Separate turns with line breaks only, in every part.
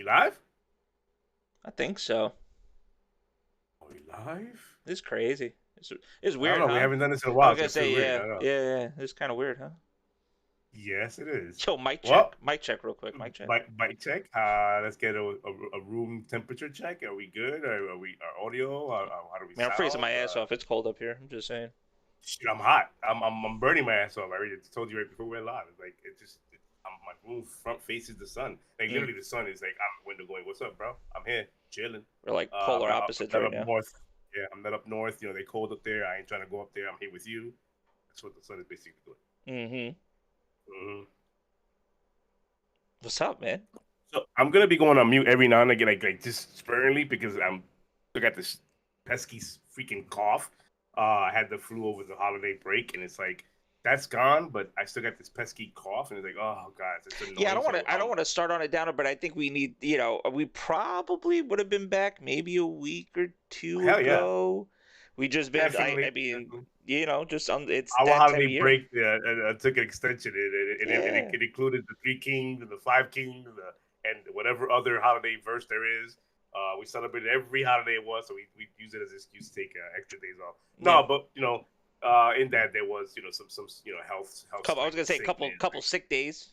We live?
I think so.
Are we live?
It's crazy. It's
I don't
weird,
know. We
huh?
haven't done this in a
I
while,
was
so
gonna
it feels
say,
weird. I
yeah,
don't know.
yeah, yeah. It's kind of weird, huh?
Yes, it is.
Yo, mic
Well,
check. Mic check, real quick. Mic check.
mic check. Let's get a room temperature check. Are we good? Are we our audio? How do we
Man, I'm freezing
sound?
my ass off. It's cold up here. I'm just saying.
Shit, I'm hot. I'm burning my ass off. I already told you right before we went live. It's like my room front faces the sun. Like
Mm.
literally, the sun is like I'm window going. What's up, bro? I'm here chilling.
We're like
I'm
polar
I'm
opposites
not
right
up
now.
north. Yeah, I'm not up north. You know, they cold up there. I ain't trying to go up there. I'm here with you. That's what the sun is basically doing.
Mm-hmm.
Hmm.
What's up, man?
So I'm gonna be going on mute every now and again, like just sparingly because I'm still got this pesky freaking cough. I had the flu over the holiday break, and it's like that's gone, but I still got this pesky cough, and it's like, oh god, it's
Yeah, I
annoying.
don't want
So
to. I don't want to start on a downer, but I think we need. We probably would have been back maybe a week or two
hell yeah,
ago. We just been. I
definitely,
mean,
definitely.
just on. It's
Our
that time of
holiday
year.
break took an extension.
Yeah.
It included the Three Kings and the Five Kings and whatever other holiday verse there is. We celebrated every holiday it was, so we use it as an excuse to take extra days off.
Yeah.
No, but in that there was some health
Couple. I was
like
gonna say
sickness,
couple sick days.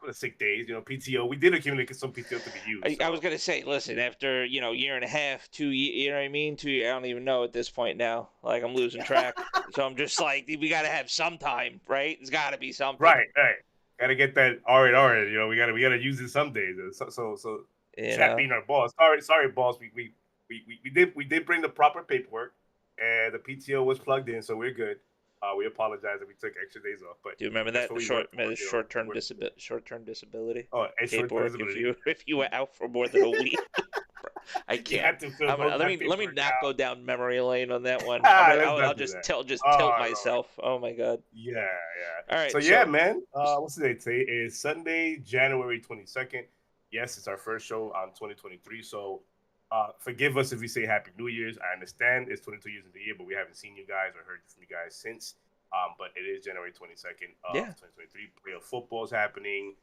like sick days. PTO. We did accumulate some PTO to be used.
I was
So
gonna say, listen, after year and a half, 2 years, you know what I mean? 2 years, I don't even know at this point now. Like I'm losing track. So I'm just like, we gotta have some time, right? There's gotta be something.
right. Gotta get that R. We gotta use it some days. So
You
chat
know?
being our boss. Sorry, boss. We did bring the proper paperwork, and the PTO was plugged in, so we're good. We apologize if we took extra days off, but
Do you remember
that's
that
what we work for.
short term disability
Oh, and short-term
paperwork? If
disability.
you were out for more than a week, I
You
can't.
had to fill
Let
that
me
paperwork
not go
out.
down memory lane on that one.
Let's
I'll
not do
just
that.
tilt
Oh no.
myself. Oh my god.
Yeah, yeah.
All
So
right,
yeah,
so
man. What's the date today? Is Sunday, January 22nd. Yes, it's our first show on 2023. So forgive us if we say Happy New Year's. I understand it's 22 years in the year, but we haven't seen you guys or heard from you guys since. But it is January 22nd of
yeah,
2023. Playoff football is happening.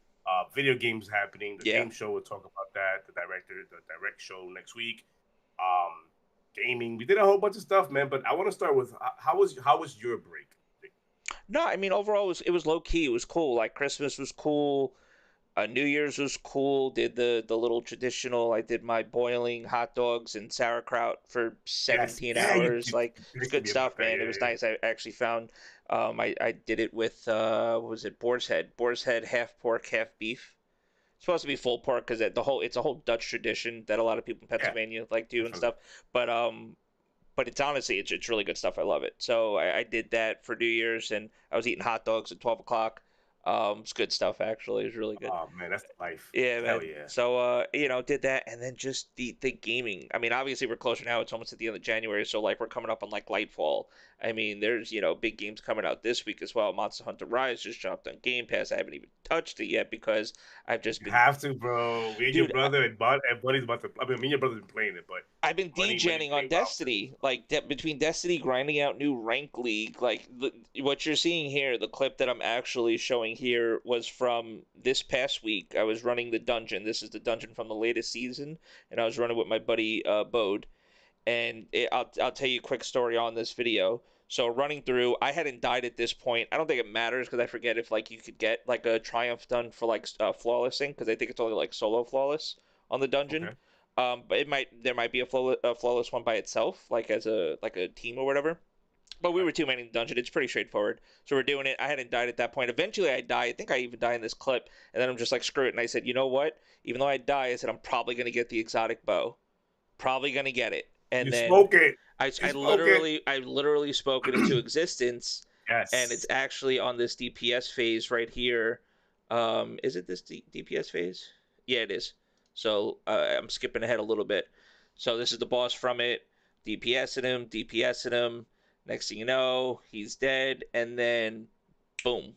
Video games happening. The
yeah.
game show, we'll talk about that. The direct show next week. Um, Gaming. We did a whole bunch of stuff, man. But I want to start with how was your break?
No, I mean overall it was low key. It was cool. Like Christmas was cool. New Year's was cool. Did the little traditional. I did my boiling hot dogs and sauerkraut for
Yes.
17
Yeah, you,
hours.
you
Like it's
texted
good
me about
stuff,
that.
man. It
Yeah,
was
yeah.
nice. I actually found. I did it with what was it? Boar's Head. Boar's Head, half pork, half beef. It's supposed to be full pork because it's a whole Dutch tradition that a lot of people in
Yeah,
Pennsylvania like do and
definitely.
stuff. But it's honestly it's really good stuff. I love it. So I did that for New Year's, and I was eating hot dogs at 12 o'clock. It's good stuff actually. It's really good.
Oh man, that's life.
Yeah,
Hell
man.
yeah.
So did that, and then just the gaming. I mean, obviously we're closer now. It's almost at the end of January, so like we're coming up on like Lightfall. I mean, there's big games coming out this week as well. Monster Hunter Rise just dropped on Game Pass. I haven't even touched it yet because I've just
You
been,
have to, bro. Me and your
dude.
brother and Buddy's about to. I mean, me and your brother's been playing it, but
I've been
Money's
degenning on
playing WoW too.
Destiny, like between Destiny grinding out new rank league, like what you're seeing here, the clip that I'm actually showing here was from this past week. I was running the dungeon. This is the dungeon from the latest season, and I was running with my buddy Bode. And I'll tell you a quick story on this video. So running through, I hadn't died at this point. I don't think it matters because I forget if like you could get like a triumph done for like flawlessing because I think it's only like solo flawless on the dungeon.
Okay.
But there might be a flawless one by itself, like as a team or whatever. But we
Okay.
were two man in the dungeon. It's pretty straightforward. So we're doing it. I hadn't died at that point. Eventually, I die. I think I even die in this clip. And then I'm just like, screw it. And I said, you know what? Even though I die, I said I'm probably gonna get the exotic bow. Probably gonna get it. And
You
then
smoke it.
I,
You
I
smoke it.
literally I literally spoke it into existence, and it's
Yes.
actually on this DPS phase right here. Is it this DPS phase? Yeah, it is. So I'm skipping ahead a little bit. So this is the boss from it. DPSing him, DPSing him. Next thing you know, he's dead, and then boom,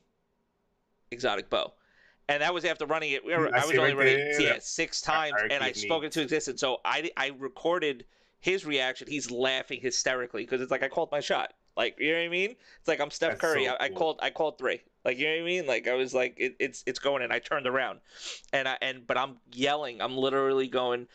exotic bow. And that was after running it.
I
I
see
was
it
only
right
running
there.
yeah 6 times, and I
Arcade
spoke it to
neat.
existence. So I recorded his reaction. He's laughing hysterically because it's like I called my shot. Like, you know what I mean? It's like I'm Steph
That's
Curry.
so
I
cool.
called three. Like, you know what I mean? Like, I was like, it's going in. I turned around, but I'm yelling. I'm literally going,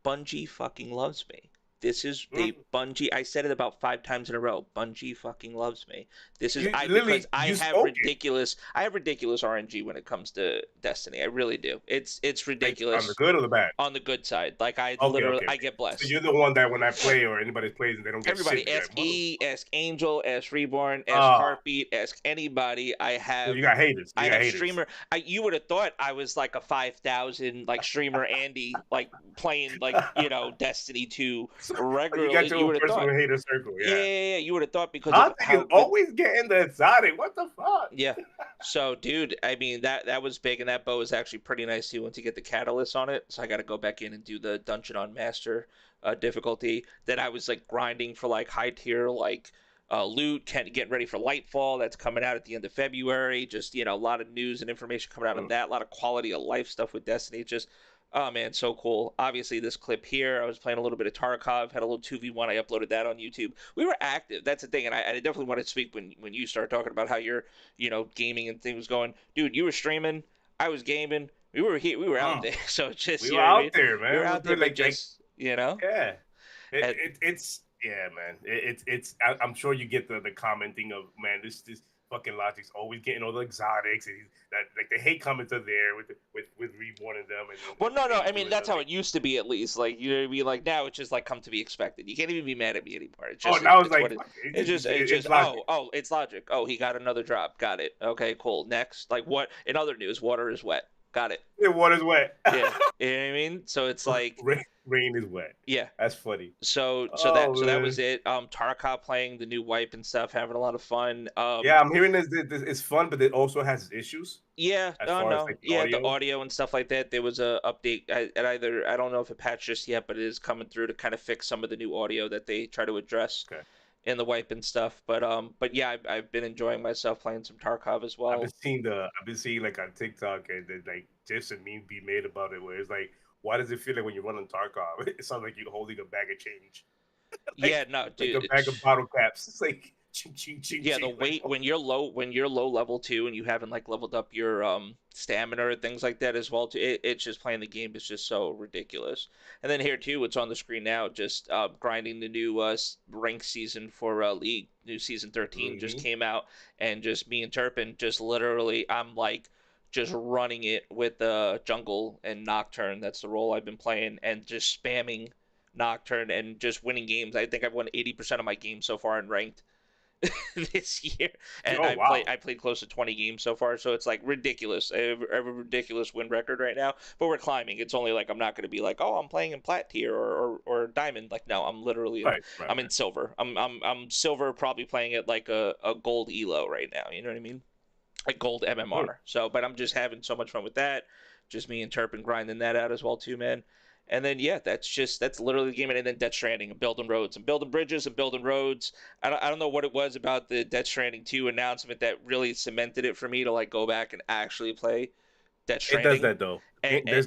Bungie fucking loves me. This is they
Mm.
Bungie. I said it about 5 times in a row. Bungie fucking loves me. This is
You
I because
literally you spoke it
I have ridiculous RNG when it comes to Destiny. I really do. It's
like on the
ridiculous
good or the bad.
on the good side. Like
Okay, okay,
I
okay.
get
So
blessed.
you're the one that when I play or anybody plays and they don't get shit,
Everybody,
you're like,
ask
mother.
E, ask Angel, ask Reborn, ask
Ah,
Heartbeat, ask anybody.
you got haters.
I
You got
have
haters.
streamer. You would have thought I was like a 5,000 like streamer Andy, like playing like Destiny 2
So you got
regularly. You
your
would have thought.
personal hater circle,
Yeah,
yeah.
yeah, yeah, you would have thought because of
Logic is
how good.
always getting the exotic. What the fuck?
Yeah. So, dude, I mean that was big, and that bow is actually pretty nice too. Once you get the catalyst on it, so I got to go back in and do the dungeon on master difficulty. Then I was like grinding for like high tier like loot, getting ready for Lightfall. That's coming out at the end of February. Just a lot of news and information coming out on
Mm.
that. A lot of quality of life stuff with Destiny. Just oh man, so cool. Obviously, this clip here, I was playing a little bit of Tarkov, had a little 2v1. I uploaded that on YouTube. We were active. That's the thing, and I definitely want to speak when you start talking about how you're gaming and things going. Dude, you were streaming, I was gaming. We were here, we were out
Mm.
there. So it's just,
We were
what I
out
mean?
there,
We were
man. We were
out there,
doing
but
like
just,
yeah.
and
It's yeah, man. It's I'm sure you get the commenting of man, this fucking Logic's always getting all the exotics and that like the hate comments are there with Reborn and them
well, no,
and
no. I
Angel
mean,
and
that's
them.
how it used to be, at least. Like, you know what I mean? Like now, it's just like come to be expected. You can't even be mad at me anymore. It's
Oh,
just,
now it's
it's
like
what it.
fuck it.
It's
It's
just.
Logic.
It's logic. Oh, he got another drop. Got it. Okay, cool. Next, like what? In other news, water is wet. Got it.
The water's wet.
Yeah, you know what I mean. So it's like,
Rain is wet.
yeah.
That's funny.
So
Oh
that was
man.
it. Tarkov playing the new wipe and stuff, having a lot of fun.
Yeah, I'm hearing this is fun, but it also has issues
Yeah,
as
no,
far as
no,
like the
yeah, the
audio.
audio and stuff like that. There was a update. I don't know if it patched just yet, but it is coming through to kind of fix some of the new audio that they try to address
Okay.
in the wipe and stuff. But yeah, I've been enjoying myself playing some Tarkov as well.
I've been seeing like on TikTok and then like just a meme be made about it where it's like, why does it feel like when you run on Tarkov, it sounds like you're holding a bag of change,
Yeah, no,
like a
dude.
bag of bottle caps. It's like ching ching ching
Yeah, the
ching. Like
weight when you're low level too, and you haven't like leveled up your stamina or things like that as well too. It's just playing the game is just so ridiculous. And then here too, what's on the screen now, just grinding the new rank season for League. New season 13 just
mm-hmm.
came out, and just me and Turpin just literally, I'm like just running it with jungle and Nocturne. That's the role I've been playing, and just spamming Nocturne and just winning games. I think I've won 80% of my games so far in ranked this year, and
Oh wow.
I played close to 20 games so far, so it's like ridiculous. I have a ridiculous win record right now, but we're climbing. It's only like I'm not going to be like, oh, I'm playing in plat tier or diamond. Like no, I'm literally
Right.
I'm in silver. I'm silver, probably playing at like a gold elo right now. You know what I mean? Like gold
Mm.
MMR. So, but I'm just having so much fun with that. Just me and Turpin grinding that out as well too, man. And then yeah, that's literally the game. And then Death Stranding and building roads and building bridges and building roads. I don't know what it was about the Death Stranding 2 announcement that really cemented it for me to like go back and actually play Death
It does
Stranding.
that though.
And
There's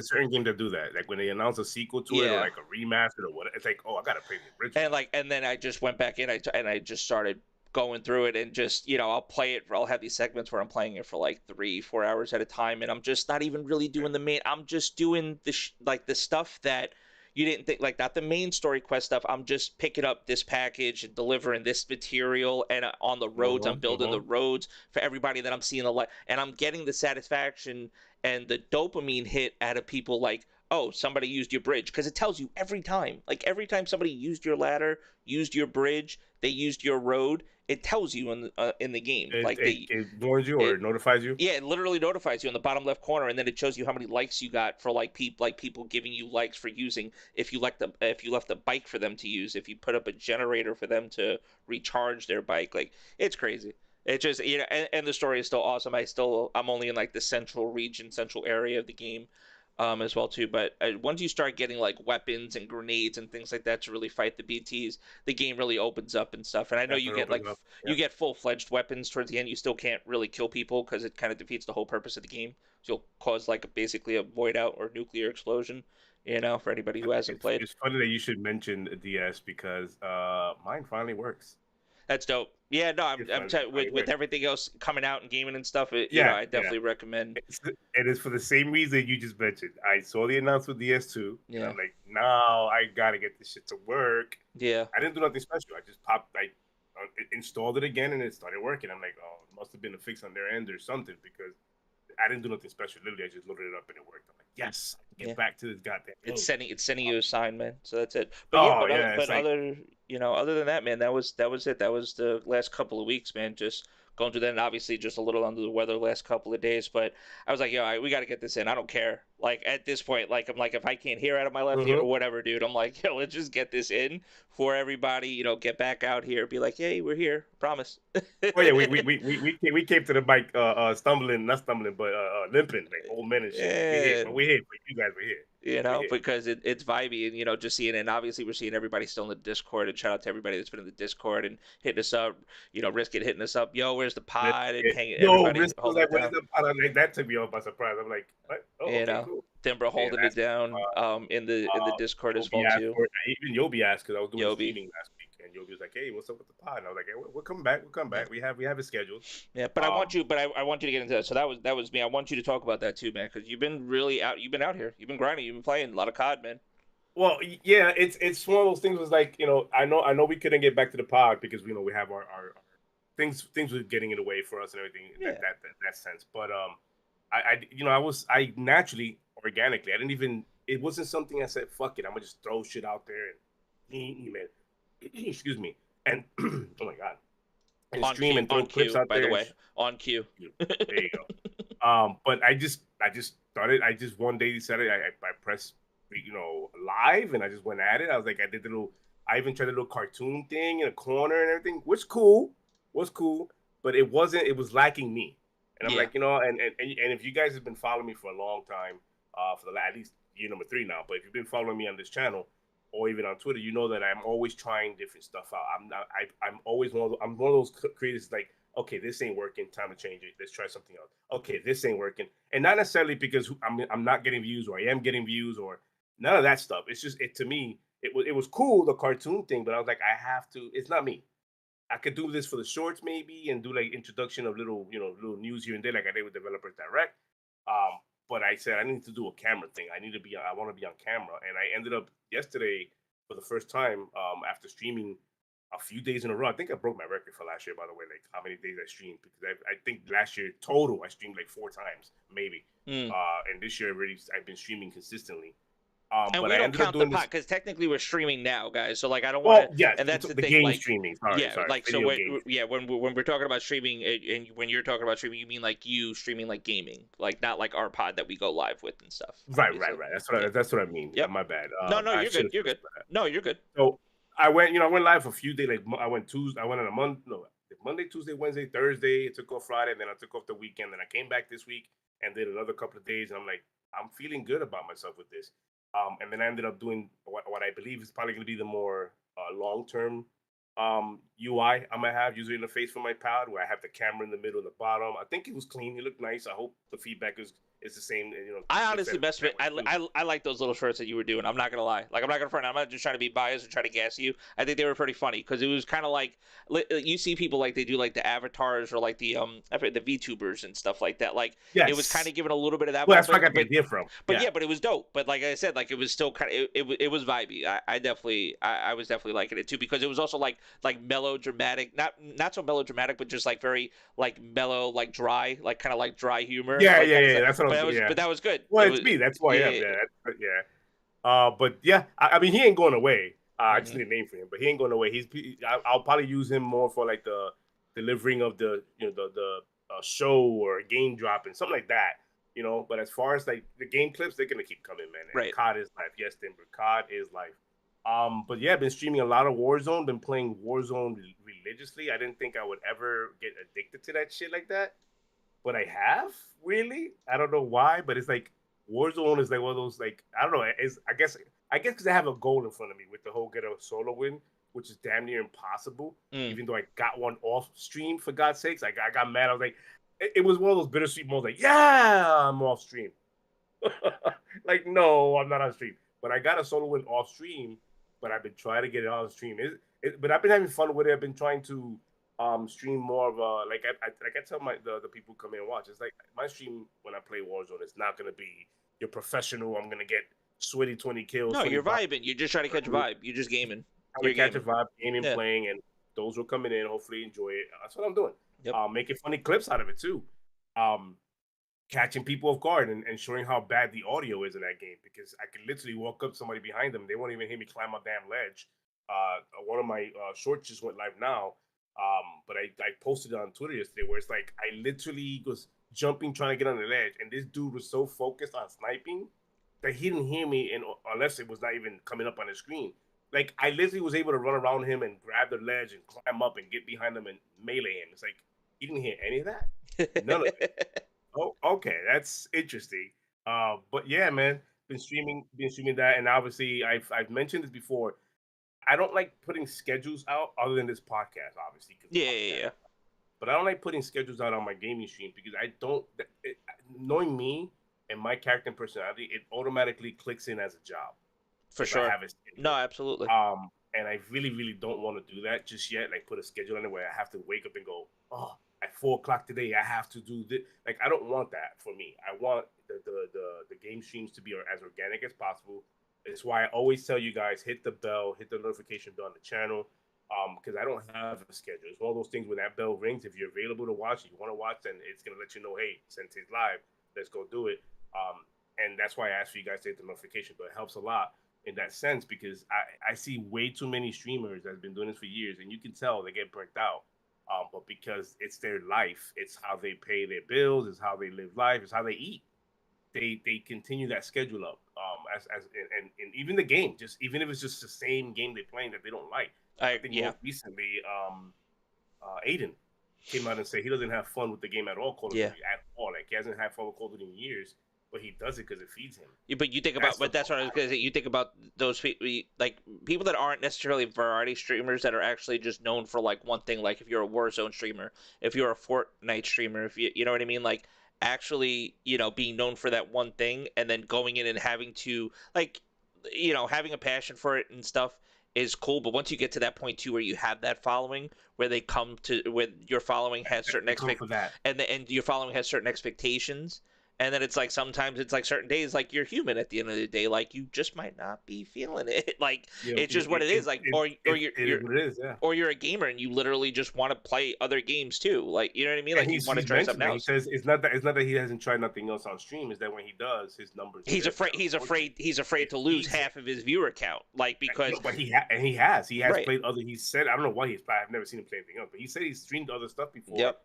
certain games that do that. Like when they announce a sequel to it or
yeah,
like a remaster or what, it's like, oh, I gotta play the
and
original.
like and then I just went back in, and I just started going through it, and just I'll play it, I'll have these segments where I'm playing it for like 3-4 hours at a time, and I'm just not even really doing the main. I'm just doing like the stuff that you didn't think, like not the main story quest stuff. I'm just picking up this package and delivering this material, and on the roads I'm building the
Mm-hmm.
roads for everybody that I'm seeing the light, and I'm getting the satisfaction and the dopamine hit out of people like, oh, somebody used your bridge, because it tells you every time. Like every time somebody used your ladder, used your bridge, they used your road, it tells you in the game.
It,
Like
it it warns you or
it
it notifies you.
yeah, it literally notifies you in the bottom left corner, and then it shows you how many likes you got for like people giving you likes for using, if you left a bike for them to use, if you put up a generator for them to recharge their bike. Like it's crazy. It just and the story is still awesome. I'm only in like the central region, central area of the game, as well too. But once you start getting like weapons and grenades and things like that to really fight the BTs, the game really opens up and stuff. And I know
That's
you
what it
get
opens
like
up. Yeah.
you get full-fledged weapons towards the end. You still can't really kill people because it kind of defeats the whole purpose of the game. So you'll cause like basically a void out or nuclear explosion. For anybody who hasn't played.
It's funny that you should mention DS because mine finally works.
That's dope. Yeah, no,
It's
I'm
fun. It's funny
with
work.
everything else coming out and gaming and stuff.
Yeah,
I
yeah.
definitely recommend.
It is for the same reason you just mentioned. I saw the announcement with DS2, and
Yeah,
I'm like, no, I gotta get this shit to work.
yeah,
I didn't do nothing special. I just installed it again, and it started working. I'm like, oh, it must have been a fix on their end or something because I didn't do nothing special. Literally, I just loaded it up and it worked. I'm like, yes, I can
yeah.
get back to this goddamn game.
It's sending you a sign, man. So that's it. But yeah,
Oh yeah, it's like,
other other than that, man, that was it. That was the last couple of weeks, man. Just going through that, and obviously just a little under the weather the last couple of days. But I was like, yo, we got to get this in. I don't care. Like at this point, like I'm like if I can't hear out of my left ear
mm-hmm.
or whatever, dude, I'm like, yo, let's just get this in for everybody. Get back out here, be like, hey, we're here, promise.
Oh yeah, we came to the mic stumbling, not stumbling, but limping like old men and shit. But we here, but
And
we here. But you guys, we here. We here.
because it's vibey and just seeing it. And obviously we're seeing everybody still in the Discord, and shout out to everybody that's been in the Discord and hitting us up, Risk it hitting us up, yo, where's the pod, and hanging
Yo,
everybody
Risk was
holding
like,
it
"What is
down.
up?" I don't like that took me off by surprise. I'm like, "What? Oh,
you
okay,
know
cool."
Denver
Yeah,
holding it
that's
down in the Discord as
Yobi
well
asked
too.
for it. Even Yobi asked because I was doing
Yobi.
streaming last week, and Yobi was like, "Hey, what's up with the pod?" And I was like, "Hey, we'll come back. We'll come
Yeah,
back. We have it scheduled."
yeah, but
Um,
I want you to get into that. So that was me. I want you to talk about that too, man, because you've been out here, you've been grinding, you've been playing a lot of COD, man.
well, yeah, it's one of those things. Was like, I know we couldn't get back to the pod because we have our things were getting in the way for us and everything in
Yeah,
that sense. But I naturally, organically, I didn't even. It wasn't something I said, "Fuck it, I'm gonna just throw shit out there and man, excuse me." And oh my god, and stream and throw
on
clips
cue,
out
by the
there.
way, on cue.
There you go. But I just started. I just one day decided I pressed live and I just went at it. I was like I did the little. I even tried a little cartoon thing in a corner and everything, which was cool, but it wasn't. It was lacking me. And I'm
Yeah,
like, and if you guys have been following me for a long time, for at least year number 3 now, but if you've been following me on this channel or even on Twitter, you know that I'm always trying different stuff out. I'm always I'm one of those creators like, okay, this ain't working, time to change it. Let's try something else. Okay, this ain't working, and not necessarily because I'm not getting views or I am getting views or none of that stuff. It's just to me it was cool, the cartoon thing, but I was like, I have to. It's not me. I could do this for the shorts maybe and do like introduction of little news here and there like I did with Developers Direct. Um, but I said I need to do a camera thing. I want to be on camera, and I ended up yesterday for the first time after streaming a few days in a row. I think I broke my record for last year, by the way, like how many days I streamed because I think last year total I streamed like 4 times maybe.
mm.
And this year already I've been streaming consistently.
And
But
we
I
don't
ended up
count the
doing
pod
this.
because technically we're streaming now, guys. So like I don't want to,
Well, yes,
and that's the
the
thing.
game
Like,
streaming. Sorry,
yeah,
sorry,
like so
video games.
when we're talking about streaming, and when you're talking about streaming, you mean like you streaming like gaming, like not like our pod that we go live with and stuff.
Right, right,
Obviously,
right.
yeah,
That's what I mean.
yep.
My bad.
No, no,
I
you're
should
good.
have
You're good.
specified that.
No, you're good.
So I went live for a few days. Like I went Tuesday. I went on a month. No, Monday, Tuesday, Wednesday, Thursday. I took off Friday, and then I took off the weekend. Then I came back this week and did another couple of days. And I'm like, I'm feeling good about myself with this. And then I ended up doing what I believe is probably going to be the more long term UI I'm gonna have user interface for my pad, where I have the camera in the middle and the bottom. I think it was clean. It looked nice. I hope the feedback is the same.
I
the
honestly messed with. I like those little shirts that you were doing. I'm not gonna lie. Like I'm not gonna front. I'm not just trying to be biased or try to gas you. I think they were pretty funny because it was kind of like you see people like they do like the avatars or like the the VTubers and stuff like that. Like it was kind
Yes.
of giving a little bit of that
Well,
vibe,
that's where I got the idea from.
but
Yeah.
yeah, but it was dope. But like I said, like it was still kind of it was vibey. I definitely I was definitely liking it too because it was also like melodramatic, not so melodramatic, but just like very like mellow, like dry, like kind of like dry humor,
Yeah,
like
yeah,
kind of
yeah.
stuff.
That's what I was. Yeah.
But that was good.
Well,
It
it's
was
me. That's who I am.
yeah.
Yeah, yeah. But yeah, I mean, he ain't going away. I just
Mm-hmm.
need a name for him, but he ain't going away. I'll probably use him more for like the delivering of the show or game drop and something like that. But as far as like the game clips, they're gonna keep coming, man. And
Right.
COD is life. Yes, Denver, COD is life. But yeah, I've been streaming a lot of Warzone. Been playing Warzone religiously. I didn't think I would ever get addicted to that shit like that, but I have really. I don't know why, but it's like Warzone is like one of those like I don't know. I guess because I have a goal in front of me with the whole get a solo win, which is damn near impossible.
Mm.
Even though I got one off stream, for God's sakes, I got mad. I was like, it was one of those bittersweet moments. Like, yeah, I'm off stream. Like, no, I'm not on stream. But I got a solo win off stream, but I've been trying to get it on stream. But I've been having fun with it. I've been trying to stream more of like I tell the people who come in and watch. It's like my stream when I play Warzone is not gonna be your professional. I'm gonna get sweaty 20 kills,
No,
20
you're
bombs.
vibing. You're just trying to catch a vibe. You're just gaming.
Trying
You're
to catch a
gaming.
vibe, gaming,
Yeah.
playing, and those who are coming in hopefully enjoy it. That's what I'm doing.
Yep.
Making funny clips out of it too. Um, Catching people off guard and showing how bad the audio is in that game because I can literally walk up to somebody behind them. They won't even hear me climb a damn ledge. One of my shorts just went live now, but I posted it on Twitter yesterday where it's like I literally was jumping trying to get on the ledge, and this dude was so focused on sniping that he didn't hear me, and unless it was not even coming up on the screen. Like I literally was able to run around him and grab the ledge and climb up and get behind him and melee him. It's like he didn't hear any of that, none of it. Oh, okay, that's interesting. But yeah, man, been streaming that, and obviously I've mentioned this before. I don't like putting schedules out other than this podcast, obviously, because
Yeah, yeah, yeah.
but I don't like putting schedules out on my gaming stream because I don't. Knowing me and my character and personality, it automatically clicks in as a job.
For
If I
sure.
have a
No,
schedule.
absolutely.
And I really, really don't want to do that just yet. Like put a schedule in it where I have to wake up and go, oh, at 4 o'clock today, I have to do this. Like I don't want that for me. I want the game streams to be as organic as possible. It's why I always tell you guys hit the bell, hit the notification bell on the channel. Because I don't have a schedule. It's one of those things when that bell rings, if you're available to watch, you want to watch, then it's gonna let you know, hey, since it's live, let's go do it. And that's why I asked for you guys to hit the notification, but it helps a lot in that sense because I see way too many streamers that's been doing this for years, and you can tell they get burnt out. But because it's their life, it's how they pay their bills, it's how they live life, it's how they eat. They continue that schedule up. And even the game, just even if it's just the same game they're playing that they don't like. I think
Yeah.
most recently, Aiden came out and said he doesn't have fun with the game at all, Call of
Yeah.
Duty at all. Like he hasn't had fun with Call of Duty in years, but he does it because it feeds him.
But you think about, but that's what I was gonna say. You think about those people, like people that aren't necessarily variety streamers that are actually just known for like one thing. Like if you're a Warzone streamer, if you're a Fortnite streamer, if you know what I mean, like actually being known for that one thing and then going in and having to like having a passion for it and stuff is cool. But once you get to that point too, where you have that following, where they come to where your following has certain and your following has certain expectations. And then it's like sometimes it's like certain days, like you're human at the end of the day, like you just might not be feeling it. Like it's just what it is. Like or you're
what it is, yeah.
or you're a gamer and you literally just want to play other games too. Like you know what I mean? Like you want to try something else.
He says it's not that he hasn't tried nothing else on stream. Is that when he does, his numbers.
He's afraid to lose half of his viewer count, like because.
But he has
Right.
played other. He said I don't know why he's played. I've never seen him play anything else, but he said he's streamed other stuff before.
Yep.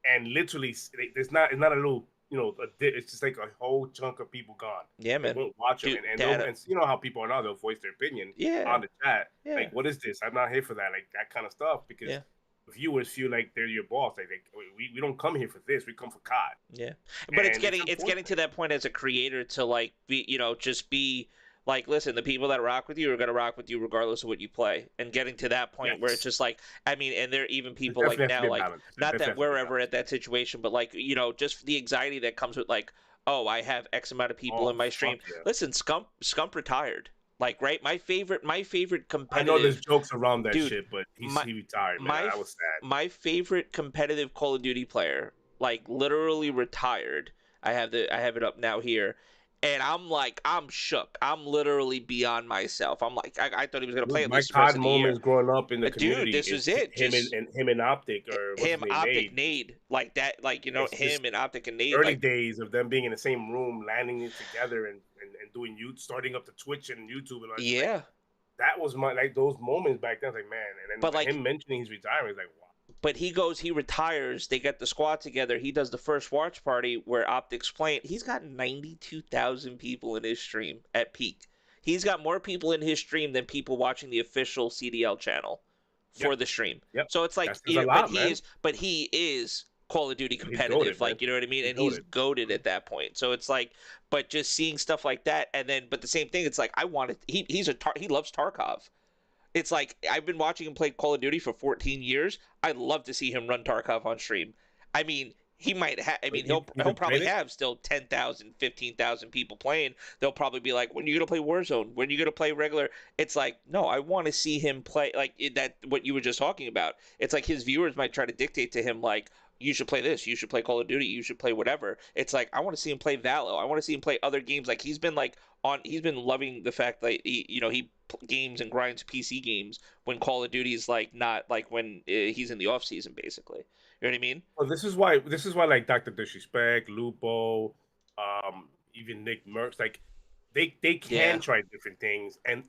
And literally, it's not a little. It's just like a whole chunk of people gone.
Yeah, man.
They won't watch him, and you know how people are now. They'll voice their opinion on the chat.
Yeah.
Like, what is this? I'm not here for that. Like that kind of stuff because viewers feel like they're your boss. Like we don't come here for this. We come for COD.
Yeah, but it's getting to that point as a creator to like be just be like, listen, the people that rock with you are gonna rock with you regardless of what you play, and getting to that point where it's just like, I mean, and there are even people like now, like not that we're ever at that situation, but like just the anxiety that comes with like, oh, I have X amount of people in my stream.
Yeah.
Listen, Scump retired. Like, right, my favorite competitive.
I know there's jokes around that shit, but he retired. Man, I was sad.
My favorite competitive Call of Duty player, like, literally retired. I have it up now here. And I'm shook. I'm literally beyond myself. I'm like, I thought he was gonna play at least the rest of the year. My COD
moments growing up in the community.
Dude, this was it.
Him and Optic, or
him, Optic, Nade, like that, like him and Optic and Nade.
Early days of them being in the same room, landing it together, and doing starting up the Twitch and YouTube and
like,
that was those moments back then. I was like, man, and then him mentioning his retirement, like, wow.
But he retires, they get the squad together, he does the first watch party where Optic's playing. He's got 92,000 people in his stream at peak. He's got more people in his stream than people watching the official CDL channel for the stream.
Yep.
So it's like, but he is Call of Duty competitive,
goated,
like, you know what I mean? And he's goated at that point. So it's like, but just seeing stuff like that, and then, but the same thing, it's like, he loves Tarkov. It's like, I've been watching him play Call of Duty for 14 years. I'd love to see him run Tarkov on stream. I mean, he might have. I mean,
You
he'll
can
probably
trade it.
have still 10,000, 15,000 people playing. They'll probably be like, "When are you gonna play Warzone? When are you gonna play regular?" It's like, no, I want to see him play like that. What you were just talking about. It's like his viewers might try to dictate to him like, "You should play this. You should play Call of Duty. You should play whatever." It's like I want to see him play Valo. I want to see him play other games. Like he's been like on. He's been loving the fact that he games and grinds PC games when Call of Duty is like not like when he's in the off season basically. You know what I mean?
Well, this is why like Dr. Disrespect, Lupo, even Nick Merckx, like they can
Yeah,
try different things and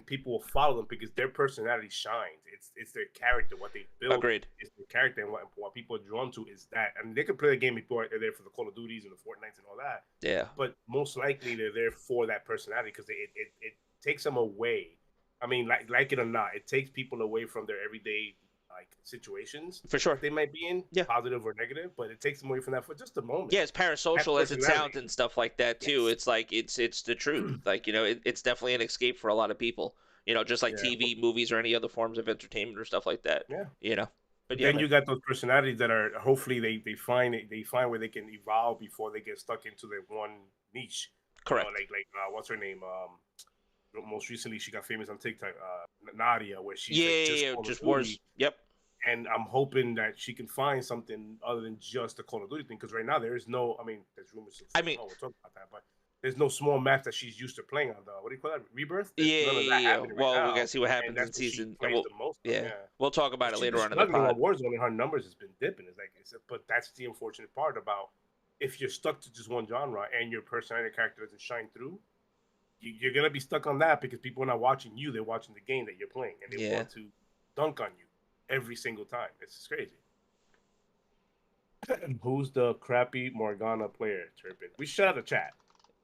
people will follow them because their personality shines. It's their character, what they build
agreed.
is their character, and what people are drawn to is that. I mean, they can play the game before they're there for the Call of Duties and the Fortnites and all that,
Yeah,
but most likely they're there for that personality because it takes them away. I mean, like it or not, it takes people away from their everyday like situations
for sure.
that they might be in,
Yeah.
positive or negative, but it takes them away from that for just a moment.
Yeah, as
That
parasocial as it sounds
personality.
and stuff like that too.
Yes.
It's like it's the truth. Like it's definitely an escape for a lot of people. Just like
Yeah.
TV, movies, or any other forms of entertainment or stuff like that.
Yeah.
You know, but
But
yeah,
then
man,
you got those personalities that are hopefully they find where they can evolve before they get stuck into their one niche.
correct.
Like what's her name? Most recently she got famous on TikTok, Nadia, where she's
Yeah,
like
yeah,
just
yeah,
Call of
just wars.
Duty.
Yep,
And I'm hoping that she can find something other than just the Call of Duty thing. Because right now there is no, I mean, there's rumors of
I mean,
oh, we'll talk about that, but there's no small maps that she's used to playing on the what do you call that, Rebirth?
yeah,
There's none of that
yeah, yeah.
happening right
Well, we
now,
gotta see what
and
happens in
that's what she
season, and
plays the most of.
yeah,
Yeah,
we'll talk
but
about it
she's been
later on in the
struggling on
pod.
Warzone, and her numbers has been dipping. But that's the unfortunate part about if you're stuck to just one genre and your personality character doesn't shine through, you're gonna be stuck on that because people are not watching you; they're watching the game that you're playing, and they
Yeah,
want to dunk on you every single time. It's just crazy. Who's the crappy Morgana player, Turpin? We shut out the chat.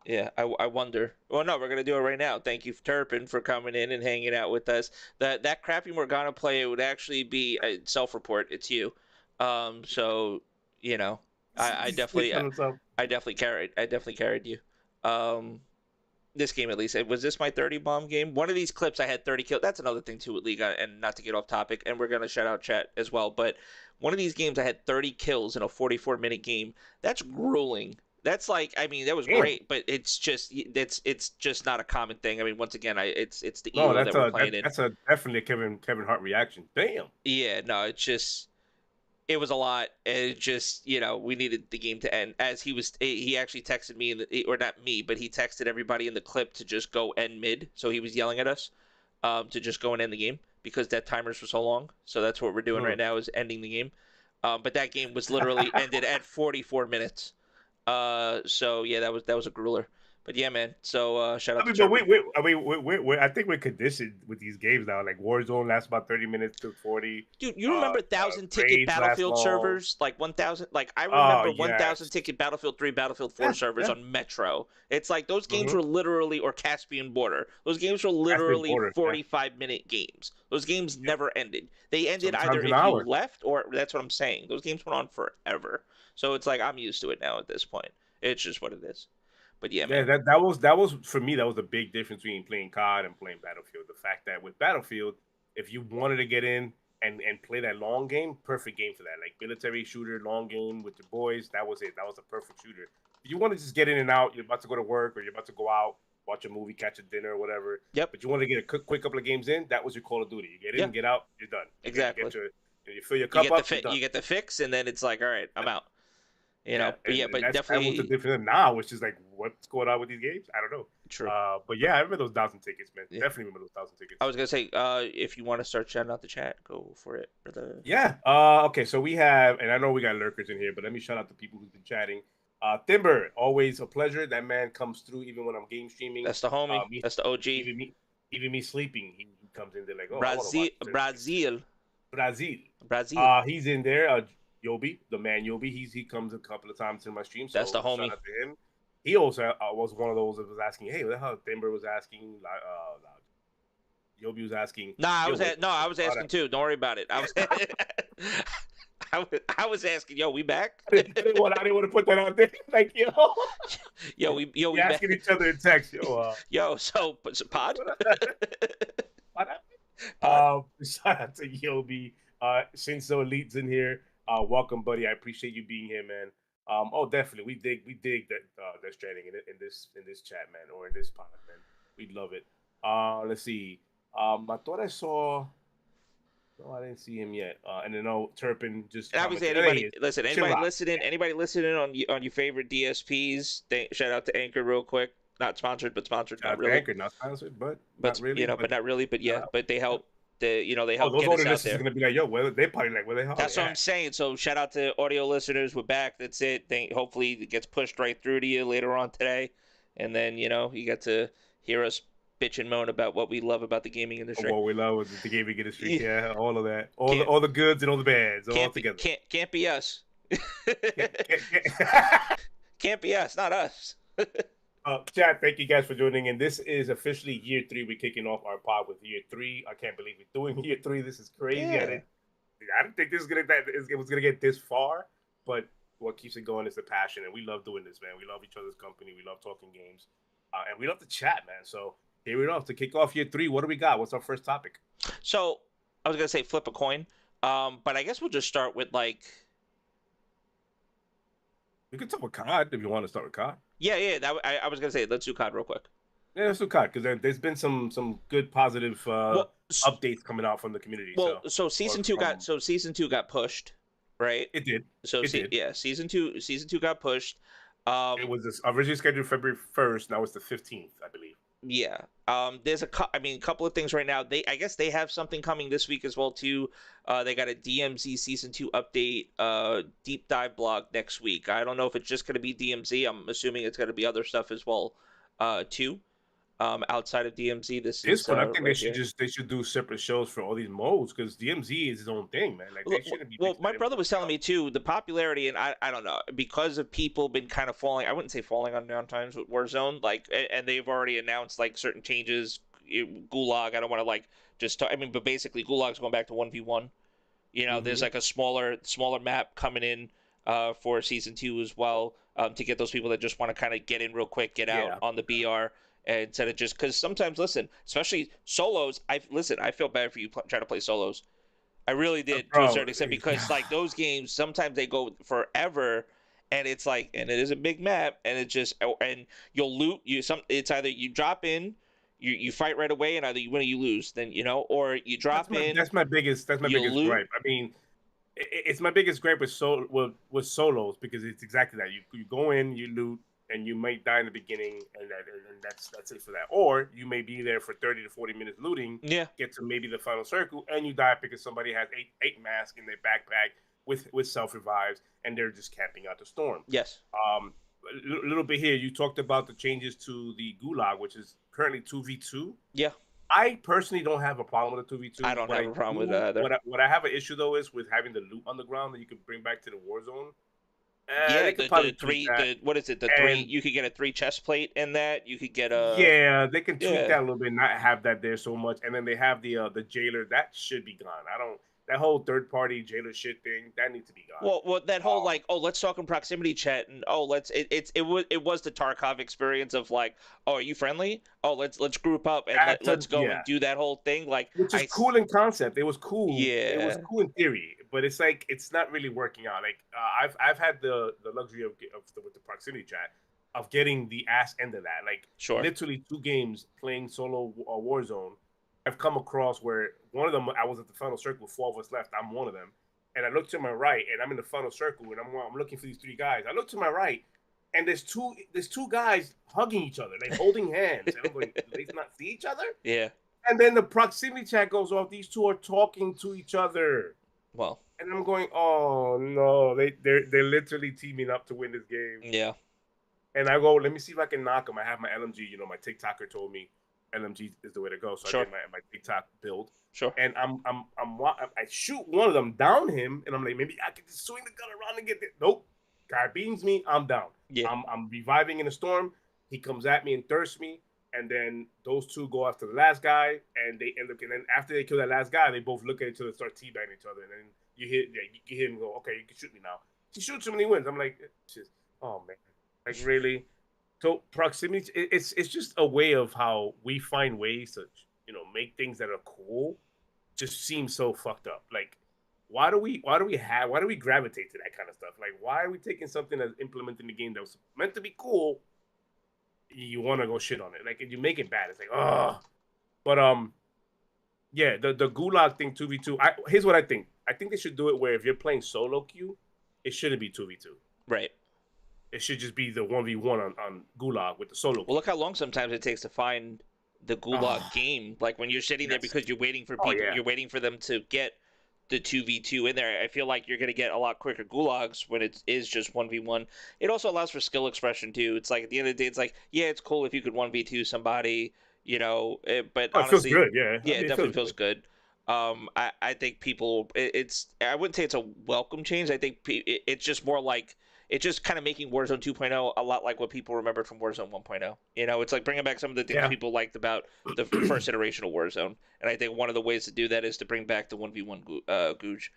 yeah. I wonder. Well, no, we're gonna do it right now. Thank you, Turpin, for coming in and hanging out with us. That crappy Morgana play would actually be a self-report. It's you. So you know, I definitely,
Snitching on himself.
I definitely carried you. Um, this game at least. Was this my 30 bomb game? One of these clips I had 30 kills. That's another thing too with League, and not to get off topic, and we're gonna shout out chat as well. But one of these games I had 30 kills in a 44-minute game. That's grueling. That's like, I mean, that was
Damn.
great, but it's just not a common thing. I mean, once again, it's the
No,
elo that we're playing in.
that's a definitely a Kevin Hart reaction. Damn.
Yeah, no, it's just it was a lot, and it just we needed the game to end. As he actually texted me or not me, but he texted everybody in the clip to just go end mid. So he was yelling at us to just go and end the game because that timers for so long. So that's what we're doing right now is ending the game. But that game was literally ended at 44 minutes. So yeah, that was a grueler. But yeah, man. So shout out
I
to
mean, but
Turpin.
I mean, I think we're conditioned with these games now. Like Warzone lasts about 30 minutes to 40.
Dude, you remember 1,000 ticket
Raids last
Battlefield
long.
servers? Like 1,000, like I
Oh
remember 1,000
yes,
ticket Battlefield 3, Battlefield 4
yeah,
servers
yeah.
on Metro. It's like those games
Mm-hmm.
were literally, or Caspian Border. Those games were
That's been
literally
border. Yeah,
45-minute games. Those games
yep.
never ended. They ended either
Sometimes an
if you
hour.
left or that's what I'm saying. Those games went on forever. So it's like I'm used to it now at this point. It's just what it is. But yeah,
Yeah,
man.
that was for me. That was the big difference between playing COD and playing Battlefield. The fact that with Battlefield, if you wanted to get in and play that long game, perfect game for that. Like military shooter, long game with your boys. That was it. That was a perfect shooter. If you want to just get in and out, you're about to go to work or you're about to go out, watch a movie, catch a dinner, or whatever.
Yep.
But you want to get a quick couple of games in. That was your Call of Duty. You get in,
Yeah.
get out, you're done.
Exactly.
You fill your
You
cup
get
up, you're done.
you get the fix, and then it's like, all right, I'm out.
Yeah,
But yeah,
and
but
that was the
definitely
difference. Now it's just like, what's going on with these games? I don't know.
true.
But yeah, I remember those 1,000 tickets, man.
Yeah.
Definitely remember those 1,000 tickets.
I was gonna say, if you want to start shouting out the chat, go for it. Or the
Yeah. Okay. So we have, and I know we got lurkers in here, but let me shout out the people who've been chatting. Timber, always a pleasure. That man comes through even when I'm game streaming.
That's the homie. That's the OG.
Even me sleeping, he comes in there like, oh,
Brazil,
I want to watch
Brazil,
Brazil.
Brazil.
He's in there. Yobi, the man Yobi. He comes a couple of times in my stream. So
That's the homie.
shout out to him. He also was one of those that was asking, hey, what the hell? Timber was asking, Yobi was asking.
Nah, I was asking too. Don't worry about it. I was asking, yo, we back?
I didn't want to put that out there. Like, yo,
we
asking
back.
each other in text, yo.
So pod.
Shout out to Yobi. Since so Elite's in here. Welcome, buddy. I appreciate you being here, man. Oh, definitely. We dig that that Stranding in this chat, man, or in this pod, man. We love it. Let's see. I thought I saw. No, I didn't see him yet. And then Turpin just
And obviously,
commented. Oh, there he
anybody
is.
listen,
Shinlock.
anybody listening on your favorite DSPs. Shout out to Anchor real quick. Not sponsored, but sponsored.
Shout
Not
out to
really,
Anchor, not sponsored, but
but
not really.
but
But
not really. But
shout
yeah,
out.
but they
Yeah.
help. They
Oh, those
get
older
us out
listeners are
there.
gonna be like, yo, where they probably like, where the hell are
That's
they
what I'm
at?
saying. So shout out to audio listeners. We're back. That's it. Hopefully it gets pushed right through to you later on today, and then you get to hear us bitch and moan about what we love about the gaming industry.
What we love with the gaming industry,
Yeah,
yeah, all of that, all the
can't
all the goods and all the bads, all together.
can't be us.
Can't.
Can't be us, not us.
Chat, thank you guys for joining in. This is officially year 3. We're kicking off our pod with year 3. I can't believe we're doing year 3. This is crazy.
Yeah.
I didn't think it was gonna get this far, but what keeps it going is the passion, and we love doing this, man. We love each other's company. We love talking games, and we love to chat, man. So here we go to kick off year 3. What do we got? What's our first topic?
So I was gonna say flip a coin, but I guess we'll just start with like.
We could talk with COD if you want to start with COD.
Yeah. I was gonna say let's do COD real quick.
Yeah, let's do COD because there's been some good positive updates coming out from the community.
So season two got pushed, right?
It did.
Yeah, season two got pushed.
It was originally scheduled February 1st. Now it's the 15th, I believe.
Yeah. There's a couple of things right now. I guess they have something coming this week as well too. They got a DMZ season 2 update deep dive blog next week. I don't know if it's just going to be DMZ. I'm assuming it's going to be other stuff as well too. Outside of DMZ,
but I think they should do separate shows for all these modes because DMZ is his own thing, man. Like they shouldn't be.
Well, my brother was telling me too the popularity, and I don't know, because of people been kind of falling. I wouldn't say falling on downtimes with Warzone, like, and they've already announced like certain changes. Gulag, I don't want to like just talk, but basically Gulag's going back to 1v1. There's like a smaller map coming in for season 2 as well, to get those people that just want to kind of get in real quick, get out on the BR. Instead of just because sometimes, listen, especially solos. I feel bad for you trying to play solos. I really did to a certain extent because like those games sometimes they go forever, and it's like, and it is a big map, and it just, and you'll loot it's either you drop in, you fight right away, and either you win or you lose. Then or you drop in.
That's my biggest
loot.
gripe. I mean, it's my biggest gripe with solos because it's exactly that. You go in, you loot, and you might die in the beginning, and that's it for that. Or you may be there for 30 to 40 minutes looting, get to maybe the final circle, and you die because somebody has eight masks in their backpack with self revives, and they're just camping out the storm.
Yes.
A little bit here. You talked about the changes to the Gulag, which is currently 2v2.
Yeah.
I personally don't have a problem with the 2v2.
I don't have a problem with that either.
What I have an issue though is with having the loot on the ground that you can bring back to the war zone.
The three. What is it? The 3. You could get a 3 chest plate in that. You could get a.
Yeah, they can tweak that a little bit, not have that there so much. And then they have the jailer that should be gone. That whole third party jailer shit thing that needs to be gone.
Well, that whole let's talk in proximity chat, and it was the Tarkov experience of like, are you friendly? Let's group up and let's go and do that whole thing, like,
which is cool in concept. It was cool.
Yeah,
it was cool in theory, but it's like it's not really working out. Like I've had the luxury with the proximity chat of getting the ass end of that. Like literally 2 games playing solo Warzone. I've come across where one of them, I was at the final circle with 4 of us left. I'm one of them. And I look to my right, and I'm in the final circle, and I'm looking for these 3 guys. I look to my right, and there's two guys hugging each other, like holding hands. And I'm going, do they not see each other?
Yeah.
And then the proximity chat goes off. These 2 are talking to each other.
Well.
And I'm going, oh no, they're literally teaming up to win this game.
Yeah.
And I go, let me see if I can knock them. I have my LMG. My TikToker told me LMG is the way to go. So I did my TikTok build.
Sure.
And I shoot one of them down him, and I'm like, maybe I can just swing the gun around and get it. Nope. Guy beams me, I'm down.
Yeah.
I'm reviving in a storm. He comes at me and thirsts me, and then those 2 go after the last guy, and they end up. And then after they kill that last guy, they both look at each other, and start teabagging each other, and then you hear him go, okay, you can shoot me now. He shoots him and he wins. I'm like, oh man, like really. So proximity, it's just a way of how we find ways to make things that are cool just seem so fucked up. Like why do we gravitate to that kind of stuff? Like, why are we taking something that's implementing the game that was meant to be cool? You want to go shit on it, like, and you make it bad. It's like, oh, but yeah, the gulag thing 2v2. Here's what I think. I think they should do it where if you're playing solo queue, it shouldn't be 2v2.
Right.
It should just be the 1v1 on gulag with the solo
Well,
queue.
look how long sometimes it takes to find the
Oh,
gulag game. Like when you're sitting there
yes.
because you're waiting for
Oh
people,
yeah.
you're waiting for them to get the 2v2 in there. I feel like you're going to get a lot quicker gulags when it is just 1v1. It also allows for skill expression too. It's like at the end of the day, it's like, yeah, it's cool if you could 1v2 somebody, but
Oh, it feels
honestly,
good. Yeah, I
yeah, it
mean, it
definitely
feels
feels
good.
good. I think people, I wouldn't say it's a welcome change. I think it's just more like, it's just kind of making Warzone 2.0 a lot like what people remembered from Warzone 1.0. It's like bringing back some of the things
Yeah.
people liked about the first iteration of Warzone. And I think one of the ways to do that is to bring back the 1v1 Googe.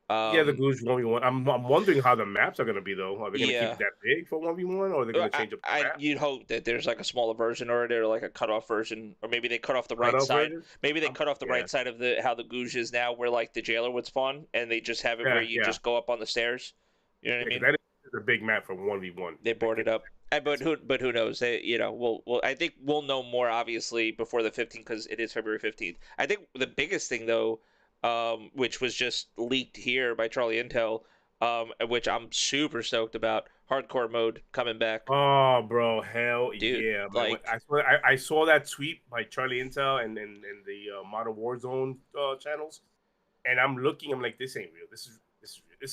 Yeah, the
Um,
Goose 1v1. I'm wondering how the maps are gonna be though. Are they gonna keep
yeah.
it that big for 1v1, or are they gonna change up the map?
You'd hope that there's like a smaller version or like a cutoff version, or maybe they cut off the right
Cutoff
side.
version?
Maybe they cut off the
Yeah.
right side of the how the Googe is now, where like the jailer would spawn, and they just have it where
Yeah,
you
yeah.
just go up on the stairs. You know what I
Yeah, because
mean?
that is a big map for 1v1.
They
Like,
board it up. But who knows? We'll I think we'll know more obviously before the 15th because it is February 15th. I think the biggest thing though, which was just leaked here by Charlie Intel, which I'm super stoked about, hardcore mode coming back,
oh, bro, hell
dude.
yeah, man!
Like,
I saw that tweet by Charlie Intel and the Modern Warzone channels, and I'm looking. I'm like, this ain't real. This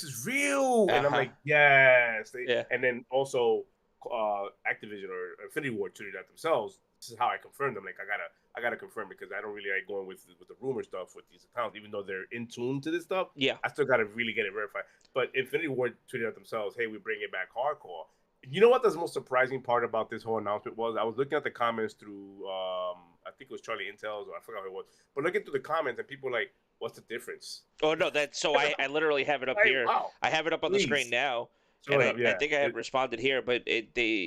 is real. And I'm
uh-huh,
like, yes.
yeah,
And then also, Activision or Infinity Ward tweeted out themselves. This is how I confirmed them. Like, I gotta confirm because I don't really like going with the rumor stuff with these accounts, even though they're in tune to this stuff.
yeah.
I still gotta really get it verified. But Infinity Ward tweeted out themselves, "Hey, we bring it back hardcore." You know what the most surprising part about this whole announcement was? I was looking at the comments through, I think it was Charlie Intel's, or I forgot who it was. But looking through the comments, and people were like, "What's the difference?"
Oh no, that's so I literally have it up
Like,
here.
wow,
I have it up on the screen
please
now,
show
and
it
I,
up.
I
Yeah,
think I had responded here, but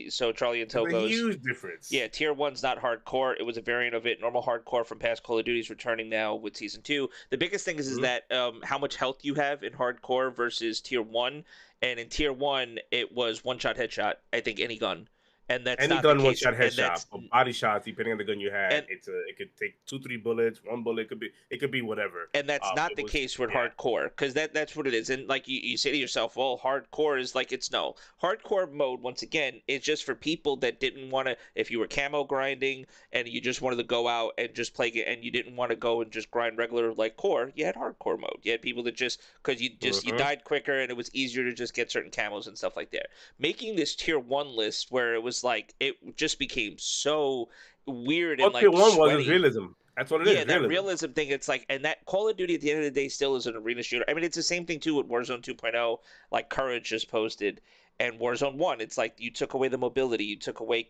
so Charlie
it's
Intel
a
goes.
huge difference.
Yeah, tier one's not hardcore. It was a variant of it. Normal hardcore from past Call of Duty's returning now with season two. The biggest thing is
Mm-hmm.
that how much health you have in hardcore versus tier one. And in tier one, it was one shot headshot. I think any gun, and that's
Any
not the
gun, one
case.
shot
And
headshot,
that's
but body shots, depending on the gun you had,
and
it could take 2-3 bullets, one bullet, it could be whatever.
and that's not
It
the
was
case with
yeah.
hardcore because that's what it is. And like you say to yourself, well, hardcore is like it's no hardcore mode. Once again, is just for people that didn't want to. If you were camo grinding and you just wanted to go out and just play it, and you didn't want to go and just grind regular like core, you had hardcore mode. You had people that just because you
Mm-hmm.
died quicker and it was easier to just get certain camos and stuff like that. Making this tier one list where it was like it just became so weird and
All tier
like
one was is
sweaty.
realism. That's what it
Yeah,
is,
that
realism.
realism thing, it's like, and that Call of Duty at the end of the day still is an arena shooter. I mean, it's the same thing too with Warzone 2.0, like Courage just posted, and Warzone 1. It's like you took away the mobility, you took away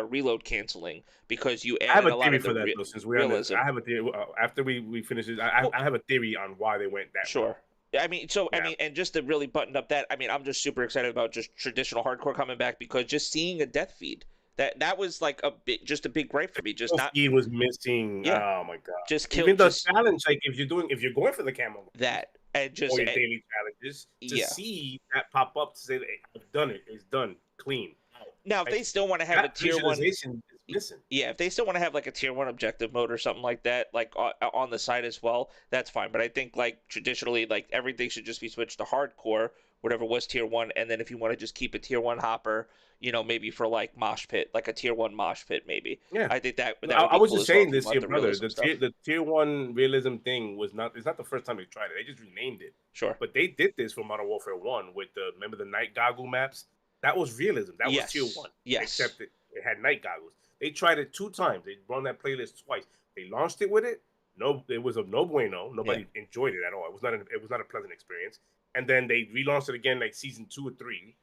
reload canceling because you
I have
added
a
a lot
theory
of the
for that though. Since we're on this,
realism.
I have a theory. After we finish this,
Well,
I have a theory on why they went that route.
sure. I mean, so I
Yeah,
mean, and just to really button up that, I mean, I'm just super excited about just traditional hardcore coming back because just seeing a death feed that was like just a big gripe for me. Just not,
feed was missing.
yeah,
Oh my god!
just kill,
Even the
just
challenge, like if you're going for the camo
that, and
or
just
your daily challenges, to
yeah.
see that pop up to say that hey, I've done it, it's done, clean. Out.
Now, if
Like
they still want to have a
that
tier one,
visualization is missing.
yeah, if they still want to have like a tier one objective mode or something like that, like on the side as well, that's fine. But I think like traditionally, like everything should just be switched to hardcore, whatever was tier one, and then if you want to just keep a tier one hopper, maybe for like mosh pit, like a tier one mosh pit, maybe.
Yeah.
I think that
No,
that would
I
be
was
cool
just
as well
saying
if you
this
want
here,
the
brother.
realism stuff.
The tier one realism thing was not. It's not the first time they tried it. They just renamed it.
Sure.
But they did this for Modern Warfare One with the remember the night goggle maps. That was realism. That was tier
Yes.
one.
Yes.
Except it had night goggles. They tried it 2 times. They run that playlist twice. They launched it with it. No, it was a no bueno.
Yeah.
Nobody enjoyed it at all. It was not a pleasant experience. And then they relaunched it again, like season 2 or 3.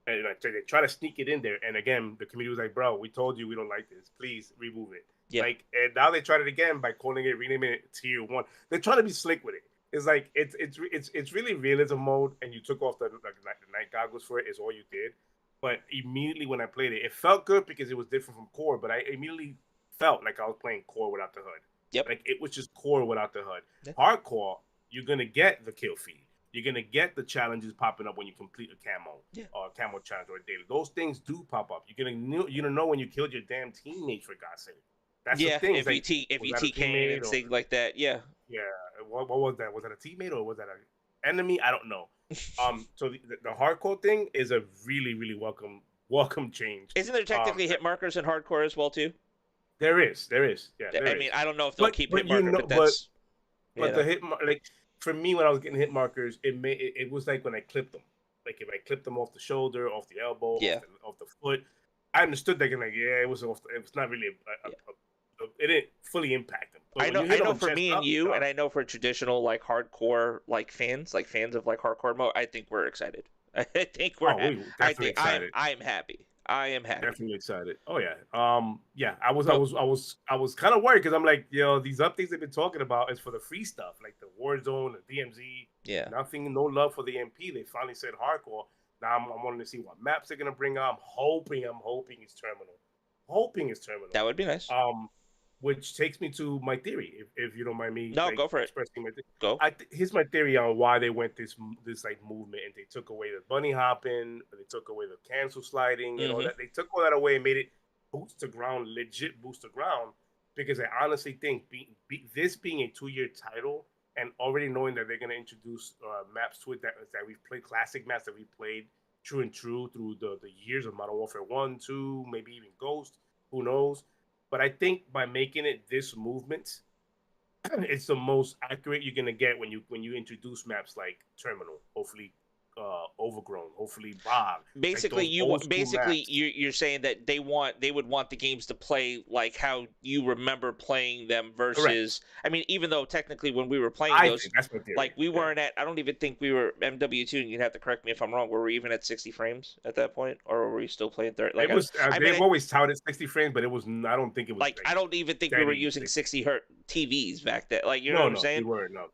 And they try to sneak it in there. And again, the community was like, "Bro, we told you we don't like this. Please remove it."
Yeah.
Like, and now they tried it again by calling it, renaming it Tier One. They're trying to be slick with it. It's like it's really realism mode, and you took off the night goggles for it. Is all you did. But immediately when I played it, it felt good because it was different from core. But I immediately felt like I was playing core without the hood.
Yep.
Like it was just core without the hood.
Yeah.
Hardcore, you're gonna get the kill feed. You're gonna get the challenges popping up when you complete a camo
Yeah.
or a camo challenge or a daily. Those things do pop up. You're gonna know when you killed your damn teammate, for God's sake. That's the
Yeah,
thing. It's like,
if
was
you
that a
TKing
teammate
and
or
things like that, yeah.
yeah? What was that? Was that a teammate or was that an enemy? I don't know. So the hardcore thing is a really really welcome change.
Isn't there technically hit markers in hardcore as well too?
There is, yeah, there
I mean,
is.
I don't know if they'll
But
keep hit
but you
marker,
know,
but that's
but the like for me when I was getting hit markers, it was like when I clipped them. Like if I clipped them off the shoulder, off the elbow,
yeah.
off the foot, I understood that. Like yeah, it was not really
Yeah.
it didn't fully impact them. But when you
I
hit them
know
on
for
chest
me and
up,
you, and I know for traditional like hardcore like fans of like hardcore mode, I think we're excited. I think
we definitely excited.
I'm happy. I am happy.
Definitely excited. Oh yeah. Yeah, I was I
So
was I was I was kind of worried because I'm like, these updates they've been talking about is for the free stuff, like the Warzone, the DMZ.
yeah.
Nothing, no love for the MP. They finally said hardcore. Now I'm wanting to see what maps they're gonna bring out. I'm hoping it's terminal. Hoping it's terminal.
That would be nice.
Which takes me to my theory, if you don't mind me
No,
like
go for it.
expressing my
Go.
here's my theory on why they went this like movement and they took away the bunny hopping, they took away the cancel sliding, that they took all that away and made it boots to ground, legit boots to ground. Because I honestly think this being a 2-year title and already knowing that they're going to introduce maps to it that we've played, classic maps that we played true and true through the years of Modern Warfare 1, 2, maybe even Ghost, who knows. But I think by making it this movement, it's the most accurate you're gonna get when you introduce maps like Terminal, hopefully Overgrown, hopefully Bog, like
Basically,
those old school maps.
you're saying that they would want the games to play like how you remember playing them
Correct.
versus. I mean, even though technically when we were playing
I
those,
think that's my theory.
like we weren't at. I don't even think we were MW2. And you'd have to correct me if I'm wrong. Were we even at 60 frames at that point, or were we still playing 30? Like
It was.
I
They've
mean,
always touted 60 frames, but it was. I don't think it was
like I don't even think we were using 60 hertz TVs back then. Like you know what I'm saying?
We were no.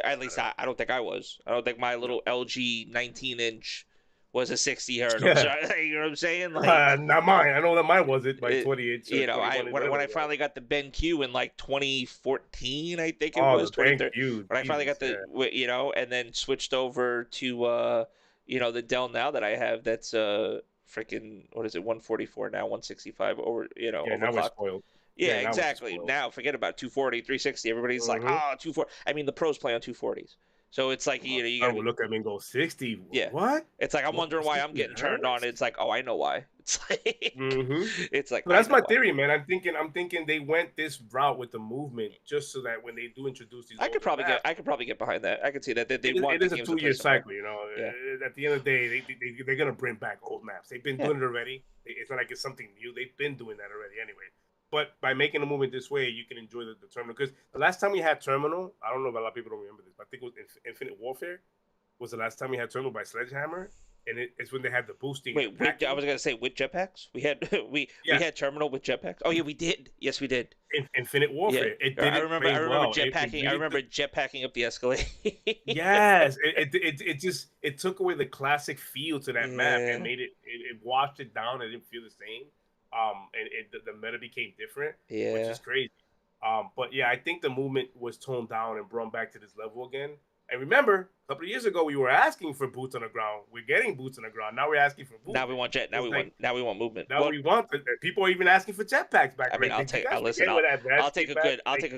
At least I don't think I was. I don't think my little LG 19-inch was a 60 hertz.
Yeah.
You know what I'm saying? Like
not mine. I know that mine wasn't by 28.
You know, when I finally got the BenQ in like 2014, I think it was 2013. When I finally got and then switched over to the Dell now that I have, that's freaking what is it, 144 now, 165 over
now we're spoiled.
Yeah, exactly. Now forget about 240, 360. Everybody's like, 240. I mean, the pros play on 240s. So it's like you gotta
look at me and go 60.
Yeah.
What?
It's like I'm wondering why I'm getting turned on. It's like, oh, I know why. It's like it's like
that's my theory, man. I'm thinking they went this route with the movement just so that when they do introduce these,
I could probably get behind that. I could see that they want.
It is a 2-year cycle, At the end of the day, they're gonna bring back old maps. They've been doing it already. It's not like it's something new. They've been doing that already anyway. But by making the movement this way, you can enjoy the terminal. Because the last time we had terminal, I don't know if a lot of people don't remember this, but I think it was Infinite Warfare was the last time we had terminal by Sledgehammer, and it's when they had the boosting.
Wait, I was gonna say with jetpacks. We had we had terminal with jetpacks. Oh yeah, we did. Yes, we did.
Infinite Warfare.
Yeah.
It did. I remember
jetpacking. I remember jetpacking up the escalator.
Yes, it took away the classic feel to that map and made it washed it down. It didn't feel the same. And the meta became different, which is crazy. But yeah, I think the movement was toned down and brought back to this level again. And remember, a couple of years ago, we were asking for boots on the ground. We're getting boots on the ground. Now we're asking for boots.
Now we want jet. Now we want movement.
Now we want. People are even asking for jetpacks back.
I mean, I'll take a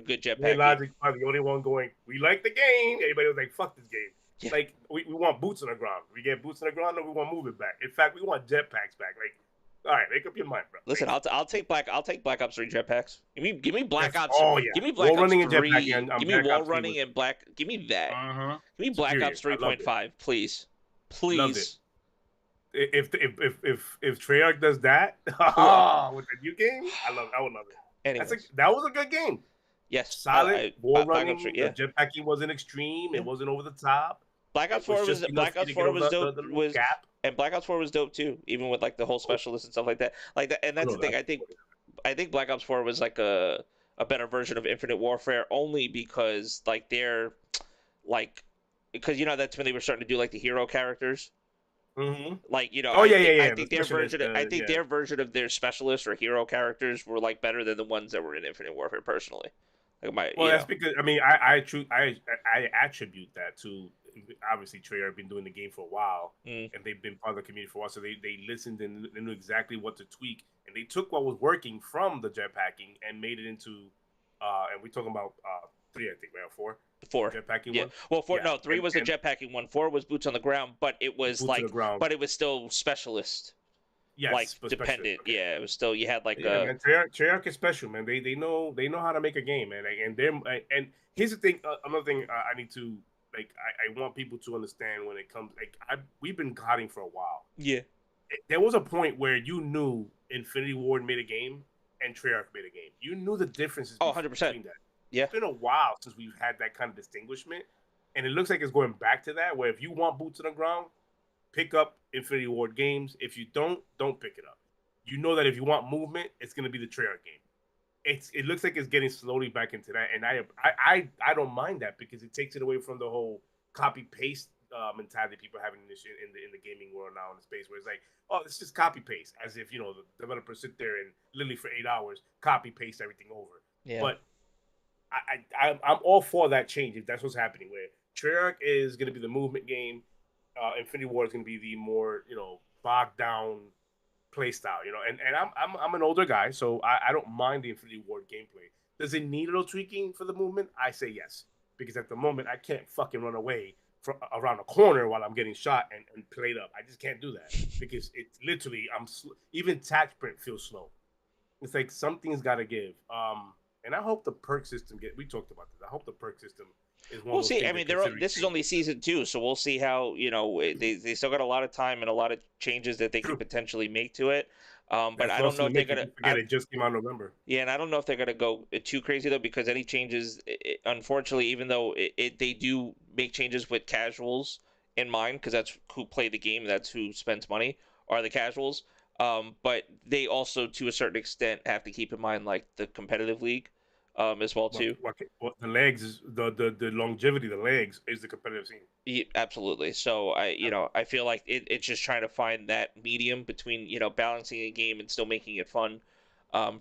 good jetpack.
Logic, the only one going. We like the game. Everybody was like, "Fuck this game." Yeah. Like we want boots on the ground. We get boots on the ground, and we want movement back. In fact, we want jetpacks back. Like. All right, make up your mind, bro.
Listen, I'll take Black Ops 3 jetpacks. Give me Black Ops.
Oh yeah.
Give me Black Ops 3. Give me wall
running
and Black. Give me that. Give me Black Ops 3.5, please.
Please. If Treyarch does that, with the new game, I would love it.
Anyways.
That was a good game.
Yes.
Solid wall running. The jetpacking wasn't extreme. It wasn't over the top.
Black Ops 4 was dope. And Black Ops 4 was dope too, even with like the whole specialists and stuff like that. Like that, and that's the thing. I think Black Ops 4 was like a better version of Infinite Warfare only because like they're like because that's when they were starting to do like the hero characters.
Mm-hmm.
Like
I
think their version of their specialists or hero characters were like better than the ones that were in Infinite Warfare personally.
That's because I attribute that to obviously Treyarch have been doing the game for a while,
Mm.
and they've been part of the community for a while, so they listened and they knew exactly what to tweak, and they took what was working from the jetpacking and made it into, and we're talking about three, I think, right, or four, the
4.
jetpacking
Yeah.
one,
Well, 4.
yeah,
No, 3 was the
and
jetpacking one. 4 was boots on the ground, but it was
boot to the
like,
ground,
but it was still specialist, like
yes, but specialist,
dependent.
okay.
Yeah, it was still you had like
Yeah,
a
man, Treyarch is special, man. They know how to make a game, man. And they're and here's the thing. Another thing I need to like. I want people to understand when it comes like we've been cutting for a while.
yeah.
There was a point where you knew Infinity Ward made a game and Treyarch made a game. You knew the differences
Oh, 100%.
between that.
Yeah.
It's been a while since we've had that kind of distinguishment, and it looks like it's going back to that. Where if you want boots on the ground, pick up Infinity Ward games. If you don't pick it up. You know that if you want movement, it's going to be the Treyarch game. It looks like it's getting slowly back into that, and I don't mind that because it takes it away from the whole copy paste mentality people having in the gaming world now in the space where it's like, oh, it's just copy paste, as if the developers sit there and literally for 8 hours copy paste everything over.
Yeah.
But I'm all for that change if that's what's happening. Where Treyarch is going to be the movement game, Infinity Ward is going to be the more bogged down play style, and I'm an older guy, so I don't mind the Infinity Ward gameplay. Does it need a little tweaking for the movement? I say yes, because at the moment I can't fucking run away from around a corner while I'm getting shot and played up. I just can't do that because it's literally even tact print feels slow. It's like something's got to give. And I hope the perk system we talked about this. I hope the perk system is one.
We'll see. I mean, this is only season 2, so we'll see how they still got a lot of time and a lot of changes that they could potentially make to it. But I don't know if they're gonna.
Forget it just came out in November.
Yeah, and I don't know if they're gonna go too crazy though, because any changes, unfortunately, even though they do make changes with casuals in mind, because that's who play the game, that's who spends money, are the casuals. But they also, to a certain extent, have to keep in mind like the competitive league. As well too.
What the legs is the longevity, the legs is the competitive scene.
Yeah, absolutely. So I feel like it's just trying to find that medium between balancing a game and still making it fun,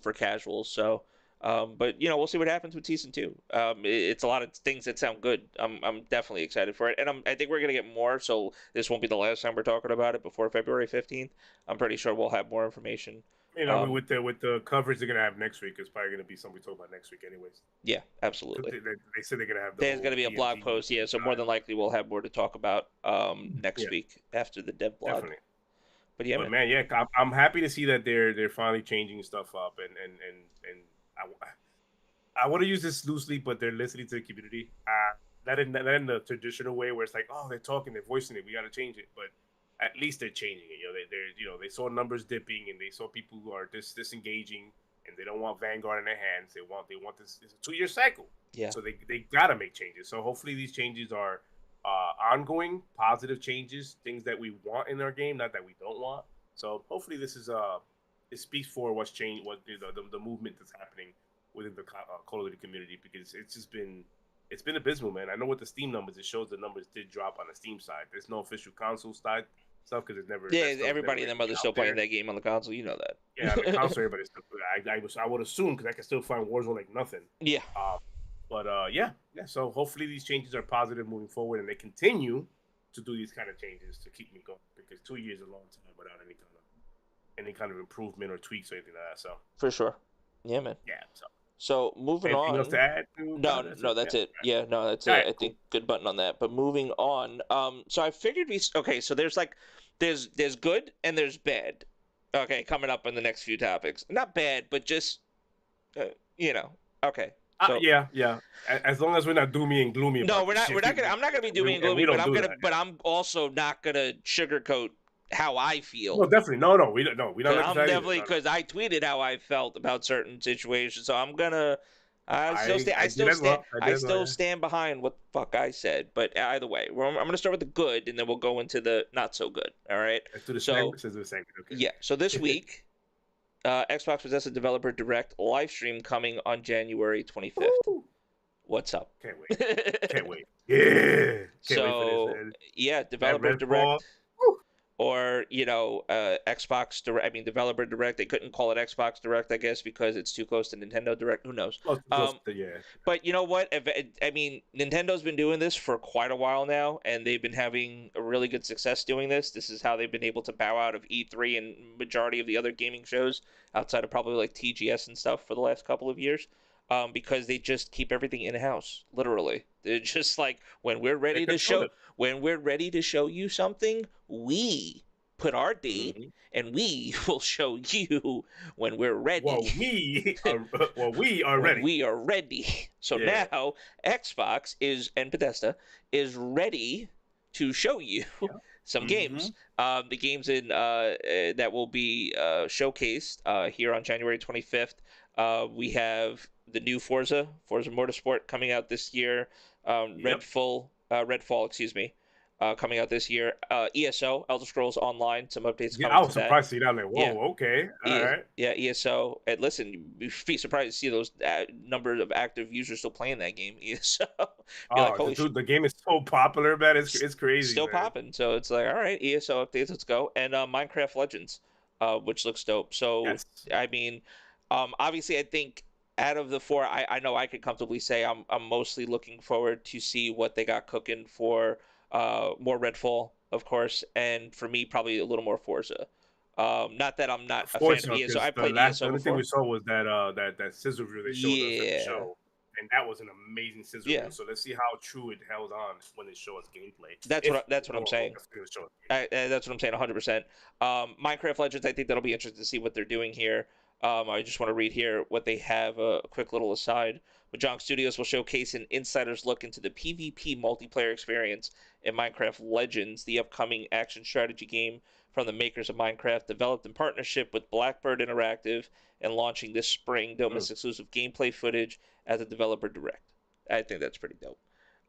for casuals. So, but we'll see what happens with season 2. It's a lot of things that sound good. I'm definitely excited for it, and I think we're gonna get more. So this won't be the last time we're talking about it before February 15th. I'm pretty sure we'll have more information.
With the coverage they're gonna have next week, it's probably gonna be something we talk about next week, anyways.
Yeah, absolutely.
They said they're gonna have.
There's gonna be a blog post, yeah. So more than likely, we'll have more to talk about next week after the dev blog.
Definitely.
But yeah,
man, yeah, I'm happy to see that they're finally changing stuff up, and I want to use this loosely, but they're listening to the community. Not in the traditional way where it's like, oh, they're talking, they're voicing it, we got to change it, but. At least they're changing it. They saw numbers dipping, and they saw people who are disengaging, and they don't want Vanguard in their hands. They want this. It's a 2-year cycle.
Yeah.
So they gotta make changes. So hopefully these changes are ongoing, positive changes, things that we want in our game, not that we don't want. So hopefully this is it speaks for what's changed, what the movement that's happening within the Call of Duty community, because it's been abysmal, man. I know with the Steam numbers, it shows the numbers did drop on the Steam side. There's no official console side stuff because it's never.
Yeah, everybody and their mother's still playing that game on the console. You know that.
Yeah, on the console, everybody's still. I would assume because I can still find Warzone like nothing.
Yeah.
Yeah. So hopefully these changes are positive moving forward, and they continue to do these kind of changes to keep me going, because 2 years is a long time without any kind of improvement or tweaks or anything like that. So
for sure. Yeah, man.
Yeah.
So moving
anything
on.
Else to add?
No, that's it. Yeah, no, that's it.
Right,
I think good button on that. But moving on. So I figured so there's good and there's bad. Okay, coming up in the next few topics. Not bad, but just okay. So,
yeah. As long as we're not doomy and gloomy.
No, we're not. I'm not gonna be doomy and gloomy. But I'm also not gonna sugarcoat how I feel.
No, definitely. No, we don't.
I'm definitely, because I tweeted how I felt about certain situations. So I'm gonna. I still stand behind what the fuck I said. But either way, I'm gonna start with the good, and then we'll go into the not so good. All right.
Okay.
Yeah. So this week, Xbox Bethesda Developer Direct live stream coming on January 25th.
Woo!
What's up?
Can't wait. Yeah.
Developer Direct. or Xbox Direct. I mean, Developer Direct. They couldn't call it Xbox Direct, I guess, because it's too close to Nintendo Direct. Who knows?
Close to, yeah.
But you know what? I mean, Nintendo's been doing this for quite a while now, and they've been having a really good success doing this. This is how they've been able to bow out of E3 and majority of the other gaming shows outside of probably like TGS and stuff for the last couple of years. Because they just keep everything in house, literally. They're just like
They control it.
when we're ready to show you something, we put our date
Mm-hmm.
and we will show you when we're ready.
We are
When
ready.
we are ready. So
Yeah.
now Xbox is and Bethesda is ready to show you
Yeah.
some
Mm-hmm.
games. The games in that will be showcased here on January 25th. We have the new Forza Motorsport coming out this year.
Yep.
Redfall, excuse me, coming out this year. ESO, Elder Scrolls Online, some updates
Yeah, I
coming
was
to that.
surprised to see that. I'm like,
Yeah,
whoa, okay, all right.
Yeah, ESO. And listen, you'd be surprised to see those number of active users still playing that game. ESO. Be like,
Oh,
holy shit,
the game is so popular, man. It's crazy,
still
man.
popping. So it's like, all right, ESO updates, let's go. And Minecraft Legends, which looks dope. So
Yes.
I mean, obviously, I think out of the four, I know I could comfortably say I'm mostly looking forward to see what they got cooking for more Redfall, of course, and for me, probably a little more Forza. Not that I'm not a fan of
Fortunate
ESO.
because
I played
the
ESO
only thing we
before.
saw was that sizzle reel they showed us at the
Yeah,
show, and that was an amazing sizzle
yeah.
reel. So let's see how true it held on when they show us gameplay.
That's what I'm saying.
If they're gonna show us
That's what I'm saying, 100%. Minecraft Legends, I think that'll be interesting to see what they're doing here. I just want to read here what they have. A quick little aside. Mahjong Studios will showcase an insider's look into the PvP multiplayer experience in Minecraft Legends, the upcoming action strategy game from the makers of Minecraft, developed in partnership with Blackbird Interactive and launching this spring. Don't
gameplay.
miss exclusive gameplay footage at the Developer Direct. I think that's pretty dope.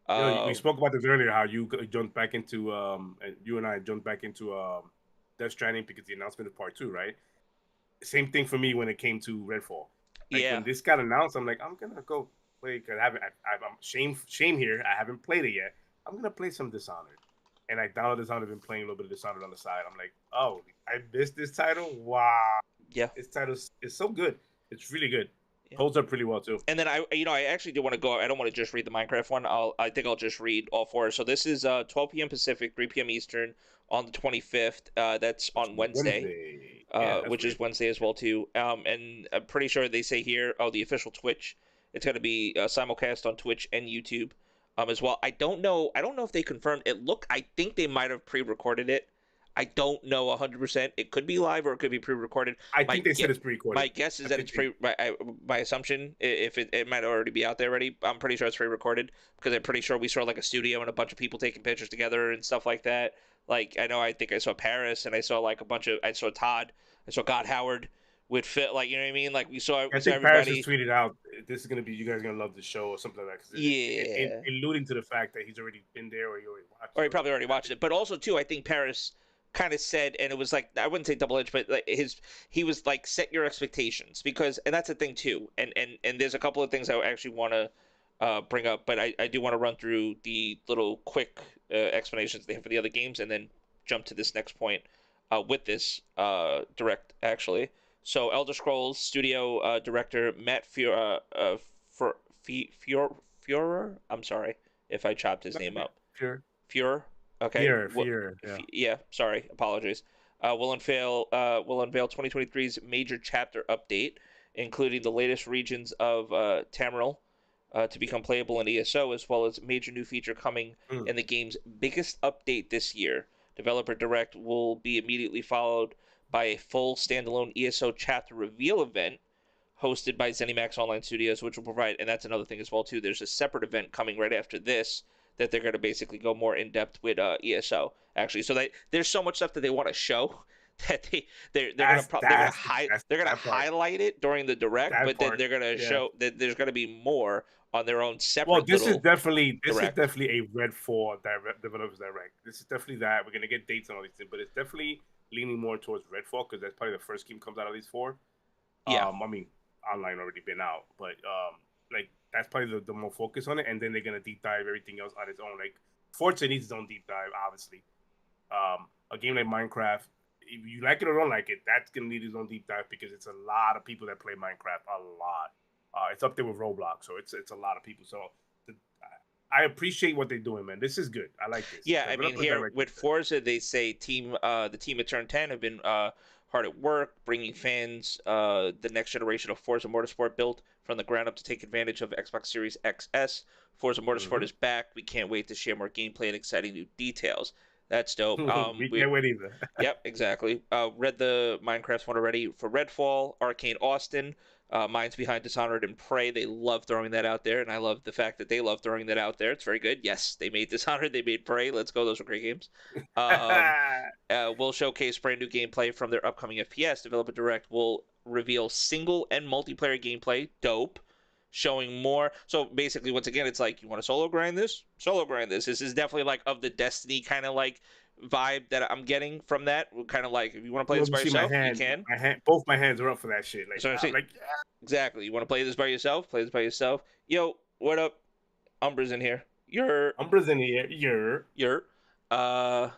You know, we
Um,
spoke about this earlier. How you jumped back into and you and I jumped back into Death Stranding because the announcement of part two, right? Same thing for me when it came to Redfall. Like
yeah,
when this got announced, I'm like, I'm gonna go play because I haven't. I'm shame here. I haven't played it yet. I'm gonna play some Dishonored, and I downloaded Dishonored. Been playing a little bit of Dishonored on the side. I'm like, oh, I missed this title. Wow,
yeah,
this title is so good. It's really good.
yeah.
Holds up pretty well too.
And then I actually do want to go. I don't want to just read the Minecraft one. I think I'll just read all four. So this is 12 p.m. Pacific, 3 p.m. Eastern on the 25th. That's
Which
on
is
Wednesday,
Wednesday. Yeah, that's
which
weird.
is Wednesday as well too. And I'm pretty sure they say here, oh, the official Twitch. It's going to be simulcast on Twitch and YouTube, as well. I don't know. I don't know if they confirmed it. Look, I think they might have pre-recorded it. I don't know 100%. It could be live or it could be pre-recorded.
I
My
think they
get
said it's pre-recorded.
my guess is
I
that
think
it's
they.
pre. My assumption, if it might already be out there already. I'm pretty sure it's pre-recorded because I'm pretty sure we saw like a studio and a bunch of people taking pictures together and stuff like that. Like I think I saw Paris and I saw like a bunch of I saw Todd, I saw God Howard with Phil. Like you know what I mean? Like
I
we saw
think Paris just
everybody.
tweeted out, "This is gonna be you guys are gonna love the show" or something like that,
Yeah,
alluding to the fact that he's already been there or he already watched
or
it
he
or
probably
whatever
already
it
watched
happened.
it. But also too, I think Paris kind of said, and it was like I wouldn't say double edged, but like he was like set your expectations because, and that's the thing too. And there's a couple of things I actually want to bring up, but I do want to run through the little quick explanations they have for the other games, and then jump to this next point with this direct actually. So Elder Scrolls Studio director Matt Feurer. I'm sorry if I chopped his name up.
Fear,
Fuhrer. Okay.
yeah.
Yeah. Sorry. Apologies. Will unveil 2023's major chapter update, including the latest regions of Tamriel to become playable in ESO, as well as major new feature coming
Mm.
in the game's biggest update this year. Developer Direct will be immediately followed by a full standalone ESO chapter reveal event hosted by ZeniMax Online Studios, which will provide, and that's another thing as well too. There's a separate event coming right after this that they're going to basically go more in depth with ESO actually. So there's so much stuff that they want to show that they're gonna
That part.
highlight it during the direct,
That
but then
part.
they're gonna
Yeah.
show that there's gonna be more on their own
Well,
separate little
this is
direct.
definitely a Red 4 developers direct. This is definitely that. We're gonna get dates on all these things, but it's definitely leaning more towards Redfall because that's probably the first game comes out of these four.
Yeah,
I mean, online already been out, but like that's probably the more focus on it, and then they're gonna deep dive everything else on its own. Like Forza needs its own deep dive, obviously. a game like Minecraft, if you like it or don't like it, that's gonna need its own deep dive because it's a lot of people that play Minecraft a lot. It's up there with Roblox, so it's a lot of people. So the, I appreciate what they're doing, man. This is good. I like this.
Yeah, I mean,
Developer
here
director.
with Forza, they say the team at Turn 10 have been hard at work, bringing fans the next generation of Forza Motorsport built from the ground up to take advantage of Xbox Series XS. Forza Motorsport is back. We can't wait to share more gameplay and exciting new details. That's dope.
We can't wait either.
Yep, exactly. Read the Minecraft one already for Redfall, Arcane Austin, Minds Behind Dishonored and Prey. They love throwing that out there, and I love the fact that they love throwing that out there. It's very good. Yes, they made Dishonored, they made Prey. Let's go. Those were great games. Um, will showcase brand new gameplay from their upcoming FPS. Developer Direct will reveal single and multiplayer gameplay. Dope. Showing more. So basically, once again, it's like, you want to solo grind this? Solo grind this. This is definitely like of the Destiny kind of like vibe that I'm getting from that. Kind of like, if you want to play this by
See my
yourself, you
hand.
can.
My hand. Both my hands are up for that shit. Like,
So I'm saying,
like
exactly. You want to play this by yourself? Play this by yourself. Yo, what up? Umbra's in here.
Umbra's in here.
You're. Uh,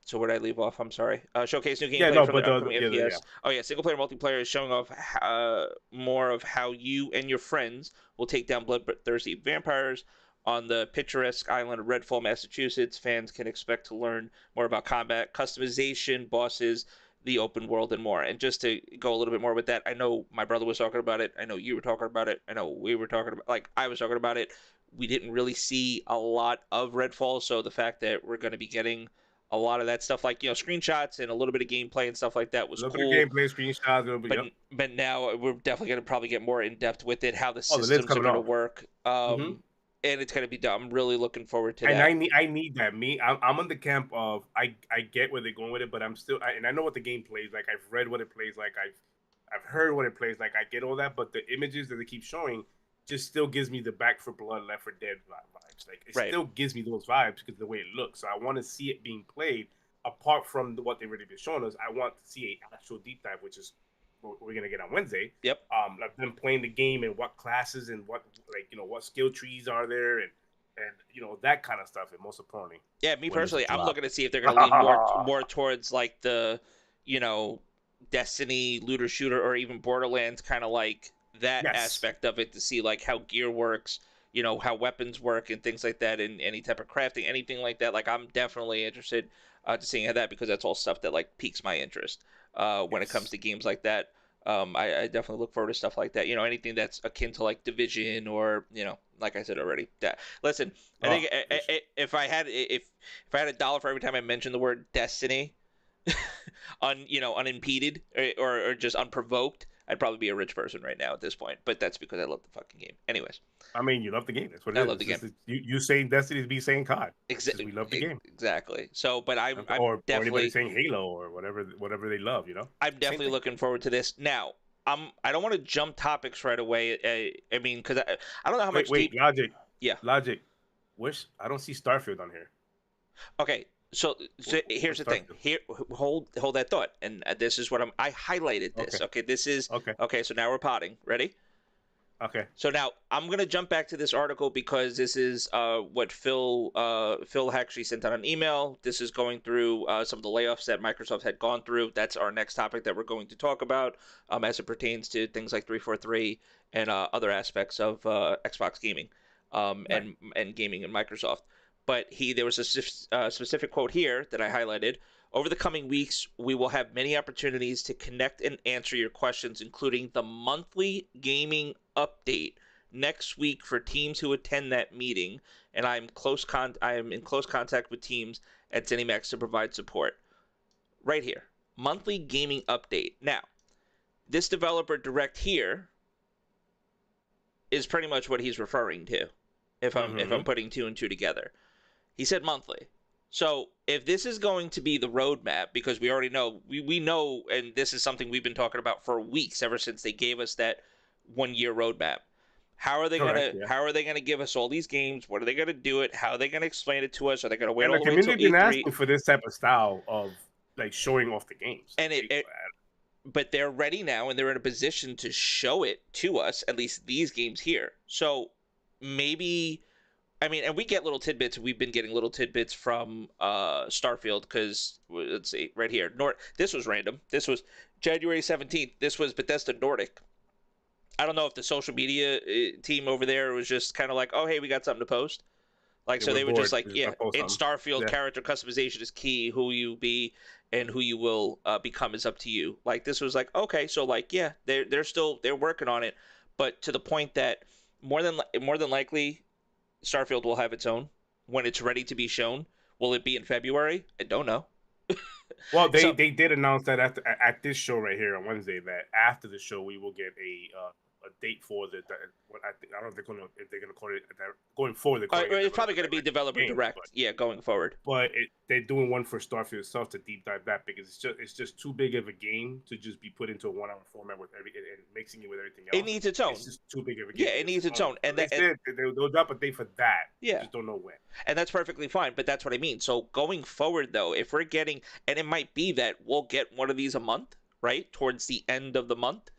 So where did I leave off? I'm sorry. Showcase new
Yeah,
gameplay
no,
from
but
the upcoming
yeah.
FPS. Oh yeah, single player, multiplayer is showing off more of how you and your friends will take down bloodthirsty vampires on the picturesque island of Redfall, Massachusetts. Fans can expect to learn more about combat, customization, bosses, the open world, and more. And just to go a little bit more with that, I know my brother was talking about it. I know you were talking about it. I know we were talking about, like, I was talking about it. We didn't really see a lot of Redfall, so the fact that we're going to be getting a lot of that stuff, like, screenshots and a little bit of gameplay and stuff like that,
A
was
little bit of
cool.
gameplay, screenshots, a little bit.
But
Yep.
but now we're definitely going to probably get more in depth with it, how the
Oh, the lid's
systems are
coming
going to
off.
work. And it's going to be done. I'm really looking forward to
And
that.
I need that. I'm in the camp of I get where they're going with it, but I'm still and I know what the game plays like. I've read what it plays like. I've heard what it plays like. I get all that, but the images that they keep showing just still gives me the Back for Blood, Left for Dead vibes. Like, it
Right.
still gives me those vibes because of the way it looks. So I want to see it being played. Apart from what they've already been showing us, I want to see an actual deep dive, which is what we're gonna get on Wednesday.
Yep.
Like them playing the game and what classes and what what skill trees are there and that kind of stuff. And most importantly,
Yeah, me personally, I'm looking to see if they're
going
going to lean more towards like the, Destiny looter shooter or even Borderlands, kind of like that aspect of it, to see like how gear works, how weapons work and things like that, and any type of crafting, anything like that. Like, I'm definitely interested to seeing how that, because that's all stuff that like piques my interest when it comes to games like that. I definitely look forward to stuff like that. Anything that's akin to like Division or, like I said already. Listen, I think if I had $1 for every time I mentioned the word Destiny, unimpeded or just unprovoked, I'd probably be a rich person right now at this point. But that's because I love the fucking game. Anyways.
I mean, you love the game. That's what it is.
I love the game.
You saying Destiny to be saying COD.
Exactly.
We love the game.
Exactly. So, but I'm
or
definitely
anybody saying Halo or whatever they love.
I'm definitely looking forward to this. Now, I don't want to jump topics right away. I mean, because I don't know how much.
Logic.
Yeah.
Logic. I don't see Starfield on here.
Okay. So here's the thing. Here, hold that thought, and this is what I highlighted this. Okay. This is okay. So now we're potting. Ready?
Okay.
So now I'm gonna jump back to this article because this is what Phil actually sent out an email. This is going through some of the layoffs that Microsoft had gone through. That's our next topic that we're going to talk about as it pertains to things like 343 and other aspects of Xbox gaming and gaming in Microsoft. But there was a specific quote here that I highlighted. Over the coming weeks, we will have many opportunities to connect and answer your questions, including the monthly gaming update next week for teams who attend that meeting. And I am in close contact with teams at ZeniMax to provide support. Right here, monthly gaming update. Now, this developer direct here is pretty much what he's referring to. If I'm putting two and two together, he said monthly. So if this is going to be the roadmap, because we already know, we know, and this is something we've been talking about for weeks, ever since they gave us that 1 year roadmap. How are they gonna give us all these games? What are they gonna do it? How are they gonna explain it to us? Are they gonna wait all the way until E3?
The community been asking for this type of style of like showing off the games.
And but they're ready now, and they're in a position to show it to us, at least these games here. So maybe I mean, and we get little tidbits. We've been getting little tidbits from Starfield because let's see, right here, This was random. This was January 17th. This was Bethesda Nordic. I don't know if the social media team over there was just kind of like, oh, hey, we got something to post. Like,
They
so
were
they were just
bored.
like,
Just
yeah,
gonna post
in
something.
Starfield,
Yeah.
character customization is key. Who you be and who you will become is up to you. Like, this was like, okay, so like, yeah, they're working on it, but to the point that more than likely, Starfield will have its own when it's ready to be shown. Will it be in February? I don't know.
Well, they
So
they did announce that at this show right here on Wednesday that after the show we will get a date for what I don't know if they're gonna call it going forward. They're calling it
it's probably
developer
going to be
direct
developer
games, but
direct, yeah, going forward.
they're doing one for Starfield itself to deep dive that because it's just too big of a game to just be put into a 1 hour format with and mixing it with everything
It
else.
needs its
It's
own.
just too big of a
Yeah,
game
it
in
needs its
own.
own,
So
and
they
that and,
said they'll drop a date for that.
yeah,
Just don't know when.
and that's perfectly fine. But that's what I mean. So going forward, though, if we're getting, and it might be that we'll get one of these a month, right, towards the end of the month,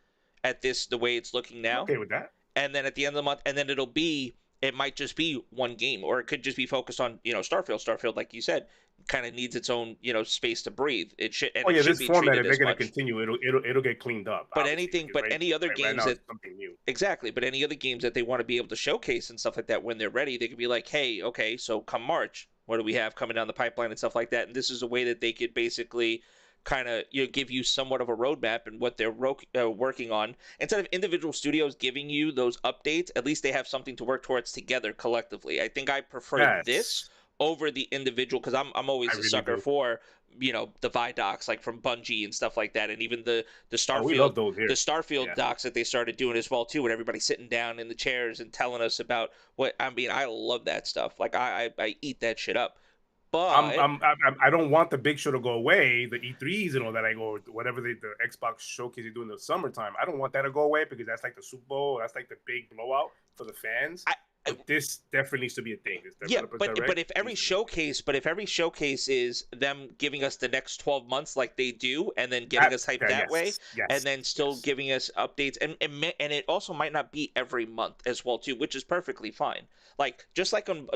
at this the way it's looking
I'm
now,
okay with that.
and then at the end of the month, and then it might just be one game, or it could just be focused on Starfield. Starfield, like you said, kind of needs its own space to breathe.
Oh
It
yeah,
should
this
be
format,
treated
if they're
as
gonna
much.
continue, it'll get cleaned up,
But
obviously,
anything,
because
but any other
right
games
now
that
it's something new.
exactly, but any other games that they want to be able to showcase and stuff like that when they're ready, they could be like, hey, okay, so come March, what do we have coming down the pipeline and stuff like that? And this is a way that they could basically kind of give you somewhat of a roadmap and what they're working on. Instead of individual studios giving you those updates, at least they have something to work towards together collectively. I think I prefer this
Yes,
over the individual because I'm
I
always a
really
sucker
do.
for the Vidocs like from Bungie and stuff like that, and even the
Oh, we love
Starfield
those
the
here.
Starfield
Yeah,
docs that they started doing as well too, when everybody's sitting down in the chairs and telling us about what I mean. I love that stuff. Like I eat that shit up. But
I don't want the big show to go away, the E3s and all that. I go whatever the Xbox showcase they do in the summertime. I don't want that to go away because that's like the Super Bowl. That's like the big blowout for the fans.
I, I
But this definitely needs to be a thing. This
yeah,
developer
but
direct
if every
needs to be a thing.
showcase, is them giving us the next 12 months like they do, and then getting
That,
us hyped
yeah,
that way,
yes,
and
yes,
then still
yes.
giving us updates, and it also might not be every month as well too, which is perfectly fine. Like just like on,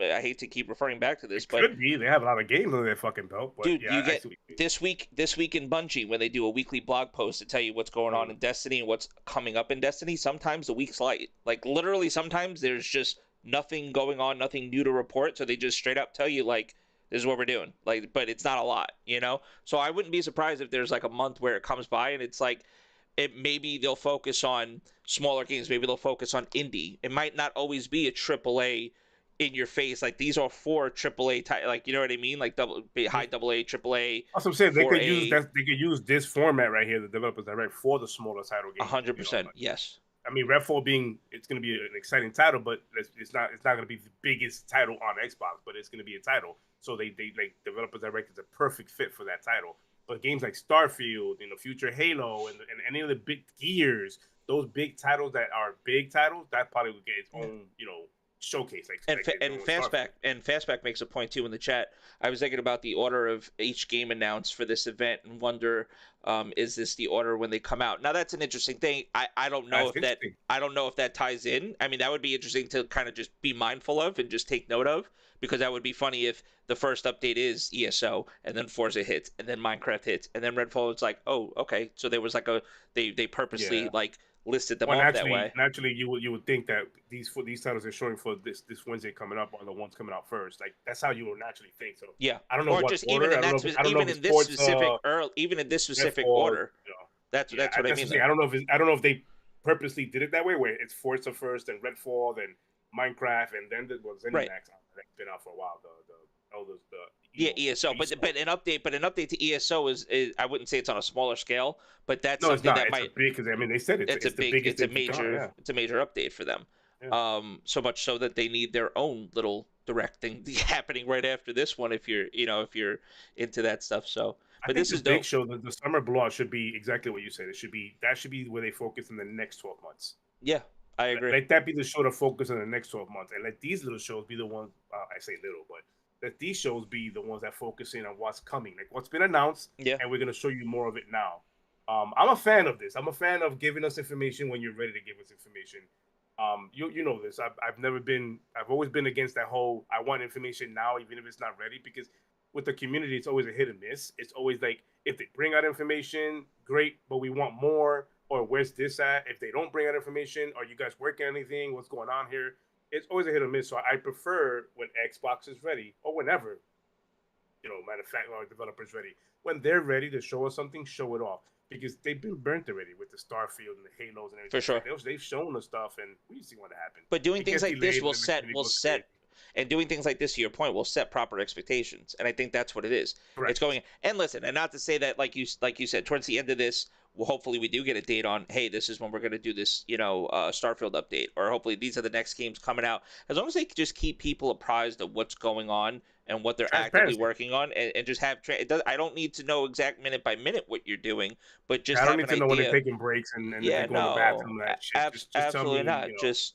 I hate to keep referring back to this,
It
but
could be. They have a lot of games under their fucking belt, but
dude,
yeah,
you
I
get
see what you
this week in Bungie when they do a weekly blog post to tell you what's going on
mean.
in Destiny and what's coming up in Destiny. Sometimes the week's light, like literally. Sometimes there's just nothing going on, nothing new to report, so they just straight up tell you like this is what we're doing. Like, but it's not a lot. So I wouldn't be surprised if there's like a month where it comes by and it's like it maybe they'll focus on smaller games, maybe they'll focus on indie. It might not always be a triple A in your face. Like these are four AAA like you know what I mean? Like high
Mm.
double A, triple A,
That's what I'm saying. They
four
could use
A,
that. They could use this format right here, the developers direct, for the smaller title
a
games.
hundred percent. Yes.
I mean, Redfall being it's going to be an exciting title, but it's not. It's not going to be the biggest title on Xbox, but it's going to be a title. So they like developers direct is a perfect fit for that title. But games like Starfield, future Halo, and any of the big Gears, those big titles that are big titles, that probably would get its own showcase, like they're doing with Starfield.
Fastback makes a point too in the chat. I was thinking about the order of each game announced for this event and wonder, is this the order when they come out? Now that's an interesting thing. I don't know
That's
if that
interesting.
ties in. I mean, that would be interesting to kind of just be mindful of and just take note of, because that would be funny if the first update is ESO and then Forza hits and then Minecraft hits and then Redfall. It's like, oh, okay, so there was like they purposely
Yeah.
like listed them
Well,
off that way.
naturally, you would think that these titles they're showing for this Wednesday coming up are the ones coming out first. Like that's how you would naturally think. So
Yeah,
I don't know
or
what
just
order. I don't know
even
if it's
in this
sports,
specific even in this specific
Redfall.
order.
Yeah,
That's what I
that's
mean
the thing.
though.
I don't know if they purposely did it that way, where it's Forza first, then Redfall, then Minecraft, and then
Right.
ZeniMax. That's been out for a while. The elders, the
Yeah,
Evo,
ESO,
East.
but an update to ESO is I wouldn't say it's on a smaller scale, but that's
No, it's
something
not.
that
It's a
might
big because I mean they said it's the biggest they've done. Yeah,
it's a major update for them.
yeah.
So much so that they need their own little direct thing happening right after this one if you're into that stuff. So,
I
but
think
this
this
is
big
dope.
show, the summer blowout, should be exactly what you said. That should be where they focus in the next 12 months.
Yeah, I agree.
Let that be the show to focus in the next 12 months, and let these little shows be the ones. I say little, but let these shows be the ones that focus in on what's coming, like what's been announced,
Yeah.
and we're gonna show you more of it now. I'm a fan of this. I'm a fan of giving us information when you're ready to give us information. You know this. I've always been against that whole I want information now, even if it's not ready, because with the community, it's always a hit and miss. It's always like if they bring out information, great, but we want more. Or where's this at? If they don't bring out information, are you guys working on anything? What's going on here? It's always a hit or miss. So I prefer when Xbox is ready or whenever manufacturer or developers ready. When they're ready to show us something, show it off because they've been burnt already with the Starfield and the Halos and
For
everything.
sure.
Like they've shown us stuff, and we see what happened.
But doing
It
things
gets
like this
delayed, but then the community
will
goes
set,
crazy.
and doing things like this, to your point, will set proper expectations, and I think that's what it is. It's
Correct.
going, and listen, and not to say that like you said, towards the end of this, well, hopefully we do get a date on, hey, this is when we're going to do this, Starfield update, or hopefully these are the next games coming out. As long as they just keep people apprised of what's going on and what they're actively
Transparency.
working on, and just have I don't need to know exact minute by minute what you're doing, but just
I don't
have
need
an
to know when they're
idea.
taking breaks and if they
Yeah,
go in the
no,
bathroom and that shit. Just tell
absolutely
me,
not.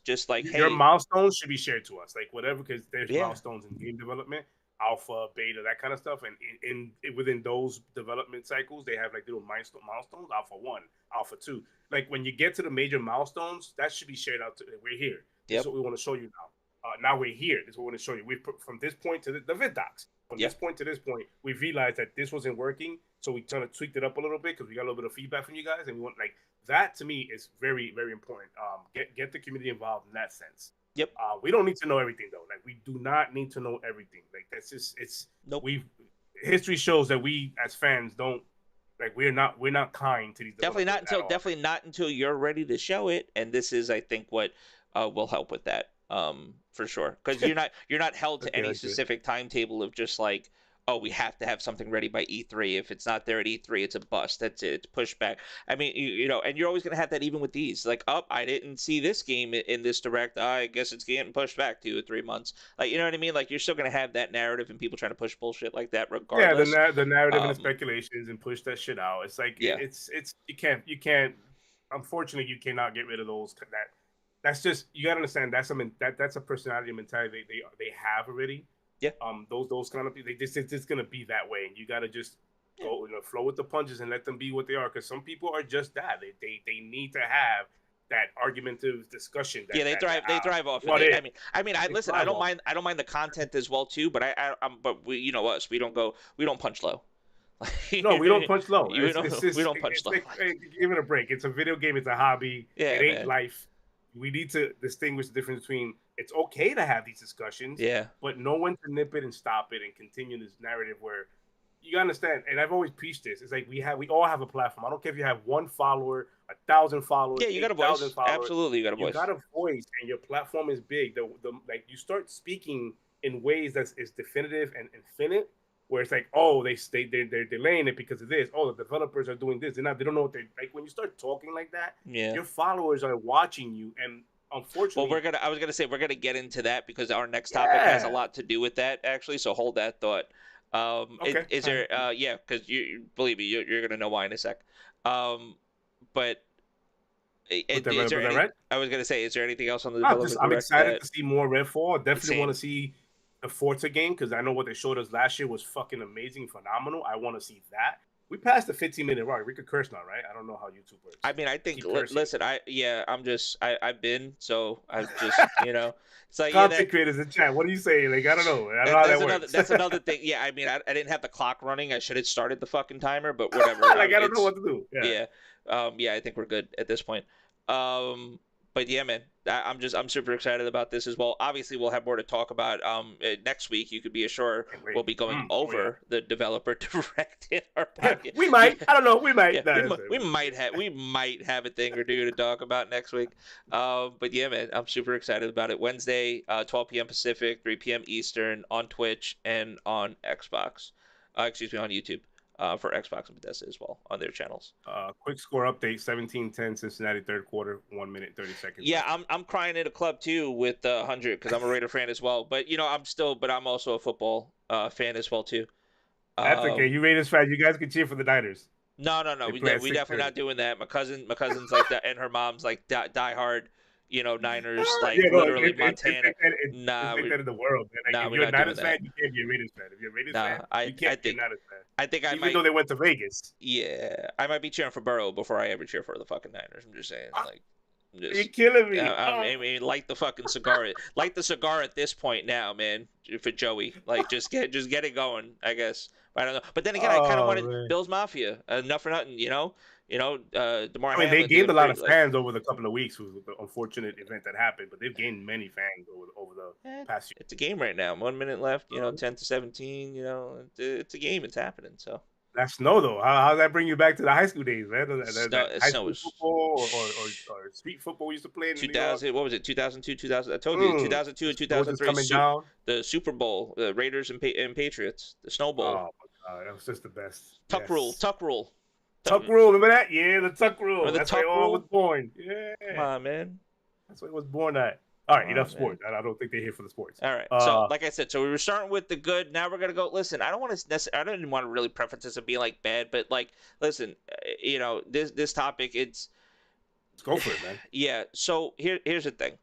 Just like,
your
hey,
milestones should be shared to us, like whatever, because there's
yeah,
milestones in game development, alpha, beta, that kind of stuff, and within those development cycles, they have like little milestones, alpha 1, alpha 2. Like when you get to the major milestones, that should be shared out to. We're here. This is
yep,
what we want to show you now. Now we're here. This is what we want to show you. We put from this point to the vid docs. From this
yep.
point to this point, we realized that this wasn't working, so we kind of tweaked it up a little bit because we got a little bit of feedback from you guys, and we want like that. To me, is very very important. Get the community involved in that sense.
Yep.
We don't need to know everything though. Like we do not need to know everything. Like that's just
Nope.
we history shows that we as fans don't like we're not kind to these developers at all.
Definitely not until you're ready to show it, and this is, I think, what will help with that, for sure, because you're not held to
Okay,
any
okay.
specific timetable of just like, oh, we have to have something ready by E3. If it's not there at E3, it's a bust. That's it. It's pushed back. I mean, and you're always gonna have that even with these. Like, oh, I didn't see this game in this direct. I guess it's getting pushed back 2 or 3 months. Like, you know what I mean? Like, you're still gonna have that narrative and people trying to push bullshit like that,
Yeah,
regardless.
the narrative and the
Um,
speculations and push that shit out. It's like
yeah,
it's you can't. Unfortunately, you cannot get rid of those. That's just you gotta understand. That's a personality and mentality they have already.
yeah,
Those kind of people. It's just gonna be that way, and you gotta just
yeah.
go flow with the punches and let them be what they are. Because some people are just that. They need to have that argumentative discussion.
Yeah, they thrive off of
What
it.
if
I
they
listen.
thrive off.
I don't mind the content as well too. But but we, us, we don't punch low.
No, we don't punch low. It's
We
just
don't punch
it's
low.
like hey, give it a break. It's a video game. It's a hobby.
Yeah,
It ain't
man.
life. We need to distinguish the difference between it's okay to have these discussions,
Yeah,
but no one to nip it and stop it and continue this narrative where you understand. And I've always preached this. It's like we all have a platform. I don't care if you have one follower, 1,000 followers,
yeah. You got a
8,000
voice.
followers.
Absolutely, you got a
You
voice.
got a voice, and your platform is big. The like you start speaking in ways that is definitive and infinite where it's like, oh, they're delaying it because of this. Oh, the developers are doing this. They don't know what they like. When you start talking like that,
Yeah.
your followers are watching you, and
Well,
unfortunately,
I was gonna say we're gonna get into that because our next topic has a
yeah,
lot to do with that actually. So hold that thought.
okay,
Is
all
there?
right.
Yeah, because believe me, you're gonna know why in a sec. Um, but is
Was
there
that
any?
right?
I was gonna say, is there anything else on the
I'm just
developer
I'm
direct
excited
that
to see more Redfall. Definitely want
same?
to see the Forza game because I know what they showed us last year was fucking amazing, phenomenal. I want to see that. We passed the 15-minute mark. We could curse now, right? I don't know how YouTube works.
I mean, I think
Keep cursing.
listen, I've been so I've just it's like yeah
Content creators in chat. What are you saying? Like I don't know. I don't know how that works.
that's another thing. Yeah, I mean, I didn't have the clock running. I should have started the fucking timer, but whatever.
Like I don't know
It's
what to do. Yeah.
yeah, yeah. I think we're good at this point. But yeah, man, I'm super excited about this as well. Obviously, we'll have more to talk about. Next week, you could be assured
Can't wait.
we'll be going
Oh yeah.
over the developer direct in our podcast.
We might. I don't know. We
Yeah,
might. No,
we might have a thing or two to talk about next week. But yeah, man, I'm super excited about it. Wednesday, 12 p.m. Pacific, 3 p.m. Eastern on Twitch and on Xbox. Excuse me, on YouTube. For Xbox and Bethesda as well on their channels.
Quick score update: 17-10 Cincinnati third quarter, 1 minute 30 seconds.
Yeah, I'm crying at a club too with 100 because I'm a Raider fan as well. But I'm also a football fan as well too.
That's okay.
Um,
You Raiders fan, you guys can cheer for the Niners.
no,
They play at
we
six
definitely
thirty.
not doing that. My cousin's like that, and her mom's like die hard, Niners, like
Yeah, no,
literally Montana.
it's
Nah,
like that in the world, man. Like if
we're
you're a
not doing
Niners
that.
fan, you can't be a Raiders fan. If you're a Raiders
Nah,
fan, you can't be a Niners fan.
I think I
Even though
might.
they went to Vegas.
Yeah, I might be cheering for Burrow before I ever cheer for the fucking Niners. I'm just saying, like,
You're
Just,
killing me.
I mean, light the fucking cigar. Light the cigar at this point now, man. For Joey, like, just get it going. I guess. But I don't know. But then again, I kind of
Oh
wanted
man.
Bills Mafia. Enough for nothing, DeMar
I mean, they
Hamlin
gained a
doing
lot of
pretty like.
fans over the couple of weeks with the unfortunate event that happened, but they've gained many fans over the past
It's a game right now. 1 minute left. 10-17. It's a game. It's happening. So
That snow though, how does that bring you back to the high school days, man? That high
snow
school
is
football or street football we used to play in New York.
2000. What was it? 2002, 2000. I told you,
The
2002 and
snow just
2003.
coming down.
The Super Bowl, the Raiders and Patriots, the Snow Bowl.
Oh my god, that was just the best.
Tuck rule,
Yes.
tuck rule.
Tuck rule, remember that? Yeah, the tuck rule.
Remember the
That's where
tuck
it all
rule?
was born. Yeah.
Come on, man.
That's what it was born at. All right,
Come
enough
on,
sports. I don't think they're here for the sports.
All right. So, like I said, we were starting with the good. Now we're gonna go. Listen, I don't want to. I don't even want to really preference this as being like bad, but like, listen, this topic, it's.
Let's go for it, man.
Yeah. So here's the thing.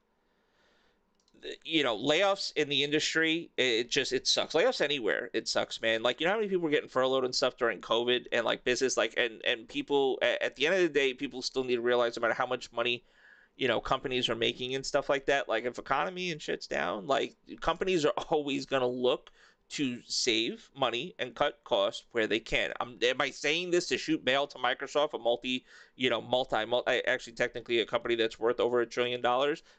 Layoffs in the industry, it sucks. Layoffs anywhere, it sucks, man. Like, how many people were getting furloughed and stuff during COVID, and like business, like, and people at the end of the day, people still need to realize no matter how much money companies are making and stuff like that, like if economy and shit's down, like companies are always going to look to save money and cut costs where they can. Am I saying this to shoot bail to Microsoft, a actually technically a company that's worth over $1 trillion,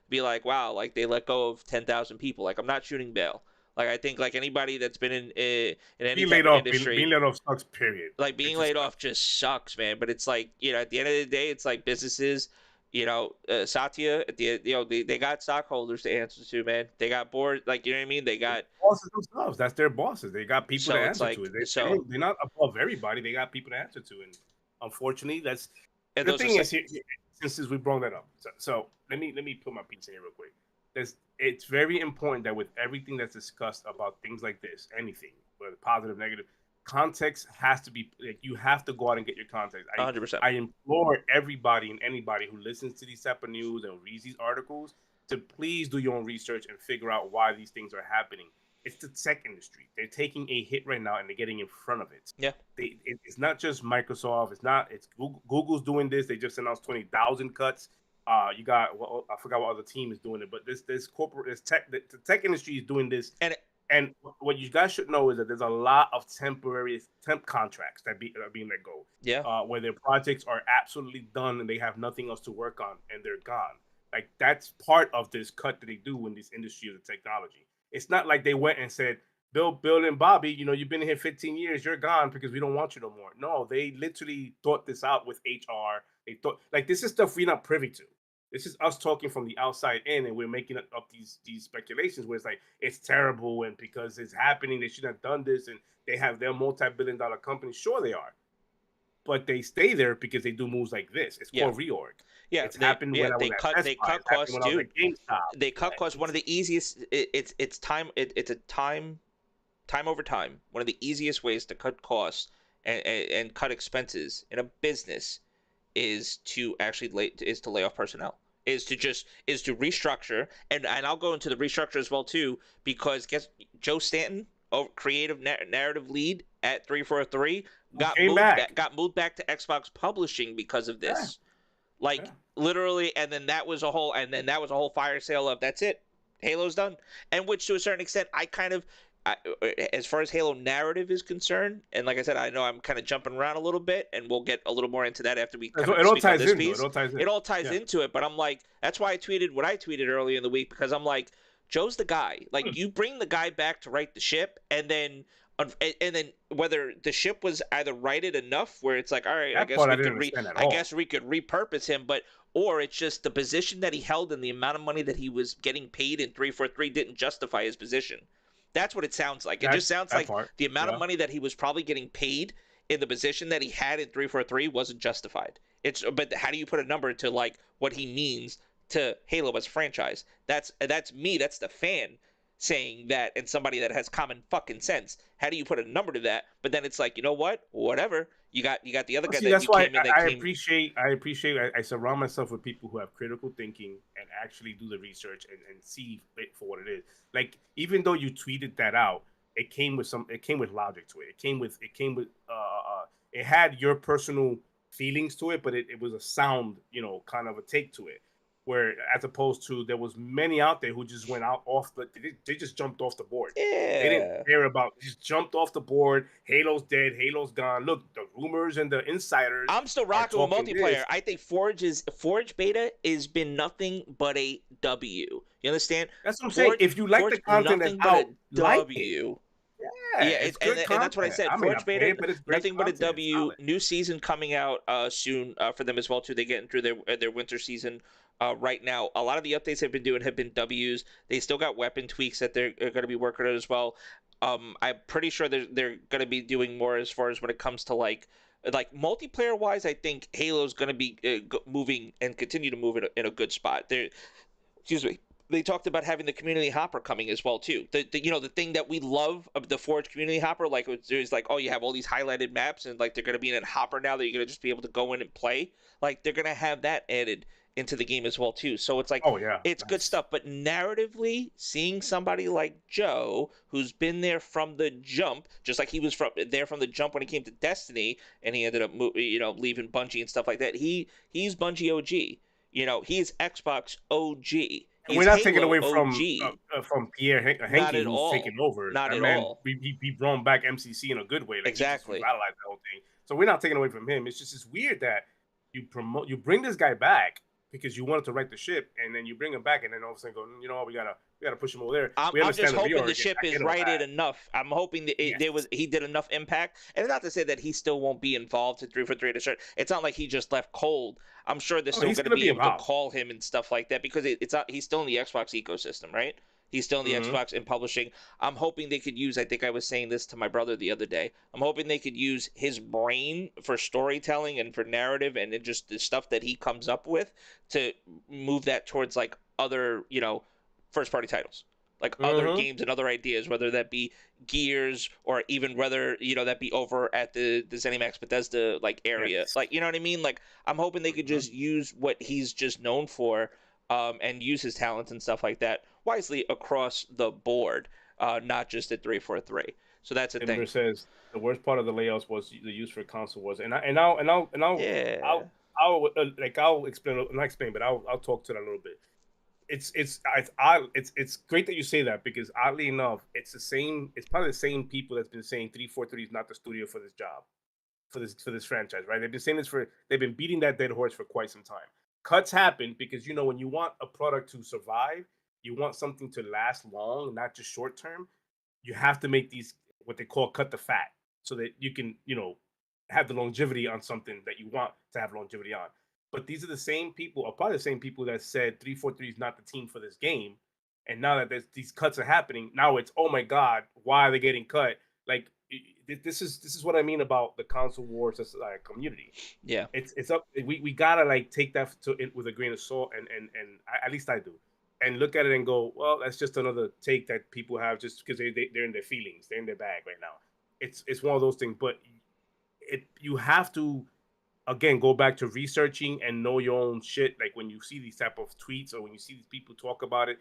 be like, wow, like they let go of 10,000 people? Like, I'm not shooting bail. Like, I think like anybody that's been in any
Being
type
laid
of
off,
industry,
being laid off sucks. Period.
like being laid off just sucks, man. But it's like, at the end of the day, it's like businesses, Satya, at the they got stockholders to answer to, man. They got board, like, you know what I mean? They got
bosses themselves. That's their bosses. They got people to
so it's
answer
like
to. They're not above everybody. They got people to answer to, and unfortunately, that's
and
the thing. Is here, since we brought that up, so let me put my piece in here real quick. It's very important that with everything that's discussed about things like this, anything, whether positive, negative, context has to be, like, you have to go out and get your context.
100%.
I implore everybody and anybody who listens to these type of news and reads these articles to please do your own research and figure out why these things are happening. It's the tech industry. They're taking a hit right now and they're getting in front of it.
Yeah.
It's not just Microsoft. It's Google's doing this. They just announced 20,000 cuts. You got, I forgot what other team is doing it, but the tech industry is doing this. And what you guys should know is that there's a lot of temp contracts that are being let go.
Yeah.
Where their projects are absolutely done and they have nothing else to work on and they're gone. Like, that's part of this cut that they do in this industry of the technology. It's not like they went and said, Bill and Bobby, you've been here 15 years, you're gone because we don't want you no more. No, they literally thought this out with HR. They thought, like, this is stuff we're not privy to. This is us talking from the outside in, and we're making up these speculations where it's like, it's terrible, and because it's happening, they shouldn't have done this, and they have their multi-billion-dollar company. Sure, they are, but they stay there because they do moves like this. It's called reorg.
Yeah,
it's happened when I was at Best Buy.
Cut costs, dude. They cut
Yeah.
costs. One of the easiest. It's time. It's a time over time. One of the easiest ways to cut costs and cut expenses in a business is to lay off personnel. Is to restructure, and I'll go into the restructure as well too, because guess Joe Stanton, creative narrative lead at 343, got moved back to Xbox Publishing because of this. Literally, and then that was a whole fire sale of that's it, Halo's done, and which to a certain extent as far as Halo narrative is concerned, and like I said, I know I'm kind of jumping around a little bit, and we'll get a little more into that after we kind of speak on this piece. It all ties into it, but I'm like, that's why I tweeted what I tweeted earlier in the week, because I'm like, Joe's the guy. Like, you bring the guy back to right the ship, and then whether the ship was either righted enough where it's like, all right, I guess we could repurpose him, or it's just the position that he held and the amount of money that he was getting paid in 343 didn't justify his position. That's what it sounds like. It just sounds like the amount of money that he was probably getting paid in the position that he had in 343 wasn't justified. But how do you put a number to like what he means to Halo as a franchise? That's me. That's the fan saying that, and somebody that has common fucking sense. How do you put a number to that? But then it's like, you know what? Whatever. You got the other guy that
that's
you
why
came in.
I appreciate. I surround myself with people who have critical thinking and actually do the research and see it for what it is. Like, even though you tweeted that out, it came with logic to it. It had your personal feelings to it, but it was a sound, kind of a take to it. where as opposed to there was many out there who just went out off they just jumped off the board. They didn't
Yeah.
care about just jumped off the board. Halo's dead. Halo's gone. Look, the rumors and the insiders
I'm still
are
rocking with
talking
multiplayer.
this.
I think Forge beta has been nothing but a W. You understand?
That's what I'm saying. If you like the
Forge
content that's
nothing but
out,
a
like it.
W.
Yeah,
Yeah,
it's
and
good
and that's what I
content.
said.
I may
Forge
not play
beta,
it, but it's great
nothing but a
content. It's
W.
solid.
New season coming out soon for them as well too. They getting through their winter season right now. A lot of the updates they've been doing have been Ws. They still got weapon tweaks that they're going to be working on as well. I'm pretty sure they're going to be doing more as far as when it comes to like multiplayer wise. I think Halo's going to be moving and continue to move in a good spot. They're excuse me, they talked about having the community hopper coming as well too. The thing that we love of the Forge community hopper, like there's like, oh, you have all these highlighted maps and like they're gonna be in a hopper now that you're gonna just be able to go in and play. Like they're gonna have that added into the game as well too. So it's like
Oh yeah,
it's good
nice.
stuff. But narratively, seeing somebody like Joe, who's been there from the jump, just like he was from the jump when he came to Destiny, and he ended up leaving Bungie and stuff like that. He's Bungie OG. He's Xbox OG.
And we're
He's
not taking
Halo
away
OG.
from Pierre
Not
Henke,
at
who's taken
all.
over.
Not
That
at
man,
all.
we brought back MCC in a good way. Like he just
Exactly.
revitalized the whole thing. So we're not taking away from him. It's just it's weird that you bring this guy back because you wanted to right the ship, and then you bring him back, and then all of a sudden go, you know what, we gotta push him over there.
I'm
We
I'm just
understand the
hoping the
reorg.
ship
I
is
get all
righted
that.
enough. I'm hoping that
Yes.
he did enough impact, and not to say that he still won't be involved in 343 to start. It's not like he just left cold. I'm sure they're
Oh,
still
he's
going to
gonna
be
be
able to
involved.
call him and stuff like that because it's not. He's still in the Xbox ecosystem, right? He's still in the
Mm-hmm.
Xbox and publishing. I'm hoping they could use. I think I was saying this to my brother the other day. I'm hoping they could use his brain for storytelling and for narrative and just the stuff that he comes up with to move that towards like other first party titles, like other
Mm-hmm.
games and other ideas, whether that be Gears or even whether that be over at the ZeniMax Bethesda like area,
Yes.
like what I mean. Like I'm hoping they could
Mm-hmm.
just use what he's just known for, and use his talents and stuff like that wisely across the board, not just at 343. So that's the
Timber
thing.
says the worst part of the layouts was the use for console was, and
Yeah,
I'll explain, not explain, but I'll talk to that a little bit. It's great that you say that because oddly enough, it's probably the same people that's been saying 343 is not the studio for this job, for this franchise, right? They've been saying this they've been beating that dead horse for quite some time. Cuts happen because when you want a product to survive, you want something to last long, not just short term. You have to make these what they call cut the fat, so that you can have the longevity on something that you want to have longevity on. But these are the same people, or probably the same people that said 343 is not the team for this game. And now that these cuts are happening, now it's, oh my god, why are they getting cut? Like this is what I mean about the console wars community.
yeah.
It's up. We gotta like take that with a grain of salt, and at least I do, and look at it and go, well, that's just another take that people have just because they're in their feelings, they're in their bag right now. It's one of those things, but you have to again go back to researching and know your own shit. Like when you see these type of tweets or when you see these people talk about it,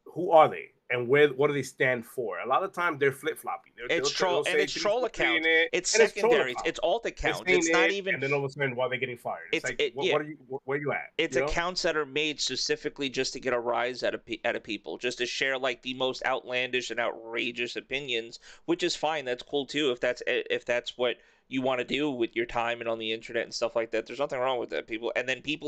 who are they and what do they stand for? A lot of times they're flip floppy.
It's troll
They'll
and
say
it's troll
343 in
accounts.
it,
It's
and it's troll
secondaries.
accounts.
It's alt
They're
accounts.
saying
It's not
it,
even.
and then all of a sudden, while they're getting fired, it's like,
Yeah.
what are you? Where are you at?
It's accounts that are made specifically just to get a rise out of people, just to share like the most outlandish and outrageous opinions, which is fine. That's cool too if that's what you want to do with your time and on the internet and stuff like that. There's nothing wrong with that. People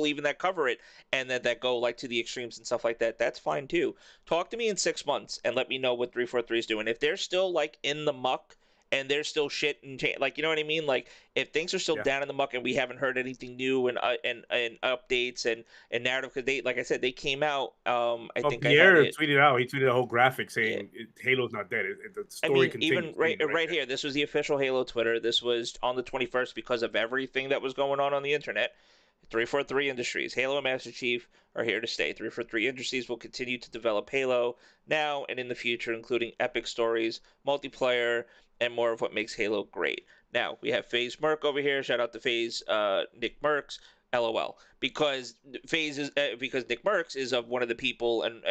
even that cover it and that go like to the extremes and stuff like that. That's fine too. Talk to me in 6 months and let me know what 343 is doing. If they're still like in the muck and they're still shit and like you know what I mean, like if things are still
Yeah.
down in the muck and we haven't heard anything new and updates and narrative, because they, like I said, they came out. I
Oh,
think I had
Pierre
it.
tweeted out. He tweeted a whole graphic
Yeah,
saying Halo's not dead. The
I
story
mean, even
continues.
right
Meaning right
right
there.
here, this was the official Halo Twitter. This was on the 21st because of everything that was going on the internet. 343 Industries, Halo and Master Chief are here to stay. 343 Industries will continue to develop Halo now and in the future, including epic stories, multiplayer, and more of what makes Halo great. Now, we have FaZe Merc over here. Shout out to FaZe, Nick Mercs. LOL, because because Nick Mercs is of one of the people and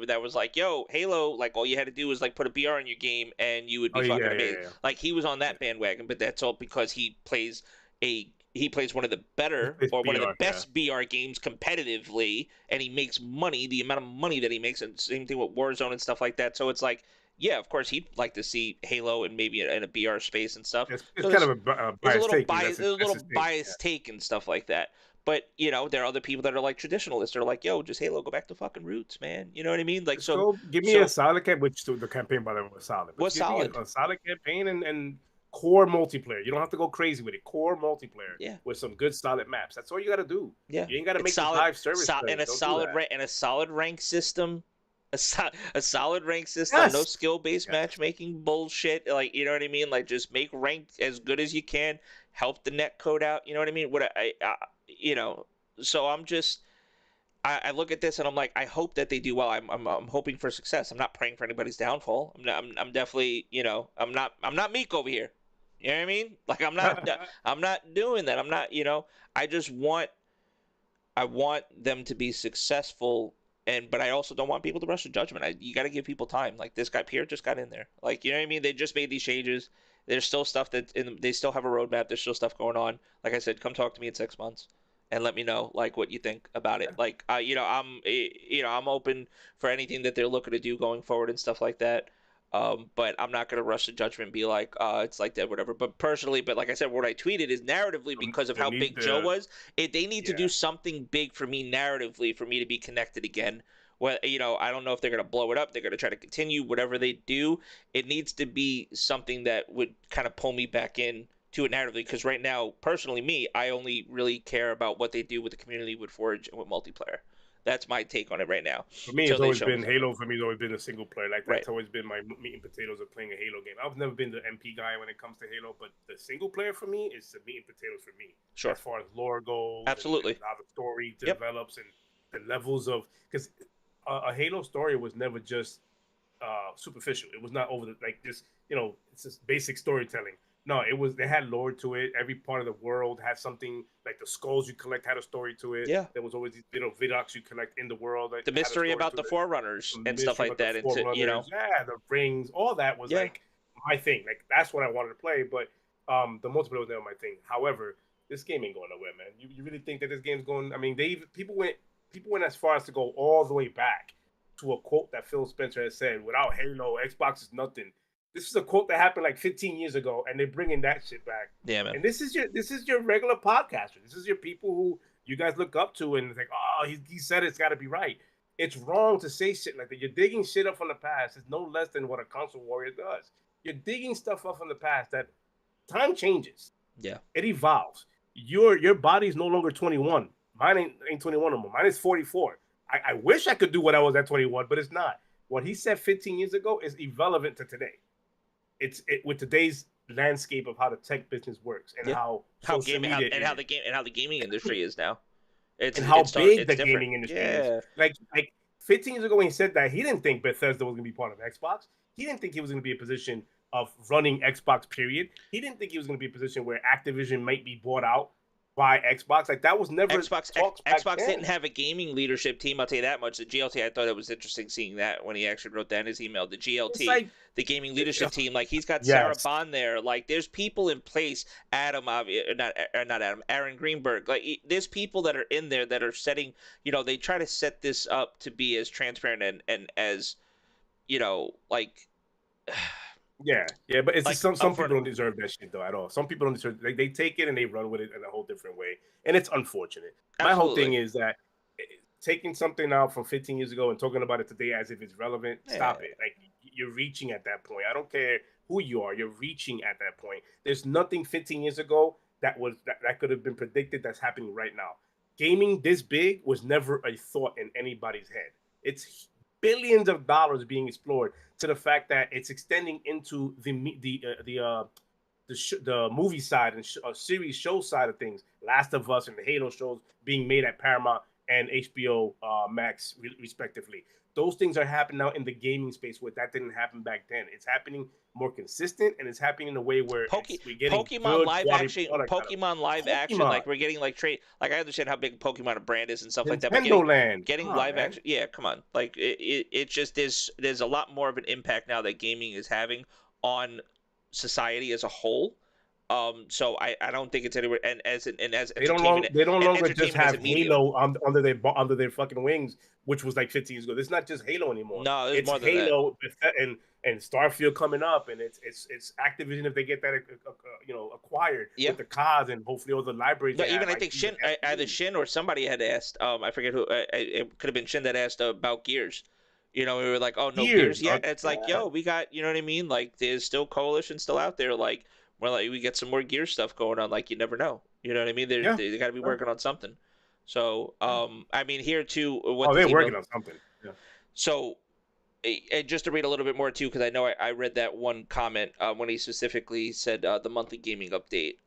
that was like, yo, Halo, like all you had to do was like put a BR in your game and you would
Oh
be
yeah,
fucking
yeah,
amazing.
yeah.
Like he was on that bandwagon, but that's all because he plays a he plays one of the better
It's
or one of the
BR, yeah.
best BR games competitively, and he makes money, the amount of money that he makes, and same thing with Warzone and stuff like that. So it's like, yeah, of course he'd like to see Halo and maybe in a BR space and stuff.
It's
So
kind
there's
of a biased take because
there's a
that's
little
his thing. Yeah.
biased take and stuff like that. But there are other people that are like traditionalists. They're like, yo, just Halo, go back to fucking roots, man. You know what I mean? Like
Just go give me a
so
solid campaign, which the campaign by the way was solid, but
was
give me
solid.
a solid campaign and core multiplayer. You don't have to go crazy with it. Core multiplayer
Yeah.
with some good solid maps. That's all you got to do.
Yeah,
You ain't got to
it's
make this
solid,
live service
and
play.
a
Don't do
solid
that.
rank system, a solid rank system. No
Yes.
skill based
Yes.
matchmaking bullshit. Like you know what I mean? Like just make ranked as good as you can. Help the net code out. You know what I mean? What So I'm just. I look at this and I'm like, I hope that they do well. I'm hoping for success. I'm not praying for anybody's downfall. I'm definitely, I'm not Meek over here. You know what I mean? Like I'm not doing that. I'm not, I just I want them to be successful, but I also don't want people to rush to judgment. You got to give people time. Like this guy Pierre just got in there. Like you know what I mean? They just made these changes. There's still stuff they still have a roadmap. There's still stuff going on. Like I said, come talk to me in 6 months and let me know like what you think about it. Like I'm open for anything that they're looking to do going forward and stuff like that. But I'm not gonna rush to judgment and be like, it's like that, whatever. But personally, but like I said, what I tweeted is narratively because of
They
how
need
big Joe
to,
was. They need to
yeah.
do something big for me narratively for me to be connected again. Well, I don't know if they're gonna blow it up. They're gonna try to continue whatever they do. It needs to be something that would kind of pull me back in to it narratively. Because right now, personally, I only really care about what they do with the community, with Forge, and with multiplayer. That's my take on it right now.
For me,
Till
it's
they
always
show me
been
something.
Halo. For me, it's always been a single player. Like
Right.
that's always been my meat and potatoes of playing a Halo game. I've never been the MP guy when it comes to Halo, but the single player for me is the meat and potatoes for me.
Sure.
As far as lore goes,
Absolutely.
and how the story
Yep.
develops, and the levels of because a Halo story was never just superficial. It was not over the like just it's just basic storytelling. No, it was they had lore to it. Every part of the world had something like the skulls you collect had a story to it.
Yeah.
There was always these vidocs you collect in the world that
The
had a
mystery
story
about
to
the
it.
Forerunners
The
and stuff
mystery
like
about the
that, and
Forerunners, yeah, the rings, all that was
Yeah.
like my thing. Like that's what I wanted to play, but the multiplayer was never my thing. However, this game ain't going nowhere, man. You really think that this game's going? I mean, people went as far as to go all the way back to a quote that Phil Spencer has said: "Without Halo, Xbox is nothing." This is a quote that happened like 15 years ago, and they're bringing that shit back.
Yeah, man.
And this is your regular podcaster. This is your people who you guys look up to, and it's like, oh, he said it's got to be right. It's wrong to say shit like that. You're digging shit up from the past. It's no less than what a console warrior does. You're digging stuff up from the past that time changes.
Yeah.
It evolves. Your body's no longer 21. Mine ain't 21 no more. Mine is 44. I wish I could do what I was at 21, but it's not. What he said 15 years ago is irrelevant to today. It's with today's landscape of how the tech business works and how social media
and how the gaming industry is now.
It's and how big the
different.
gaming industry is. Like 15 years ago when he said that, he didn't think Bethesda was going to be part of Xbox. He didn't think he was going to be in a position of running Xbox. Period. He didn't think he was going to be in a position where Activision might be bought out by Xbox. Like that was never
Xbox didn't have a gaming leadership team. I'll tell you that much. The GLT, I thought it was interesting seeing that when he actually wrote that in his email. The GLT, like, the gaming leadership team, like he's got Sarah Bond there. Like there's people in place. Aaron Greenberg. Like there's people that are in there that are setting. They try to set this up to be as transparent and as like.
Yeah, but it's like, some people don't deserve that shit though at all. Some people don't deserve. They take it and they run with it in a whole different way, and it's unfortunate. Absolutely. My whole thing is that taking something out from 15 years ago and talking about it today as if it's relevant. Yeah. Stop it! Like you're reaching at that point. I don't care who you are. You're reaching at that point. There's nothing 15 years ago that could have been predicted that's happening right now. Gaming this big was never a thought in anybody's head. It's billions of dollars being explored to the fact that it's extending into the movie side and series show side of things. Last of Us and the Halo shows being made at Paramount and HBO Max respectively. Those things are happening now in the gaming space where that didn't happen back then. It's happening more consistent and it's happening in a way where we're getting
Pokemon live action, like we're getting like trade. Like I understand how big Pokemon a brand is and stuff like that. But getting live action, yeah, come on. Like it's just there's a lot more of an impact now that gaming is having on society as a whole. So I don't think it's anywhere. And as
They
entertainment
don't
and
longer just
entertainment as a
have
medium,
Halo under their fucking wings, which was like 15 years ago. It's not just Halo anymore.
no, there's
It's
more than that.
Halo and Starfield coming up, and it's Activision if they get that acquired
Yeah.
with the CODs and hopefully all the libraries
No,
they
even
have
I think
IPs that
Shin,
they have to
either
use.
Shin or somebody had asked. I forget who. It could have been Shin that asked about Gears. We were like, "Oh, no Gears
Years,
yet." And it's like,
yeah,
"Yo, we got." You know what I mean? Like, there's still Coalition still out there. Like, we get some more Gears stuff going on. Like, you never know. You know what I mean?
yeah,
They got to be
yeah.
working on something. So, I mean, here too, what
Oh,
this
they're working
email.
on something. Yeah.
So, and just to read a little bit more too, because I know I read that one comment when he specifically said the monthly gaming update.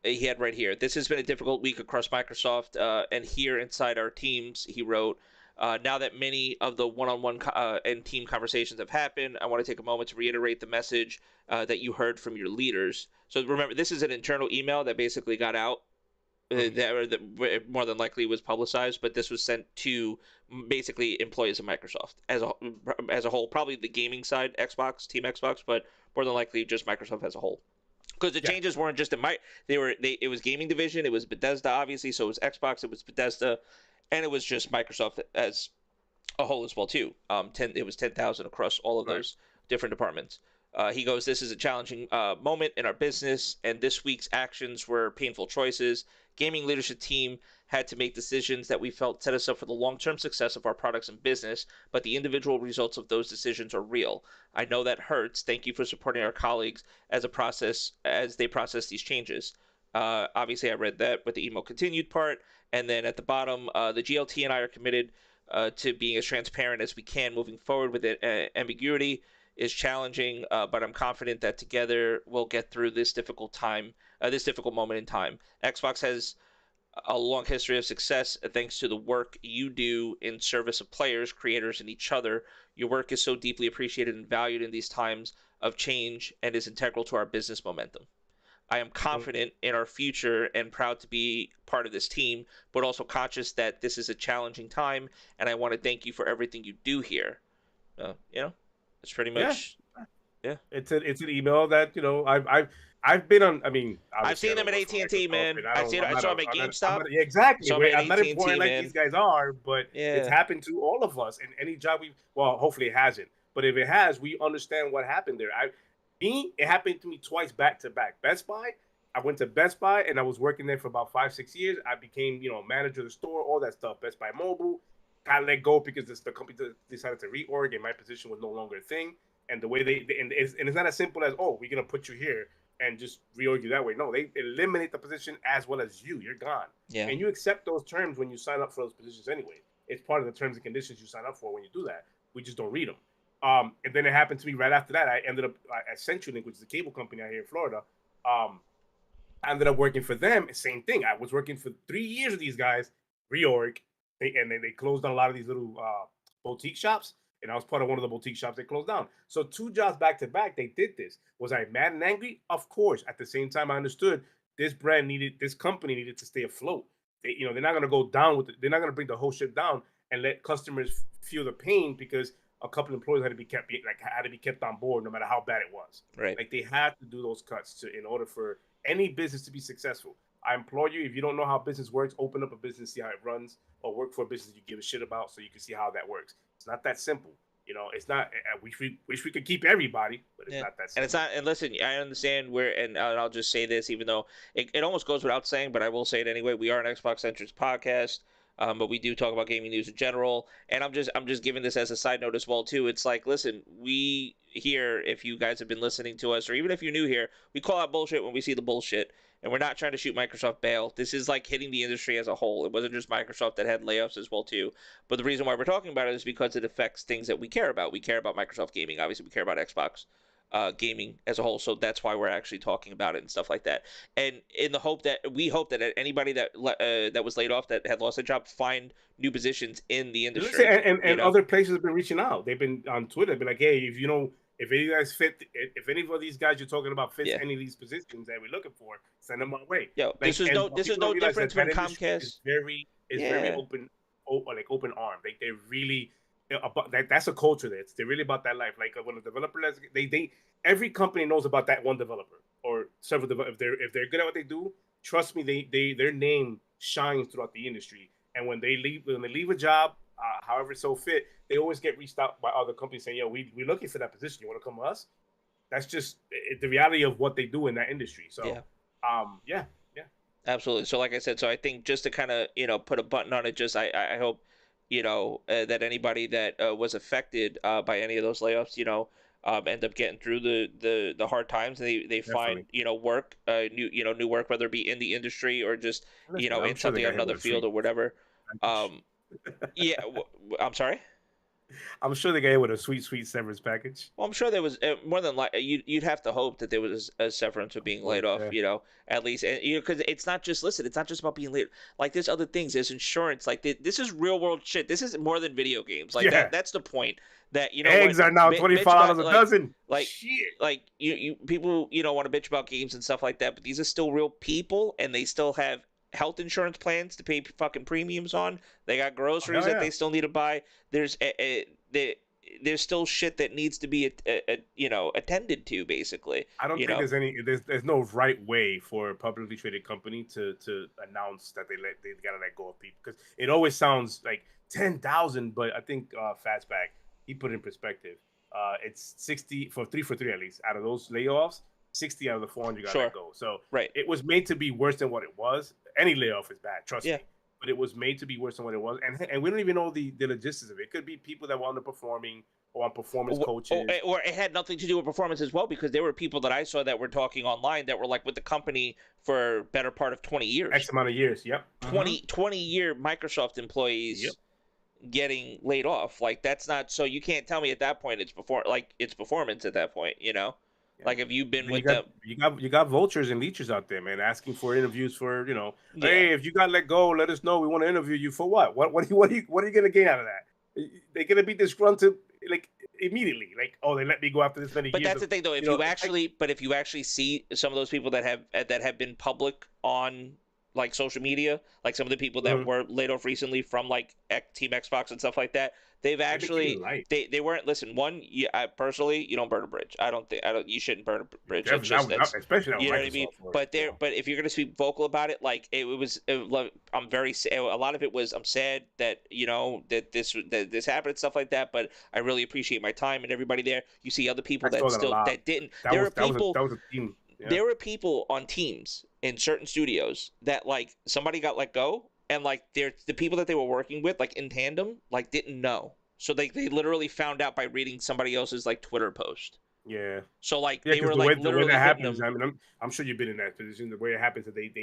He had right here. This has been a difficult week across Microsoft, and here inside our teams, he wrote. Now that many of the one-on-one and team conversations have happened, I want to take a moment to reiterate the message that you heard from your leaders. So remember, this is an internal email that basically got out
Mhm.
that more than likely was publicized, but this was sent to basically employees of Microsoft as a whole, probably the gaming side, Xbox, Team Xbox, but more than likely just Microsoft as a whole. Because the
Yeah.
changes weren't just in it was gaming division, it was Bethesda obviously, so it was Xbox, it was Bethesda, and it was just Microsoft as a whole as well too. It was 10,000 across all of
Right.
those different departments. He goes, "This is a challenging moment in our business, and this week's actions were painful choices. Gaming leadership team had to make decisions that we felt set us up for the long-term success of our products and business, but the individual results of those decisions are real. I know that hurts. Thank you for supporting our colleagues as they process these changes." Obviously, I read that with the email continued part, and then at the bottom, the GLT and I are committed to being as transparent as we can moving forward with it. Ambiguity is challenging, but I'm confident that together we'll get through this difficult moment in time. Xbox has a long history of success thanks to the work you do in service of players, creators, and each other. Your work is so deeply appreciated and valued in these times of change and is integral to our business momentum. I am
Mhm.
confident in our future and proud to be part of this team, but also conscious that this is a challenging time, and I want to thank you for everything you do here. It's pretty
Yeah.
much, yeah.
It's an email that I've been on. I mean,
I've
obviously, I
seen
don't
them at
work for
AT&T,
Microsoft,
man.
and I don't. I'm
I
not
saw
a.
them at
I'm
GameStop.
not. Yeah,
I
exactly.
saw them at
I'm not
AT&T,
important like these
man.
guys are, but it's
Yeah,
happened to all of us in any job we. Well, hopefully it hasn't. But if it has, we understand what happened there. It happened to me twice back to back. Best Buy. I went to Best Buy and I was working there for about 5, 6 years. I became, manager of the store, all that stuff. Best Buy Mobile got let go because the company decided to reorg and my position was no longer a thing. And the way and it's not as simple as, oh, we're gonna put you here and just reorg you that way. No, they eliminate the position as well as you. You're gone,
yeah,
and you accept those terms when you sign up for those positions anyway. It's part of the terms and conditions you sign up for when you do that. We just don't read them. And then it happened to me right after that. I ended up at CenturyLink, which is a cable company out here in Florida. Um, I ended up working for them. Same thing. I was working for 3 years with these guys, reorg, and then they closed down a lot of these little boutique shops. And I was part of one of the boutique shops they closed down. So 2 jobs back to back, they did this. Was I mad and angry? Of course. At the same time, I understood this company needed to stay afloat. They're not going to go down with it. They're not going to bring the whole ship down and let customers feel the pain because a couple of employees had to be kept on board no matter how bad it was.
right.
Like they had to do those cuts in order for any business to be successful. I implore you, if you don't know how business works, open up a business, see how it runs, or work for a business you give a shit about so you can see how that works. It's not that simple. It's not. I wish we could keep everybody, but it's
Yeah.
not that
And it's
simple.
not, and listen, I understand where, and I'll just say this, even though it almost goes without saying, but I will say it anyway. We are an Xbox Centric podcast, but we do talk about gaming news in general. And I'm just giving this as a side note as well too. It's like, listen, we here, if you guys have been listening to us, or even if you're new here, we call out bullshit when we see the bullshit. And we're not trying to shoot Microsoft bail. This is like hitting the industry as a whole. It wasn't just Microsoft that had layoffs as well too. But the reason why we're talking about it is because it affects things that we care about. We care about Microsoft gaming. Obviously, we care about Xbox gaming as a whole. So that's why we're actually talking about it and stuff like that. And in the hope that we hope that anybody that was laid off that had lost a job find new positions in the
Listen,
industry. You
and
know,
other places have been reaching out. They've been on Twitter, been like, hey, if any guys fit, if any of these guys you're talking about fits
yeah.
any of these positions that we're looking for, send them our way.
Yo,
Like, and what
this is
people don't
no
realize
difference
that that
when
industry is
Comcast.
very
Yeah,
open, like open arm. Like they're really about that's a culture there. They're really about that life. Like when a developer, they every company knows about that one developer. or several if they're good at what they do, trust me, their name shines throughout the industry. And when they leave a job, however so fit, they always get reached out by other companies saying, "Yo, we're looking for that position. You want to come with us?" That's just the reality of what they do in that industry. So,
Yeah.
yeah, yeah,
Absolutely. So, like I said, so I think just to kind of put a button on it, just I hope that anybody that was affected by any of those layoffs, end up getting through the hard times. And they find
definitely.
work, new work, whether it be in the industry or just
Listen, I'm
in
sure they
something on
got hit
another
with a
field
sweet
or whatever.
package.
Um, yeah, I'm sorry.
I'm sure they got hit with a sweet severance package.
Well, I'm sure there was more than like you'd have to hope that there was a severance of
Of
being laid
course,
off,
yeah.
at least, and because it's not just listen, it's not just about being laid. Like there's other things, there's insurance, like this is real world shit. This is more than video games. Like
Yeah.
that's the point. That what,
Eggs are now
bitch
$25
about
a dozen.
like
Shit.
you people want to bitch about games and stuff like that, but these are still real people, and they still have health insurance plans to pay fucking premiums on. They got
Oh,
groceries
hell
that
yeah.
they still need to buy. There's still shit that needs to be attended to, basically.
I don't
you
think
know
there's no right way for a publicly traded company to announce that they gotta let go of people, because it always sounds like 10,000, but I think Fastback, he put it in perspective. It's 60 for three at least out of those layoffs. 60 out of the 400 got let
Sure.
go. So
Right.
it was made to be worse than what it was. Any layoff is bad, trust
Yeah.
me. But it was made to be worse than what it was, and we don't even know the logistics of it. It could be people that were underperforming or on performance coaches.
Or it had nothing to do with performance as well, because there were people that I saw that were talking online that were like with the company for better part of 20
X
years.
amount of years. Yep.
20-year Microsoft
Yep.
employees getting laid off. Like that's not, so you can't tell me at that point it's performance at that point.
Yeah.
Like if you've been
Then you
with
got
them.
vultures and leeches out there, man, asking for interviews for
Yeah.
hey, if you got let go, let us know. We want to interview you for what? What are you gonna gain out of that? They're gonna be disgruntled like immediately. Like, oh, they let me go after this many
But
years
that's
of
the thing, though.
it's like
If you actually see some of those people that have been public on like social media, like some of the people that
mhm.
were laid off recently from like Team Xbox and stuff like that, they've
They've been keeping it
actually
light.
they weren't. Listen, one, personally, you don't burn a bridge. I don't. You shouldn't burn a bridge. That's
Definitely
just that's.
especially not
You
with
know what I mean?
Microsoft for
But if you're gonna speak vocal about it, like I'm very. A lot of it was I'm sad that that this happened and stuff like that. But I really appreciate my time and everybody there. You see other people
I saw
that
that a
still
lot.
that didn't.
That was that was a team. Yeah.
There were people on teams in certain studios that like somebody got let go, and like the people that they were working with like in tandem like didn't know. So they literally found out by reading somebody else's like Twitter post.
Yeah.
So like
Yeah,
they
because
were
the way
like
the way
literally
that
hitting
happens,
them.
I mean, I'm sure you've been in that position. The way it happens is that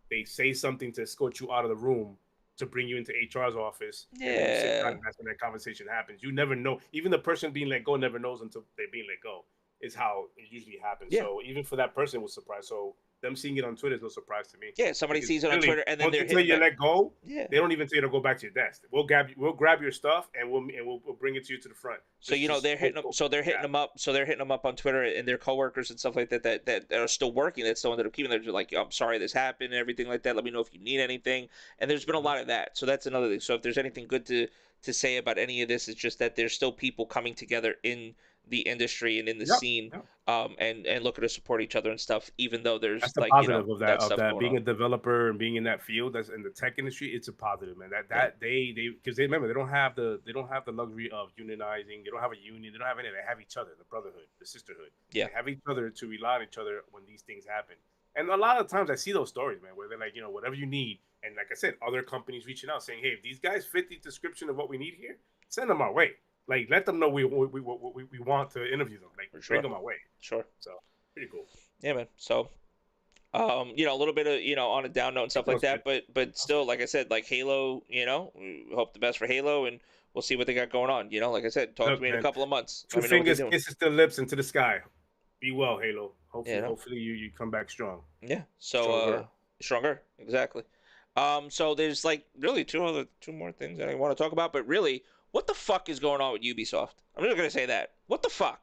they say something to escort you out of the room to bring you into HR's office, and then you sit down,
Yeah.
and that's when that conversation happens. You never know. Even the person being let go never knows until they're being let go. Is how it usually happens.
Yeah.
So even for that person, it was surprised. So them seeing it on Twitter is no surprise to me,
Yeah. Somebody
because
sees it on
really
Twitter and then
once
they're
until
hitting
you
them.
let go,
Yeah.
they don't even tell you to go back to your desk. We'll grab your stuff and we'll bring it to you to the front.
So
Just
they're
go,
hitting them.
go.
So they're hitting
Yeah.
them up. So they're hitting them up on Twitter and their coworkers and stuff like that. That are still working. That still ended up keeping. They're just like, I'm sorry this happened and everything like that. Let me know if you need anything. And there's been a
Mhm.
lot of that. So that's another thing. So if there's anything good to say about any of this, it's just that there's still people coming together in the industry and in the
Yep.
scene,
Yep.
and looking to support each other and stuff. Even though
That's
there's
the
like
positive
that
of
stuff
that
going
being
on.
a developer and being in that field that's in the tech industry. It's a positive, man.
Yeah.
That they because they remember they don't have the luxury of unionizing. They don't have a union. They don't have any. They have each other, the brotherhood, the sisterhood.
Yeah.
They have each other to rely on each other when these things happen. And a lot of times I see those stories, man, where they're like, whatever you need. And like I said, other companies reaching out saying, hey, if these guys fit the description of what we need here, send them our way. Like, let them know we want to interview them. Like,
For
bring
sure.
them our way.
Sure.
So, pretty cool.
Yeah, man. So a little bit of on a down note and stuff like
That's good.
that, but
That's good.
still, like I said, like Halo, we hope the best for Halo, and we'll see what they got going on. Like I said, talk to
Look,
me in a
man,
couple of months.
two
Let me know what they're
fingers,
doing.
kisses the lips into the sky. Be well, Halo.
Yeah,
Hopefully you come back strong,
yeah. So
stronger.
stronger, exactly. So there's like really two more things that I want to talk about, but really, what the fuck is going on with Ubisoft? I'm just gonna say that. What the fuck?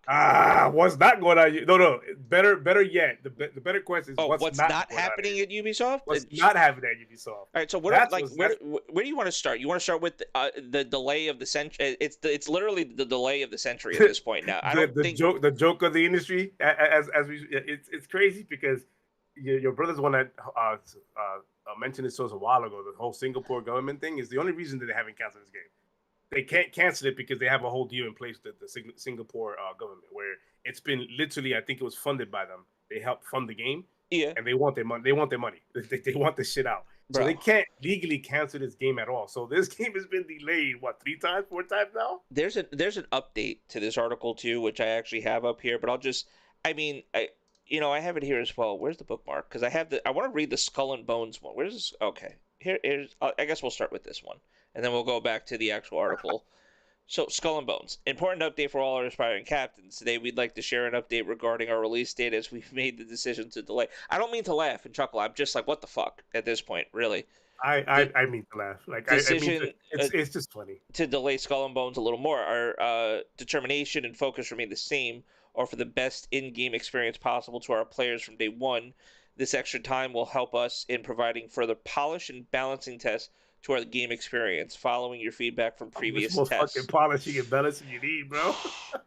What's not going on? No. Better yet. The better question is
Oh,
what's
what's
not
not
going on
happening
here?
at Ubisoft?
What's not happening at Ubisoft?
All right, so what?
That's
Like,
what's
where?
that's
Where do you want to start? You want to start with the delay of the century? It's literally the delay of the century at this point now. I don't think
the joke of the industry. As we, it's crazy because your brother's one that mentioned this to us a while ago. The whole Singapore government thing is the only reason that they haven't canceled this game. They can't cancel it because they have a whole deal in place with the Singapore government, where it's been literally, I think it was funded by them. They helped fund the game,
yeah,
and they want their money. They want their money. They want the shit out. So they
bro.
can't legally cancel this game at all. So this game has been delayed what 3 times, 4 times now.
There's an update to this article too, which I actually have up here, but I'll just I mean I have it here as well. Where's the bookmark? Because I want to read the Skull and Bones one. Where's this? Okay, here's I guess we'll start with this one, and then we'll go back to the actual article. So, Skull and Bones. Important update for all our aspiring captains. Today, we'd like to share an update regarding our release date as we've made the decision to delay. I don't mean to laugh and chuckle. I'm just like, what the fuck at this point, really.
I
The
I mean to laugh. Like I mean to,
decision
it's just funny.
to delay Skull and Bones a little more. Our determination and focus remain the same, or for the best in-game experience possible to our players from day one. This extra time will help us in providing further polish and balancing tests to our game experience, following your feedback from
How much
previous
more fucking
tests.
polishing and balancing you need, bro?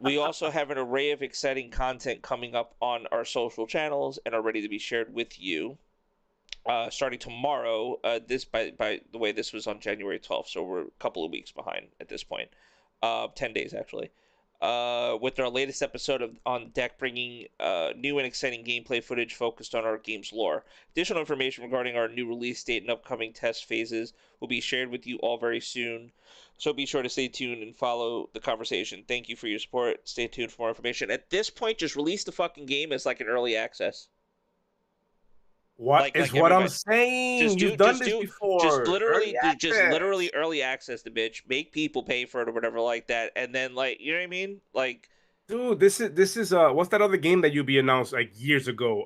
We also have an array of exciting content coming up on our social channels and are ready to be shared with you. Starting tomorrow, this by the way, this was on January 12th, so we're a couple of weeks behind at this point. 10 days actually. With our latest episode of On Deck, bringing new and exciting gameplay footage focused on our game's lore. Additional information regarding our new release date and upcoming test phases will be shared with you all very soon. So be sure to stay tuned and follow the conversation. Thank you for your support. Stay tuned for more information. At this point, just release the fucking game as like an early access.
What
Like
is
like
what I'm
everybody.
saying?
Just do
You've done
just
this
do just
before. Early
literally just literally
access.
early access the bitch. Make people pay for it or whatever like that. And then like you know what I mean? Like
Dude, this is what's that other game that you be announced like years ago?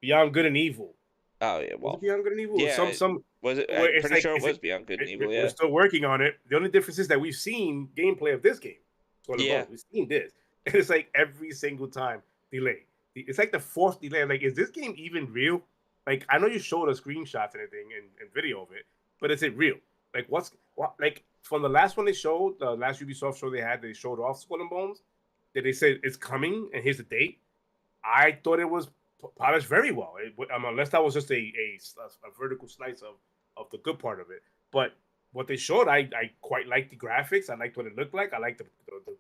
Beyond Good and Evil.
oh yeah,
Was
well
it Beyond Good and Evil?
yeah,
Some
was it?
where
I'm
it's
pretty
like
sure it
is it,
was Beyond Good and Evil.
we're
Yeah,
still working on it. The only difference is that we've seen gameplay of this game. Skull and
yeah.
Bones. We've seen this. And it's like every single time delay. It's like the fourth delay. Like, is this game even real? Like, I know you showed us screenshots and everything and video of it, but is it real? Like, like from the last one they showed, the last Ubisoft show they had, they showed off Skull and Bones. That they said it's coming and here's the date. I thought it was polished very well. Unless that was just a vertical slice of the good part of it. But what they showed, I quite liked the graphics. I liked what it looked like. I liked the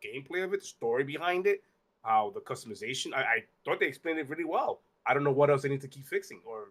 gameplay of it, the story behind it, how the customization. I thought they explained it really well. I don't know what else they need to keep fixing or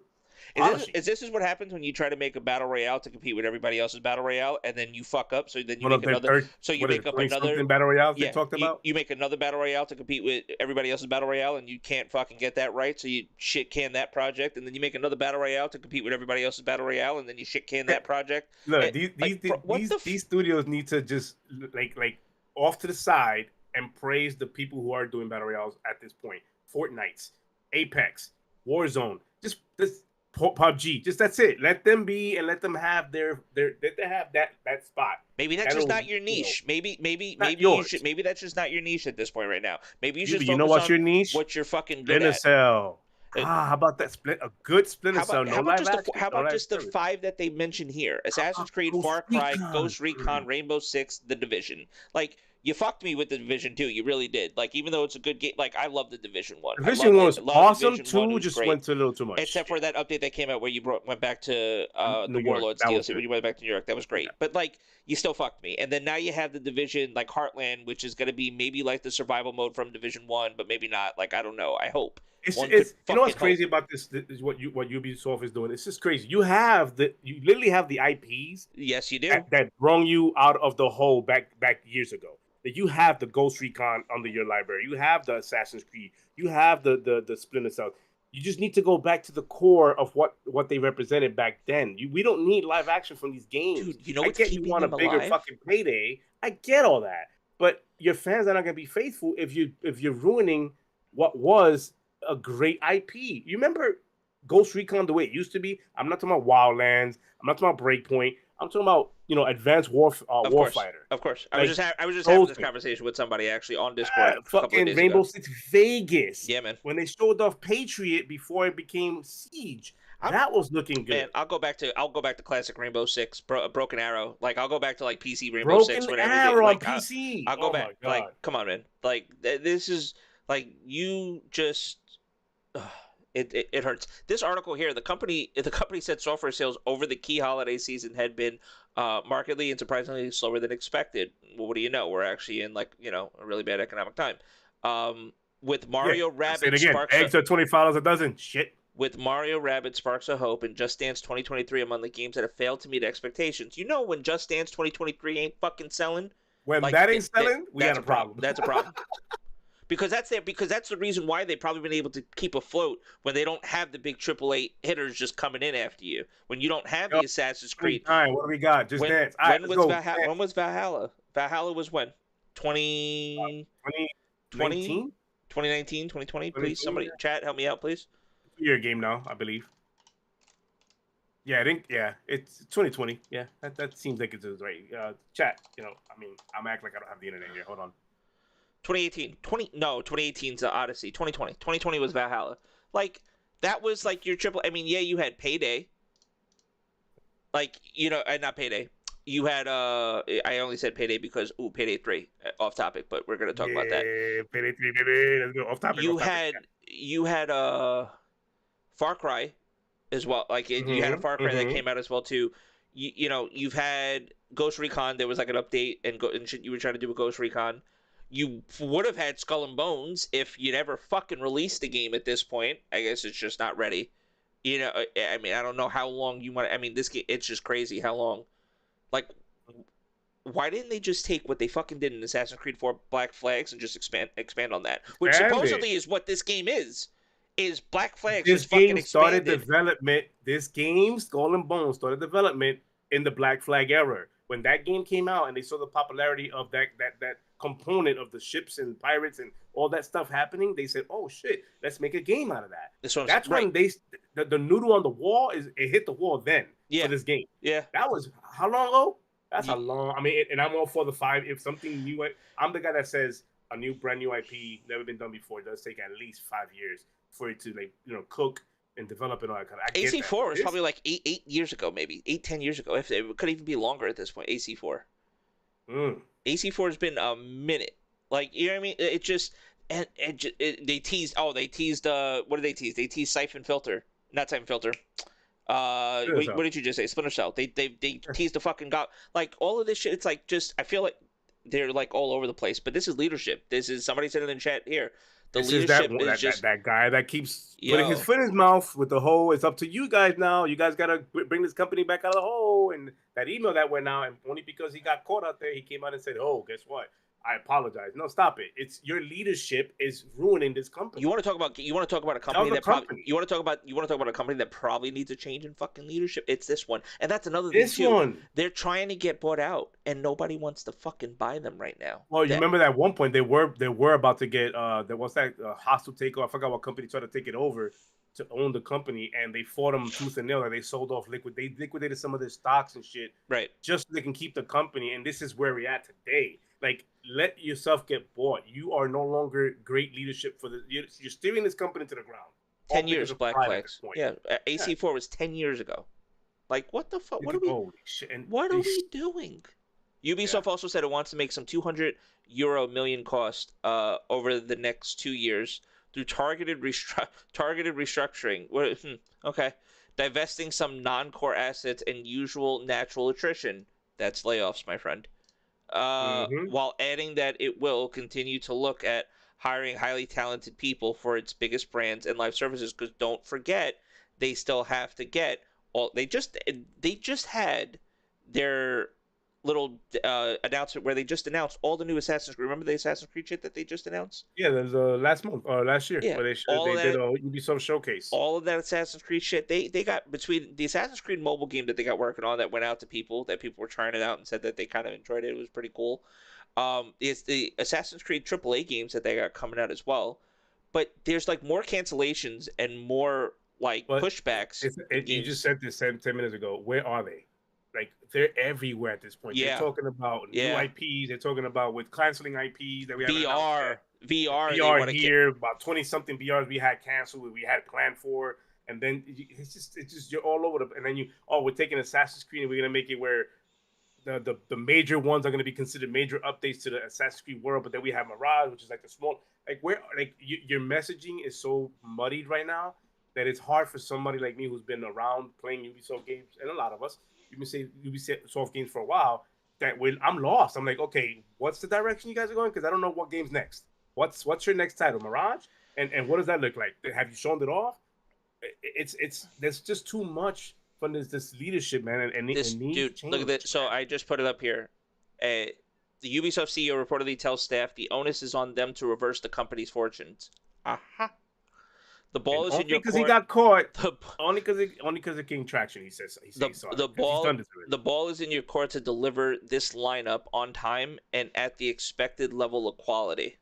polishing.
Is this what happens when you try to make a battle royale to compete with everybody else's battle royale and then you fuck up? So then you
One of
make
their
another.
third,
So you
what is
make
it,
up
20
another.
something battle royales they
Yeah,
talked about?
you make another battle royale to compete with everybody else's battle royale, and you can't fucking get that right, so you shit can that project, and then you make another battle royale to compete with everybody else's battle royale, and then you shit can that project.
Look,
And, like, bro, what the?
these studios need to just like off to the side and praise the people who are doing battle royales at this point. Fortnite, Apex, Warzone, just this PUBG, just that's it. Let them be and let them have their let them have that spot.
Maybe that's just
That'll
not your niche.
not
Maybe you should.
yours.
Maybe that's just not your niche at this point right now. Maybe you should
You know
focus
what's
on
your niche?
what you're fucking good
Splinter
at.
Cell.
Uh,
How about that a good Splinter
How
Cell?
about
No live action,
how
no
about
live
just the
service.
five that they mentioned here?
How about
Assassin's Creed,
Ghost
Far Cry,
Recon?
Ghost Recon, Rainbow Six, The Division. Like you fucked me with the Division 2. You really did. Like even though it's a good game, like I love the Division 1. I
Division
love
One
it.
was
I love
awesome.
Division 1. It
Two
was
just
great.
went to a little too much.
Except for that update that came out where you went back to
New
the
York,
Warlords
that was
DLC. When
good.
you went back to New York, that was great. But like you still fucked me. And then now you have the Division like Heartland, which is gonna be maybe like the survival mode from Division 1, but maybe not. Like I don't know. I hope. One could
It's you know what's
fucking
crazy
hope.
about this is what Ubisoft is doing. It's just crazy. You literally have the IPs
Yes, you do.
that brung you out of the hole back years ago. That you have the Ghost Recon under your library. You have the Assassin's Creed. You have the Splinter Cell. You just need to go back to the core of what they represented back then. We don't need live action from these games.
Dude, you know
I
what's
get you
keeping
want a
them
bigger
alive?
fucking payday. I get all that, but your fans are not gonna be faithful if you're ruining what was a great IP. You remember Ghost Recon the way it used to be? I'm not talking about Wildlands. I'm not talking about Breakpoint. I'm talking about Advanced
Of course,
Warfighter.
of course.
Like
I was just having
those
this
things.
conversation with somebody actually on Discord a couple of
Fucking
days ago.
Rainbow Six Vegas.
Yeah, man.
When they showed off Patriot before it became Siege,
I'm
that was looking
man.
good.
I'll go back to classic Rainbow Six, Broken Arrow. Like I'll go back to like PC Rainbow Six
Broken
when everything.
Arrow on
Like
PC.
I'll go
Oh
back.
my
Like
god.
come on, man. Like this is like you just. It hurts. This article here, the company said software sales over the key holiday season had been markedly and surprisingly slower than expected. Well, what do you know? We're actually in like a really bad economic time. With
Yeah.
Mario
I'll say it
Rabbids
again.
Sparks
Eggs are $25 a dozen. Shit.
with Mario Rabbids Sparks of Hope and Just Dance 2023 among the games that have failed to meet expectations. You know when Just Dance 2023 ain't fucking selling,
When
like
that ain't selling, we got
that's
a
a problem.
problem.
That's a problem. Because that's the reason why they've probably been able to keep afloat when they don't have the big AAA hitters just coming in after you. When you don't have
Yo,
the Assassin's Creed.
time. What do we got? Just
When
dance. All right,
when
let's
was
go.
Valhalla? When was Valhalla? Valhalla was when? 20, 20,
2019?
2019, 2020. Please,
22,
somebody chat, help me out, please.
year game now, I believe. Yeah, I think it's 2020. Yeah, that seems like it's right. Chat, I mean, I'm acting like I don't have the internet here. Hold on.
2018, 2018 is the Odyssey. 2020 was Valhalla. Like that was like your triple. I mean, yeah, you had Payday. Like not Payday. You had I only said Payday because Payday 3 off topic, but we're gonna talk about that.
Yeah, Payday 3, baby. Let's go. Off topic.
You
Off topic.
had you had Far Cry as well. Like you had a Far Cry that came out as well too. You've had Ghost Recon. There was like an update and shit. You were trying to do a Ghost Recon. You would have had Skull and Bones if you'd ever fucking released the game at this point. I guess it's just not ready. I mean, I don't know how long you want. I mean, this game, it's just crazy how long. Like, why didn't they just take what they fucking did in Assassin's Creed 4 Black Flags and just expand on that? Which supposedly is what this game is Black Flags
This
just fucking
game started
expanded.
development. This game, Skull and Bones, started development in the Black Flag era. When that game came out and they saw the popularity of that component of the ships and pirates and all that stuff happening, they said, "Oh shit, let's make a game out of that." That's when the noodle on the wall it hit the wall then for this game.
Yeah,
that was how long ago? That's a long. I mean, and I'm all for the 5. If something new, I'm the guy that says a brand new IP never been done before. It does take at least 5 years for it to cook and develop and all that kind of.
AC4 was probably like 8 years ago, maybe 8-10 years ago. If it could even be longer at this point. AC4. AC4 has been a minute. Like what I mean? It just they teased. Oh, they teased. What did they tease? They teased Siphon Filter, not Siphon Filter. What did you just say? Splinter Cell. They teased the fucking god. Like all of this shit. It's like just I feel like they're like all over the place. But this is leadership. This is somebody said in the chat here. The leadership is just
that guy that keeps putting his foot in his mouth with the whole. It's up to you guys now. You guys gotta bring this company back out of the hole. And that email that went out, and only because he got caught out there, he came out and said, "Oh, guess what? I apologize." No, stop it. It's your leadership is ruining this company.
You want to talk about a company that probably you want to talk about a company that probably needs a change in fucking leadership. It's this one, and that's another thing too. They're trying to get bought out, and nobody wants to fucking buy them right now.
Well, you remember that at one point they were about to get there was that hostile takeover. I forgot what company tried to take it over to own the company, and they fought them tooth and nail. Like they sold off they liquidated some of their stocks and shit,
right?
Just so they can keep the company. And this is where we're at today. Like, let yourself get bought. You are no longer great leadership for you're steering this company to the ground.
10 years, Black Flags. Yeah, AC4 was 10 years ago. Like, what the fuck? What are we doing? Ubisoft also said it wants to make some 200 million cost over the next 2 years through targeted restructuring. Okay. Divesting some non-core assets and usual natural attrition. That's layoffs, my friend. While adding that it will continue to look at hiring highly talented people for its biggest brands and live services, because don't forget, they still have to get all. They just had their little announcement where they just announced all the new Assassin's Creed. Remember the Assassin's Creed shit that they just announced?
Yeah, there's last month or last year.
Yeah,
where they did a Ubisoft showcase.
All of that Assassin's Creed shit. They got between the Assassin's Creed mobile game that they got working on that went out to people, that people were trying it out and said that they kind of enjoyed it. It was pretty cool. It's the Assassin's Creed AAA games that they got coming out as well. But there's like more cancellations and more pushbacks.
You just said this 10 minutes ago. Where are they? like they're everywhere at this point. They're
Yeah,
talking about new
yeah.
IPs. They're talking about with canceling IPs that we haven't announced yet.
VR. They
VR
want to.
here, about 20 something VRs we had canceled, we had planned for, and then it's just you're all over the. And then we're taking Assassin's Creed and we're gonna make it where the major ones are going to be considered major updates to the Assassin's Creed world, but then we have Mirage, which is like the small, like where like your messaging is so muddied right now that it's hard for somebody like me who's been around playing Ubisoft games, and a lot of us, you can say Ubisoft games for a while, that when I'm lost, I'm like, okay, what's the direction you guys are going? Because I don't know what game's next. What's your next title, Mirage? And what does that look like? Have you shown it off? It's there's just too much from this leadership, man, and
This
it needs
dude, look at
change,
this. So
man.
I just put it up here. The Ubisoft CEO reportedly tells staff the onus is on them to reverse the company's fortunes. Aha. The
And
ball is
only
in your
because he
court.
got caught,
The
only because it gained traction. He saw
the
it because he's
ball
done this already.
the ball is in your court to deliver this lineup on time and at the expected level of quality.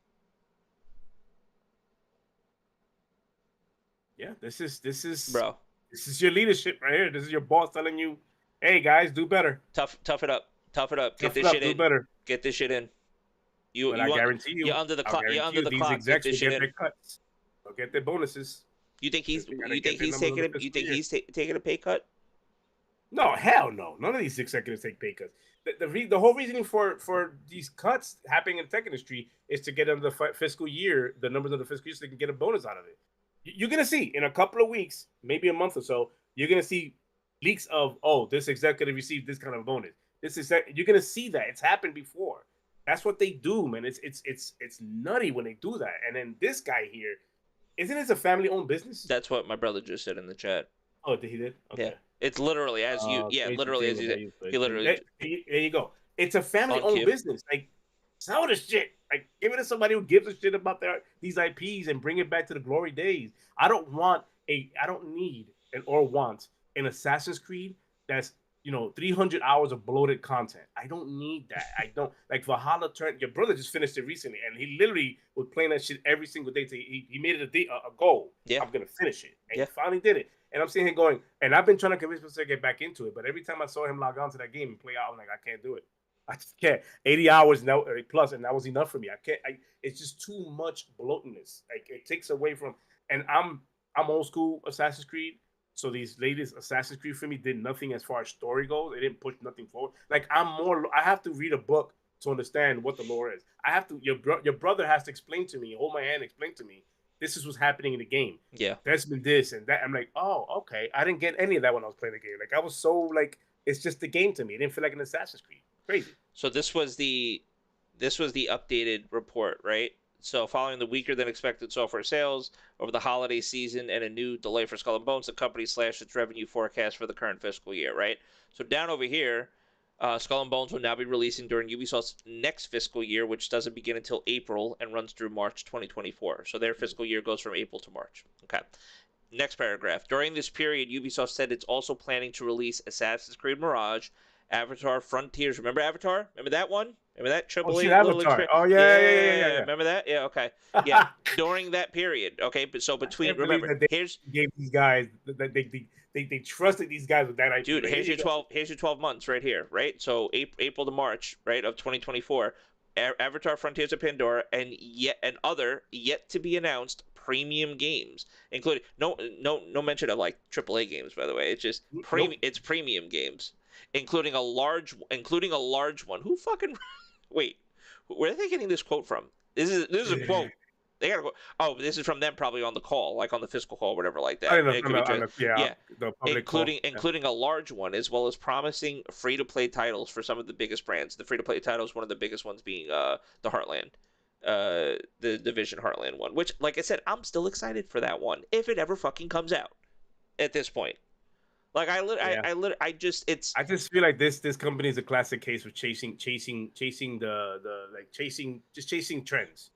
Yeah, this is
Bro,
your leadership right here. This is your boss telling you, "Hey guys, do better.
tough it up. Tough it up. Get
Tough
this
it up,
shit
do
in.
better."
Get this shit in. You
But
you want you're under the
I'll
clock. You're
guarantee
under
you,
the
these
clock. Get
execs
this
will
shit
get
in.
their cuts. They'll get their bonuses
You think he's
because they gotta
you
get
think
their
he's
numbers on
taking
the
a you
fiscal
think
year.
he's taking a pay cut?
No, hell no. None of these executives take pay cuts. The whole reasoning for these cuts happening in the tech industry is to get under the fiscal year, the numbers of the fiscal year, so they can get a bonus out of it. You're gonna see in a couple of weeks, maybe a month or so, you're gonna see leaks of, oh, this executive received this kind of bonus. You're gonna see that it's happened before. That's what they do, man. It's nutty when they do that. And then this guy here, isn't this a family owned business?
That's what my brother just said in the chat.
Oh, he did.
Yeah.
Okay.
It's literally as you yeah,
Crazy
literally as
thing
you
about
said.
you, but
He literally
there you go. It's a
on
family-owned
cue.
business. Like, sell the shit. Like, give it to somebody who gives a shit about these IPs and bring it back to the glory days. I don't need or want an Assassin's Creed that's 300 hours of bloated content. I don't need that. I don't like Valhalla. Your brother just finished it recently, and he literally was playing that shit every single day. He made it a goal.
Yeah.
I'm gonna finish it, and
Yeah.
he finally did it. And I'm sitting here going, and I've been trying to convince myself to get back into it, but every time I saw him log on to that game and play out, I'm like, I can't do it. I just can't. 80 hours now plus, and that was enough for me. I can't. It's just too much bloatedness. Like, it takes away from. And I'm old school Assassin's Creed, so these latest Assassin's Creed for me did nothing as far as story goes. They didn't push nothing forward. Like, I have to read a book to understand what the lore is. I have to. Your brother has to explain to me, hold my hand, explain to me. This is what's happening in the game.
Yeah.
There's been this and that. I'm like, oh, okay. I didn't get any of that when I was playing the game. Like, I was so like, it's just the game to me. It didn't feel like an Assassin's Creed. Crazy.
So this was the updated report, right? So following the weaker than expected software sales over the holiday season and a new delay for Skull and Bones, the company slashed its revenue forecast for the current fiscal year, right? So down over here, Skull and Bones will now be releasing during Ubisoft's next fiscal year, which doesn't begin until April and runs through March 2024. So their fiscal year goes from April to March. Okay. Next paragraph. During this period, Ubisoft said it's also planning to release Assassin's Creed Mirage, Avatar Frontiers. Remember Avatar? Remember that one? Remember that
Oh,
triple
shit,
A little
Avatar.
experience?
Oh, yeah.
Remember that? Yeah, okay. Yeah, during that period. Okay, but so
I
between,
can't believe
remember,
that they
here's,
gave these guys that they trusted these guys with that IP.
dude,
Like,
here's your 12 months right here, right? So April to March, right, of 2024. Avatar Frontiers of Pandora and other yet to be announced premium games, including no mention of like AAA games, by the way. It's just
nope.
it's premium games, including a large one. Who fucking wait? Where are they getting this quote from? This is a quote. They gotta go. Oh, this is from them probably on the call, like on the fiscal call, whatever, like
I
that.
don't know,
It could be yeah,
the public call.
including a large one, as well as promising free to play titles for some of the biggest brands. The free to play titles, one of the biggest ones being the Heartland, the Division Heartland one. Which, like I said, I'm still excited for that one if it ever fucking comes out. At this point, like I
just feel like this company is a classic case of chasing chasing trends.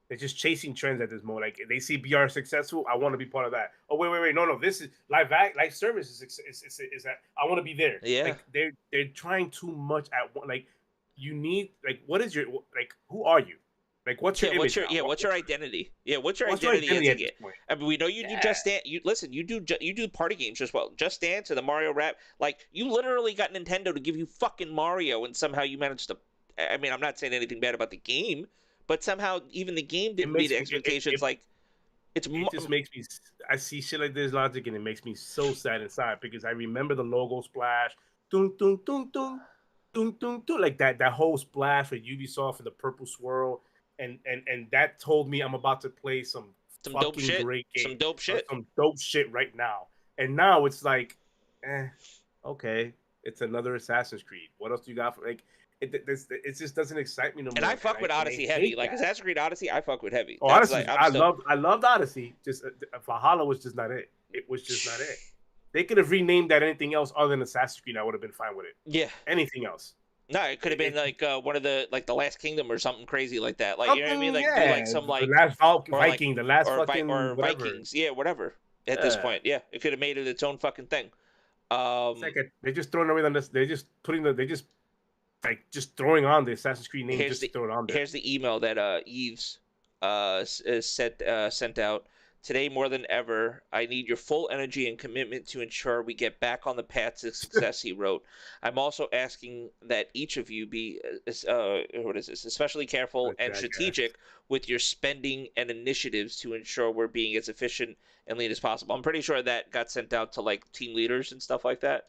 They're just chasing trends at this moment. Like, they see BR successful, I want to be part of that. Oh, wait, no, this is live service is that I want to be there.
Yeah.
Like, they're trying too much at one. Like, you need, like, what is your, like, who are you? Like, what's your image now?
what's your identity? Yeah, what's your
What's your
identity as
identity
a
at
game?
this point?
I mean, we know you do
Yeah,
Just Dance. You do party games as well. Just Dance and the Mario Rap. Like, you literally got Nintendo to give you fucking Mario, and somehow you managed to. I mean, I'm not saying anything bad about the game, but somehow even the game
it
didn't meet
makes
expectations. Like, it's
it just makes me. I see shit like this logic, and it makes me so sad inside because I remember the logo splash, dun dun dun dun dun dun dun, like that whole splash with Ubisoft and the purple swirl, and that told me I'm about to play some
some dope
fucking
shit.
great
Some
game
dope
or
shit.
some dope shit right now. And now it's like, okay, it's another Assassin's Creed. What else do you got for like? It just doesn't excite me no
And
more,
I fuck with
and I
Odyssey heavy.
hate
Like
that.
Assassin's Creed Odyssey, I fuck with heavy.
Oh,
That's
honestly,
like I'm still.
I loved Odyssey. Just Valhalla was just not it. It was just not it. They could have renamed that anything else other than Assassin's Creed. I would have been fine with it.
Yeah.
Anything else.
No, it could have been
It,
like one of the like the Last Kingdom or something crazy like that. Like, you know what I mean?
something,
Like do like
yeah.
some
The
like
last
or like
Viking, the last fucking
or
whatever.
Vikings, yeah, whatever. At this point, yeah, it could have made it its own fucking thing.
It's like they're just throwing away on this. They're just putting the. They just like just throwing on the Assassin's Creed name just to throw it on there.
Here's the email that Eves sent out. Today more than ever, I need your full energy and commitment to ensure we get back on the path to success, he wrote. I'm also asking that each of you be what is this? Especially careful and strategic with your spending and initiatives to ensure we're being as efficient and lean as possible. I'm pretty sure that got sent out to like team leaders and stuff like that.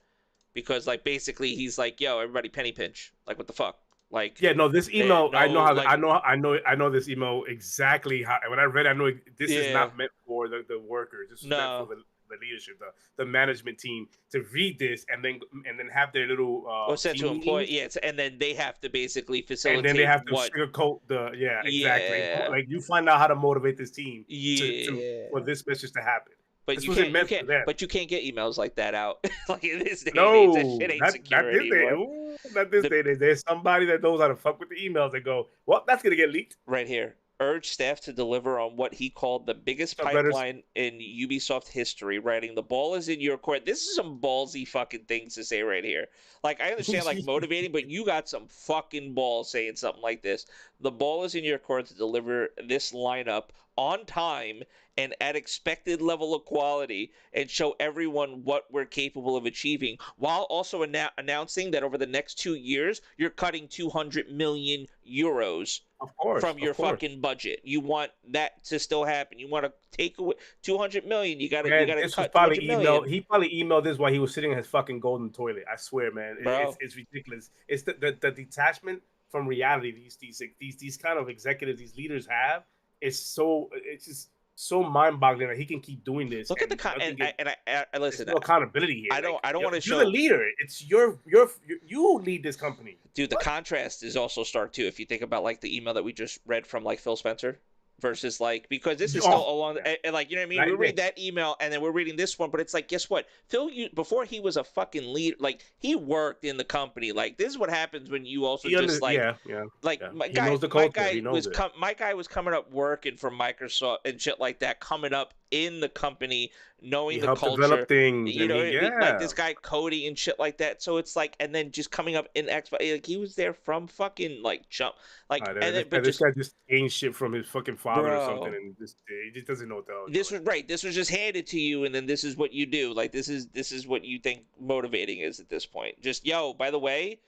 Because like basically he's like, yo, everybody penny pinch. Like, what the fuck? Like,
yeah, no, this email,
no,
I know how,
like,
I know this email exactly how. When I read, I know this is
yeah,
not meant for the workers. This is meant for the leadership, the management team to read this and then have their little
what's that to
team
employ?
meetings,
Yeah, and then they have to basically
and then they
facilitate
have to
what?
sugarcoat the exactly.
Yeah,
Like you find out how to motivate this team to
yeah.
for this message to happen.
But
This
you
wasn't
can't,
meant for them.
but you can't get emails like that out. Like in this day and age, that
No,
shit ain't
not
secure
this day.
anymore.
Ooh, not this day. There's somebody that knows how to fuck with the emails. They go, well, that's gonna get leaked.
Right here. Urged staff to deliver on what he called the biggest pipeline in Ubisoft history, writing the ball is in your court. This is some ballsy fucking things to say right here. Like, I understand, like, motivating, but you got some fucking balls saying something like this. The ball is in your court to deliver this lineup on time and at expected level of quality and show everyone what we're capable of achieving, while also announcing that over the next 2 years, you're cutting 200 million euros from your fucking budget. You want that to still happen. You want to take away 200 million. You got to cut 200 million.
He probably emailed this while he was sitting in his fucking golden toilet. I swear, man, it's ridiculous. It's the detachment from reality these kind of executives, these leaders have. It's just so mind-boggling that he can keep doing this.
Look at I listen.
No accountability here.
I don't want to show.
You're the leader. It's you lead this company.
Dude, the contrast is also stark too. If you think about like the email that we just read from like Phil Spencer versus like, because this is still along and like, you know what I mean? We read that email and then we're reading this one, but it's like, guess what? Phil, before he was a fucking leader, like he worked in the company. Like, this is what happens when you also my guy was coming up working for Microsoft and shit like that, coming up in the company, knowing the culture,
develop things,
you know, like this guy Cody and shit like that. So it's like, and then just coming up in Xbox, like he was there from fucking like jump, like, and then, but
this guy just gained shit from his fucking father or something, and he just doesn't know what the hell.
This was right. This was just handed to you, and then this is what you do. Like, this is what you think motivating is at this point. Just, yo, by the way,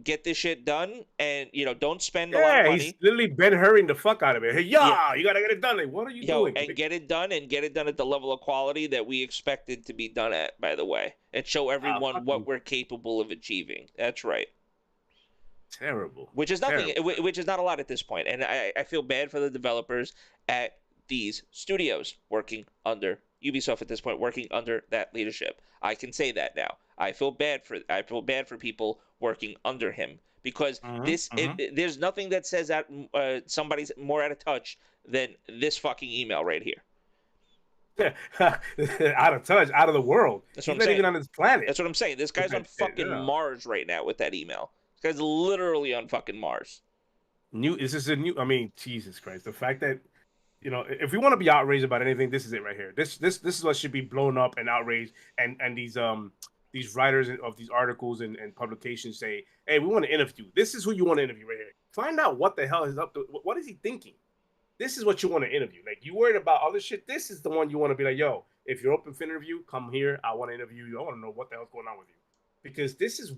get this shit done, and don't spend a lot of money.
He's literally been hurrying the fuck out of it. Hey, you gotta get it done. Like, what are you doing?
And get it done, at the level of quality that we expected to be done at. By the way, and show everyone what we're capable of achieving. That's right.
Terrible.
Which is nothing. Which is not a lot at this point, and I feel bad for the developers at these studios working under Ubisoft at this point, working under that leadership. I can say that now. I feel bad for people working under him, because there's nothing that says that somebody's more out of touch than this fucking email right here.
Out of touch, out of the world.
That's what
He's not even on this planet.
That's what I'm saying. This guy's on fucking Mars right now with that email. This guy's literally on fucking Mars.
I mean, Jesus Christ. The fact that, if we want to be outraged about anything, this is it right here. This is what should be blown up and outraged, and these these writers of these articles and publications say, "Hey, we want to interview. This is who you want to interview right here. Find out what the hell is up to. What is he thinking? This is what you want to interview. Like you worried about other shit. This is the one you want to be like, yo, if you're open for interview, come here. I want to interview you. I want to know what the hell's going on with you, because this is,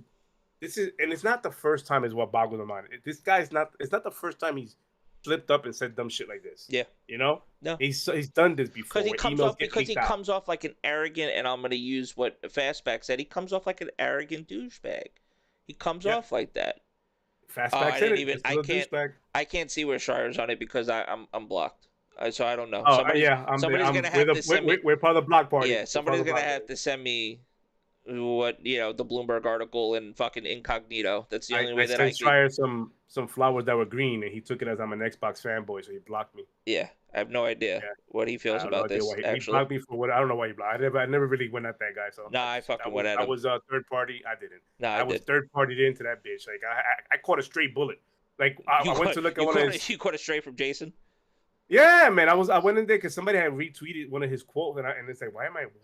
and it's not the first time is what boggles my mind. This guy's not. It's not the first time he's slipped up and said dumb shit like this.
Yeah,
you know,
no,
he's done this before.
Because he comes off like an arrogant, and I'm gonna use what Fastback said. He comes off like an arrogant douchebag. He comes off like that.
Fastback said it.
I can't see where Shire's on it because I'm blocked. So I don't know.
Oh
somebody's gonna have to send me.
We're part of the block party.
Yeah, somebody's gonna have to send me what the Bloomberg article and fucking incognito. That's the only way that I can.
Shire some flowers that were green, and he took it as I'm an Xbox fanboy, so he blocked me.
Yeah, I have no idea what he feels about this.
He blocked me for what I don't know why he blocked. I never really went at that guy. So
I fucking went at him.
I was third party. I didn't.
I
was third partied into that bitch. Like I caught a straight bullet. Like I went to look at one of his.
You caught it straight from Jason.
Yeah, man. I went in there because somebody had retweeted one of his quotes, and it's like,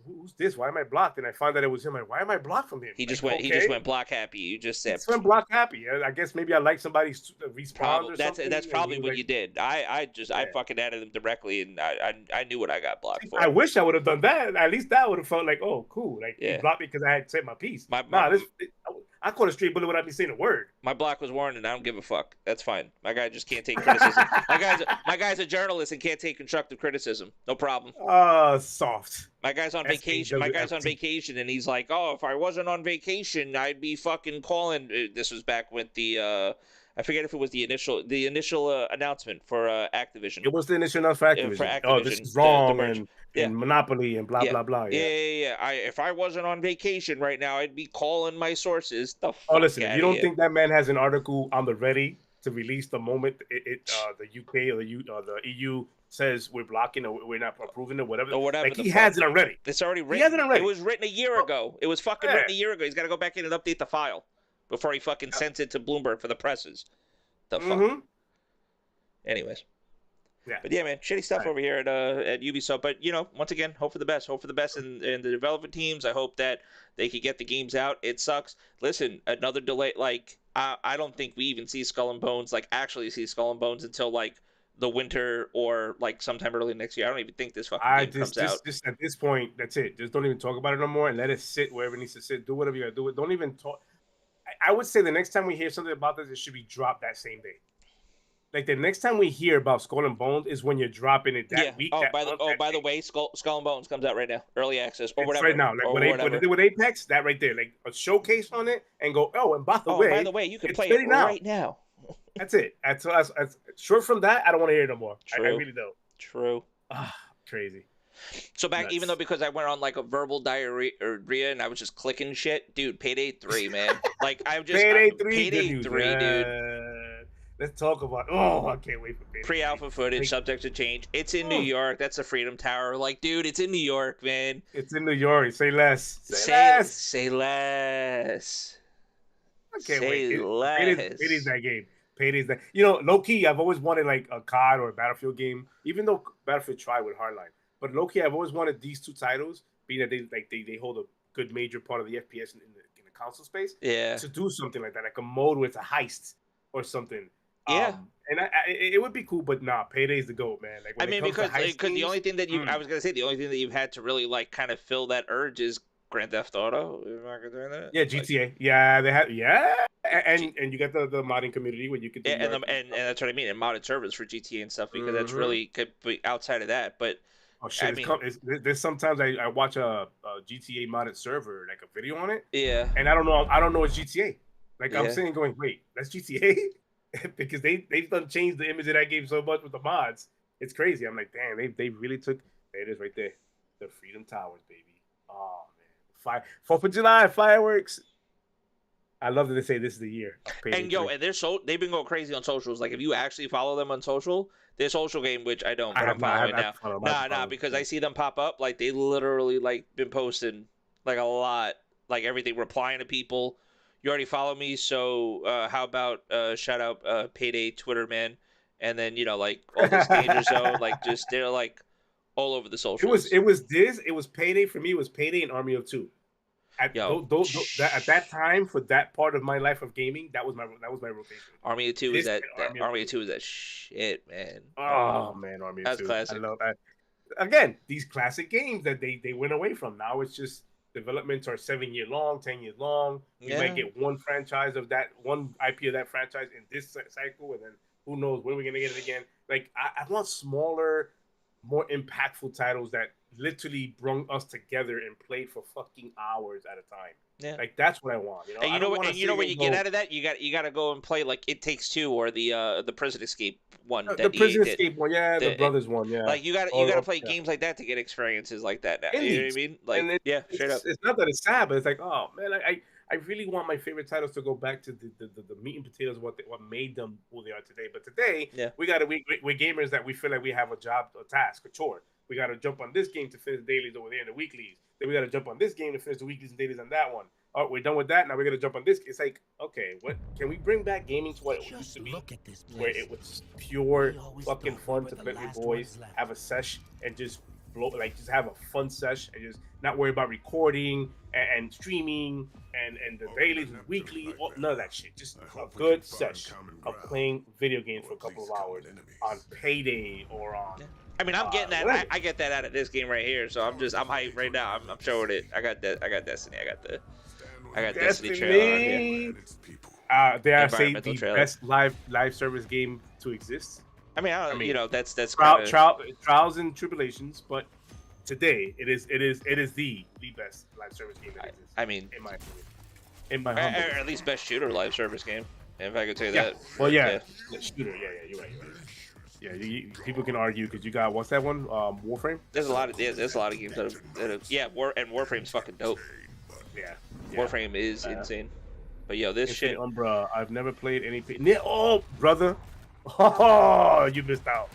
who's this? Why am I blocked? And I found that it was him. Like, why am I blocked from him?
He just went block happy. You just said.
He went block happy. I guess maybe I like somebody's response or something.
That's probably what you did. I fucking added him directly, and I knew what I got blocked for.
I wish I would have done that. At least that would have felt like, oh, cool. Like he blocked me because I had said my piece. I caught a straight bullet without me saying a word.
My block was warned, and I don't give a fuck. That's fine. My guy just can't take criticism. my guy's a journalist and can't take constructive criticism. No problem.
Soft.
My guy's on vacation. My guy's on vacation, and he's like, "Oh, if I wasn't on vacation, I'd be fucking calling." This was back with the. I forget if it was the initial announcement for Activision.
It was the initial announcement for Activision. Oh, this is wrong, and Monopoly and blah blah blah.
Yeah. If I wasn't on vacation right now, I'd be calling my sources.
Listen, if you don't think that man has an article on the ready to release the moment the UK or the EU says we're blocking or we're not approving it, whatever. Like he has it already.
It's already written. He has it already. It was written a year ago. It was fucking written a year ago. He's got to go back in and update the file before he fucking sends it to Bloomberg for the presses. The fuck. Anyways.
Yeah.
But yeah, man, shitty stuff over here at Ubisoft. But once again, hope for the best. Hope for the best in the development teams. I hope that they could get the games out. It sucks. Listen, another delay. Like I don't think we even see Skull and Bones. Like actually see Skull and Bones until like the winter or like sometime early next year. I don't even think this fucking game comes out.
Just at this point, that's it. Just don't even talk about it no more and let it sit wherever it needs to sit. Do whatever you gotta do. Don't even talk. I would say the next time we hear something about this, it should be dropped that same day. Like the next time we hear about Skull and Bones is when you're dropping it that week.
By the way, Skull and Bones comes out right now, early access or whatever.
Right now, like what they did with Apex, that right there, like a showcase on it, and go. Oh, and by the way,
you can play it right now.
That's it. That's short from that. I don't want to hear it no more. I really don't.
True.
Crazy.
So even though because I went on like a verbal diarrhea and I was just clicking shit, dude. Payday 3, man. Like I'm just
Payday 3,
dude.
Let's talk about. Oh, I can't wait for Payday.
Pre-alpha footage, subject to change. It's in New York. That's the Freedom Tower. Like, dude, it's in New York, man.
It's in New York. Say less.
Say less.
I can't wait. Payday's that game. Payday's that. Low key, I've always wanted like a COD or a Battlefield game. Even though Battlefield tried with Hardline, but low key, I've always wanted these two titles, being that they hold a good major part of the FPS in the console space.
Yeah.
To do something like that, like a mode where it's a heist or something.
Yeah,
and it would be cool, but Payday's the GOAT, man. Like
because the only thing that I was gonna say the only thing that you've had to really like kind of fill that urge is Grand Theft Auto.
Yeah, GTA. Like, yeah, they have. Yeah, and you got the modding community where you could. Do
and that's what I mean, and modded servers for GTA and stuff because that's really could be outside of that, but.
Oh shit! There's sometimes I watch a GTA modded server, like a video on it.
Yeah.
And I don't know it's GTA. Like I'm sitting going, wait, that's GTA. Because they've done changed the image of that game so much with the mods. It's crazy. I'm like, damn, they really took. There it is, right there, the Freedom Towers, baby. Oh man, 4th of July fireworks. I love that they say this is the year.
And they've been going crazy on socials. Like if you actually follow them on social, their social game, which I don't, but I'm following now. Nah, because I see them pop up. Like they literally like been posting like a lot, like everything, replying to people. You already follow me, so how about shout out Payday Twitter, man, and then like all this Danger Zone, like just they're like all over the socials.
It was Payday for me. It was Payday and Army of Two.
Yo,
At that time for that part of my life of gaming, that was my rotation.
Army of Two is
This
that
and
that
Army of
Army of
Two.
Two is that shit, man.
Oh man, Army of
That's
Two. I
classic.
love that. Again, these classic games that they went away from. Now it's just developments are 7 year long, 10 years long. We might
Yeah,
get one franchise of that one IP of that franchise in this cycle, and then who knows when we're gonna get it again. Like I want smaller, more impactful titles that literally brought us together and played for fucking hours at a time.
yeah.
Like that's what I want.
And
I don't want to
you
sit
know
here
what
and
you get
go
out of that? You got to go and play like It Takes Two or the Prison Escape one
the
that EA
Prison
did.
Escape one, yeah, the brothers one, yeah,
Like you got to play
yeah.
games like that to get experiences like that now. You know what I
Indies.
mean?
And
Like yeah, straight up.
it's not that it's sad, but it's like, oh man, I really want my favorite titles to go back to the meat and potatoes of what made them who they are today. But today
Yeah.
we're gamers that we feel like we have a job, a task, a chore. We got to jump on this game to finish the dailies over there and the weeklies. Then we got to jump on this game to finish the weeklies and dailies on that one. Oh, we're done with that. Now we're gonna jump on this. It's like, okay, what can we bring back gaming to what it used to be?
Look at this
Where
place.
it was pure
We always
fucking
thought we
fun
were
to
the
play with
last
boys,
ones left.
have a sesh, and just just have a fun sesh, and just not worry about recording and streaming and the dailies and weekly, none of that shit. Just a good sesh of playing video games for a couple of hours on Payday or on.
Yeah. I mean, I'm getting that.
Whatever.
I get that out of this game right here. So I'm hyped right now. I'm showing it. I got that. I got Destiny. I got Destiny trailer on here.
Dare I say
Environmental
the
trailer.
best live service game to exist?
I mean,
I mean,
you know, that's kind of
trials and tribulations, but today it is the best live service game that exists.
I mean,
in my opinion, in my
or
humble.
at least best shooter live service game. If I could say
Yeah.
that.
Well, yeah, shooter. Yeah, you're right. Yeah, people can argue because you got what's that one? Warframe.
There's a lot of games that have yeah, Warframe's fucking dope.
Yeah.
Warframe is insane. But yo, this
Infinite
shit.
Umbra. I've never played any. Oh, brother. Oh, you missed out.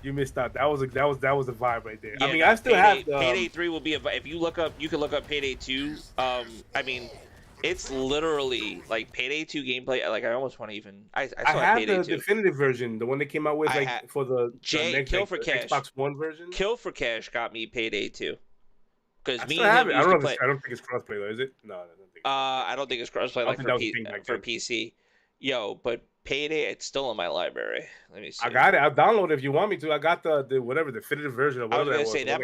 You missed out. That was a vibe right there.
Yeah,
I mean, I still have
Payday 3 will be if you look up, you can look up Payday 2. I mean, it's literally like Payday 2 gameplay. Like I almost want to even. I still
have
Payday
the
2.
definitive version, the one that came out with for the next
Kill for Cash.
Xbox One version.
Kill for Cash got me Payday 2. Because me
still
and
have
him
it.
used to play.
I don't think it's crossplay though, is it? No, I don't think.
I don't think it's crossplay like for PC. Yo, but Payday, it's still in my library. Let me see.
I got it. I'll download it if you want me to. I got the whatever definitive version of whatever.
I was gonna say that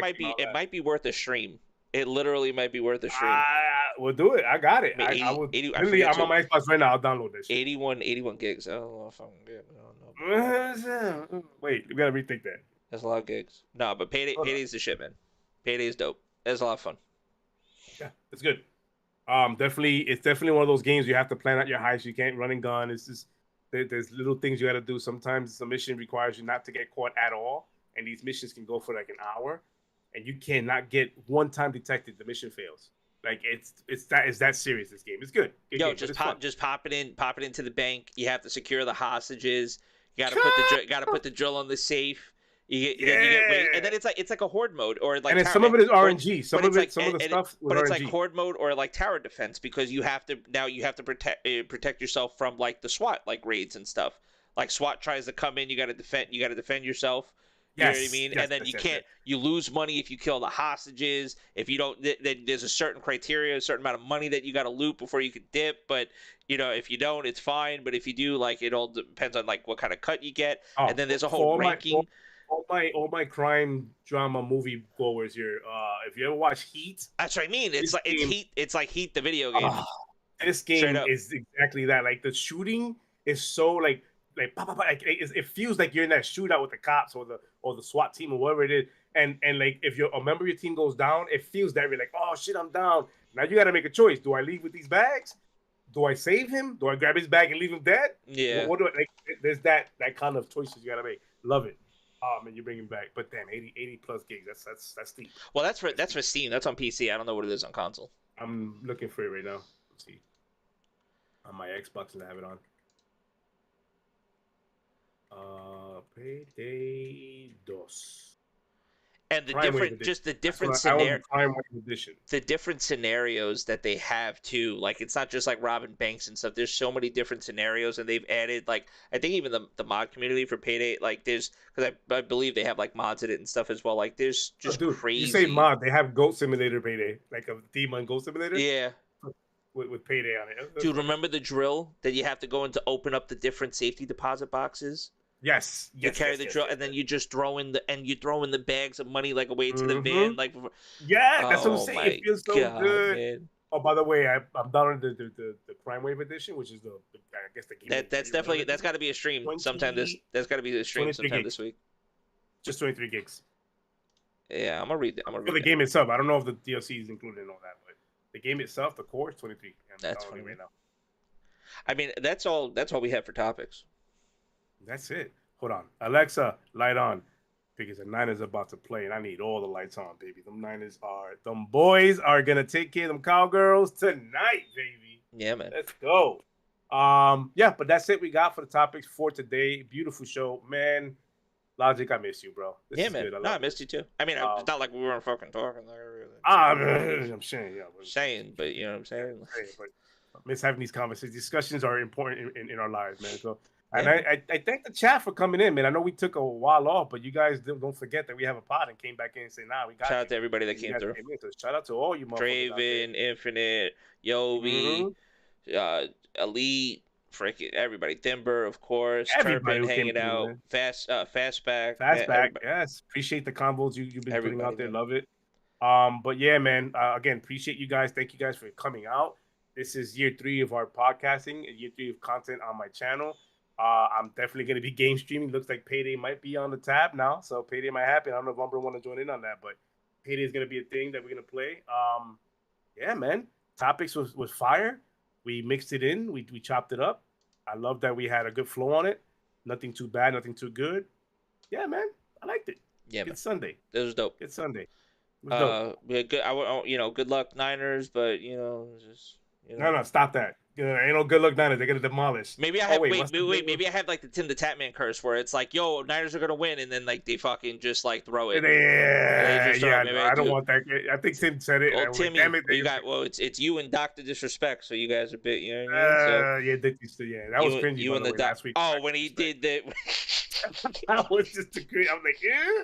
might be worth a stream. It literally might be worth a stream.
We'll do it. I got it.
I mean, 80,
I would.
80,
Literally, I'm on my Xbox right now. I'll download this.
81 gigs. I don't know if I'm good. I
don't know. Wait, we gotta rethink that.
That's a lot of gigs. No, but Payday's the shit, man. Payday's dope. It's a lot of fun.
Yeah, it's good. It's definitely one of those games you have to plan out your heist. You can't run and gun. It's just there's little things you got to do. Sometimes the mission requires you not to get caught at all, and these missions can go for like an hour, and you cannot get one time detected. The mission fails. Like it's that serious. This game. It's good.
Yo, just pop it into the bank. You have to secure the hostages. You gotta put the drill on the safe. You get weight, and then it's like a horde mode or like.
And some of it is RNG. Some of the stuff.
But
RNG.
it's like horde mode or like tower defense because you have to protect yourself from like the SWAT like raids and stuff. Like SWAT tries to come in, you gotta defend yourself. You know what I mean? And then you lose money if you kill the hostages. If you don't, then there's a certain criteria, a certain amount of money that you got to loot before you can dip. But if you don't, it's fine. But if you do, like it all depends on like what kind of cut you get. And then there's a whole ranking.
All my crime drama movie goers here. If you ever watch Heat,
that's what I mean. It's Heat. It's like Heat, the video game.
This game is exactly that. Like the shooting is so like it feels like you're in that shootout with the cops or the SWAT team or whatever it is. And like if a member of your team goes down, it feels that you're like, oh shit, I'm down. Now you got to make a choice. Do I leave with these bags? Do I save him? Do I grab his bag and leave him dead?
Yeah.
What do I like? There's that kind of choices you got to make. Love it. Man, you bring him back, but damn, 80 plus gigs. That's deep.
Well, that's for Steam. That's on PC. I don't know what it is on console.
I'm looking for it right now. Let's see. On my Xbox, and I have it on. Payday 2.
And the
Crime Wave
different,
edition.
just the
That's
different
what I own, the
scenario,
Crime Wave edition.
the different scenarios that they have too. Like it's not just like robbing banks and stuff. There's so many different scenarios, and they've added like I think even the mod community for Payday, like there's because I believe they have like mods in it and stuff as well. Like there's
Oh,
just
dude, you say
crazy.
mod? They have Goat Simulator Payday, like a theme on Goat Simulator
Yeah,
with Payday on it. That's
dude,
funny.
remember the drill that you have to go in to open up the different safety deposit boxes?
Yes,
You
yes,
carry
yes,
the
yes,
drill,
yes,
and then
yes.
you just throw in the bags of money like away to the
Mm-hmm.
van. Like,
Yeah, that's what I'm
oh
saying. It
my
feels so
god,
good.
man.
Oh, by the way, I'm downloading the Prime Wave edition, which is I guess the game of the
That's
year, whatever
definitely
it
that's
is.
got to be a stream sometime.
20,
That's got to be a stream
23
sometime
gigs,
this week.
just 23 gigs
Yeah, I'm gonna read. I'm gonna
for
read
the
that.
game itself. I don't know if the DLC is included in all that, but the game itself, the core, is 23. I'm
That's
downloading
funny,
it
man.
right now.
I mean, that's all. That's all we have for topics.
That's it. Hold on, Alexa, light on, because the Niners are about to play, and I need all the lights on, baby. Them boys are gonna take care of them cowgirls tonight, baby.
Yeah, man.
Let's go. Yeah, but that's it we got for the topics for today. Beautiful show, man. Logic, I miss you, bro. This
Yeah,
is
man.
good. I
No, I
love
missed you
this.
too. I mean, it's
Um,
not like we weren't fucking talking. Like, really.
I'm saying, yeah,
Saying, but you know what I'm saying?
but I miss having these conversations. Discussions are important in our lives, man. So, and
Yeah.
I thank the chat for coming in, man. I know we took a while off, but you guys don't forget that we have a pod and came back in and say, nah, we got
Shout out
you.
to everybody that
And you
came
guys
through.
came in. So shout out to all you motherfuckers out there.
Draven, Infinite, Yobi,
Mm-hmm.
uh, Elite, freaking everybody. Thimber, of course.
Everybody
Turpin
who came
hanging
through,
out.
man.
Fastback, man.
Fastback,
Everybody,
yes. Appreciate the combos you've been putting
everybody,
out there.
man.
Love it. But yeah, man. Again, appreciate you guys. Thank you guys for coming out. This is year 3 of our podcasting, year 3 of content on my channel. I'm definitely gonna be game streaming. Looks like Payday might be on the tab now, so Payday might happen. I don't know if Umber want to join in on that, but Payday is gonna be a thing that we're gonna play. Yeah, man. Topics was fire. We mixed it in. We chopped it up. I love that we had a good flow on it. Nothing too bad, nothing too good. Yeah, man. I liked it.
Yeah, man.
It's Sunday.
It was dope.
It's Sunday. It was dope.
Yeah, good. Good luck Niners, but just
No, stop that. Ain't no good luck Niners. They're gonna demolish.
Maybe I
Oh
have
wait,
maybe I have like the Tim the Tatman curse where it's like, yo, Niners are gonna win, and then like they fucking just like throw it. They just throw
Yeah,
it. Maybe
no,
I
I don't
do.
want that. I think Tim said it.
Well,
I was like,
Timmy,
damn it.
you got it's you and Doctor Disrespect, so you guys are a bit, you know what I mean? So
Yeah, that was cringy
you
by
and
the
the
way
doc.
last week.
Oh, when he did that.
That was just a cringe. I'm like,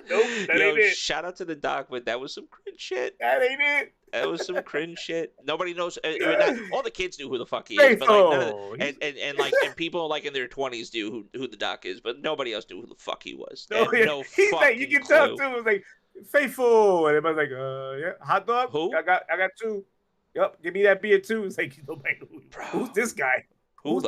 nope, that
Yo,
ain't it.
shout out to the doc, but that was some cringe shit.
That ain't it.
That was some cringe shit. Nobody knows. All the kids knew who the fuck he is, but like none of and people like in their 20s knew who the doc is, but nobody else knew who the fuck he was. They
No,
had
yeah.
no
He's like,
fucking
you can
clue.
tell too. It was like faithful, and everybody's like, yeah, hot dog.
Who?
I got 2. Yep, give me that beer too. It's like nobody knows.
Bro.
Who's this guy?
Who's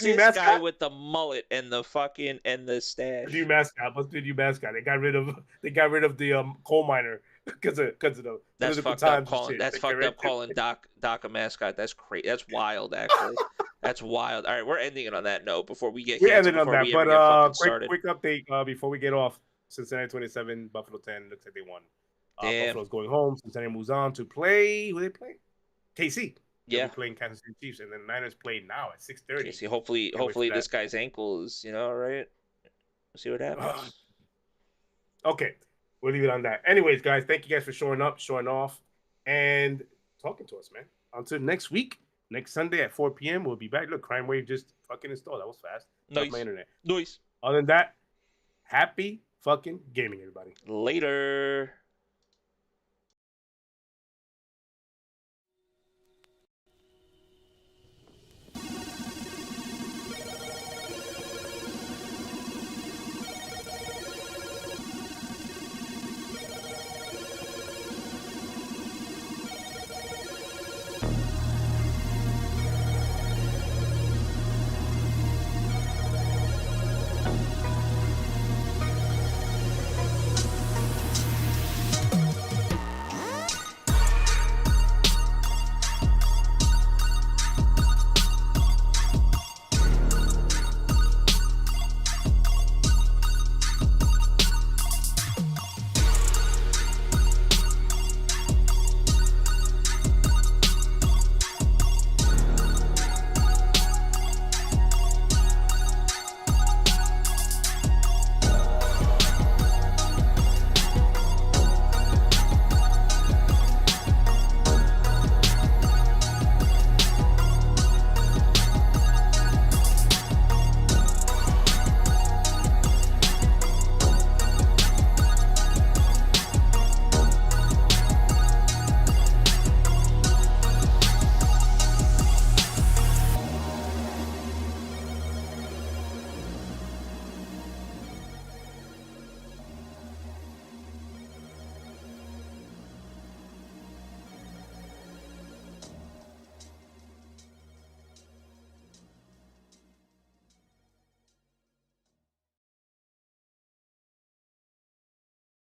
this guy with the mullet and the fucking and the stash?
New mascot. Must be a new mascot. They got rid of the coal miner because of the
That's
political
fucked up
times and
calling.
shit.
That's
Like,
fucked up calling Doc a mascot. That's crazy. That's wild, actually. That's wild. All right, we're ending it on that note before we get
we
canceled.
ended on
Before
that,
we ever
but
get fucking started.
quick update before we get off. Cincinnati 27, Buffalo 10. Looks like they won.
Damn.
Buffalo's going home. Cincinnati moves on to play. Who they play? KC. They'll
Yeah.
be playing Kansas City Chiefs, and then Niners play now at 6:30.
See, hopefully this guy's ankle is, all right. We'll see what happens.
Okay, we'll leave it on that. Anyways, guys, thank you guys for showing up, showing off, and talking to us, man. Until next week, next Sunday at 4 p.m., we'll be back. Look, Crime Wave just fucking installed. That was fast.
Nice.
My internet.
Nice.
Other than that, happy fucking gaming, everybody.
Later.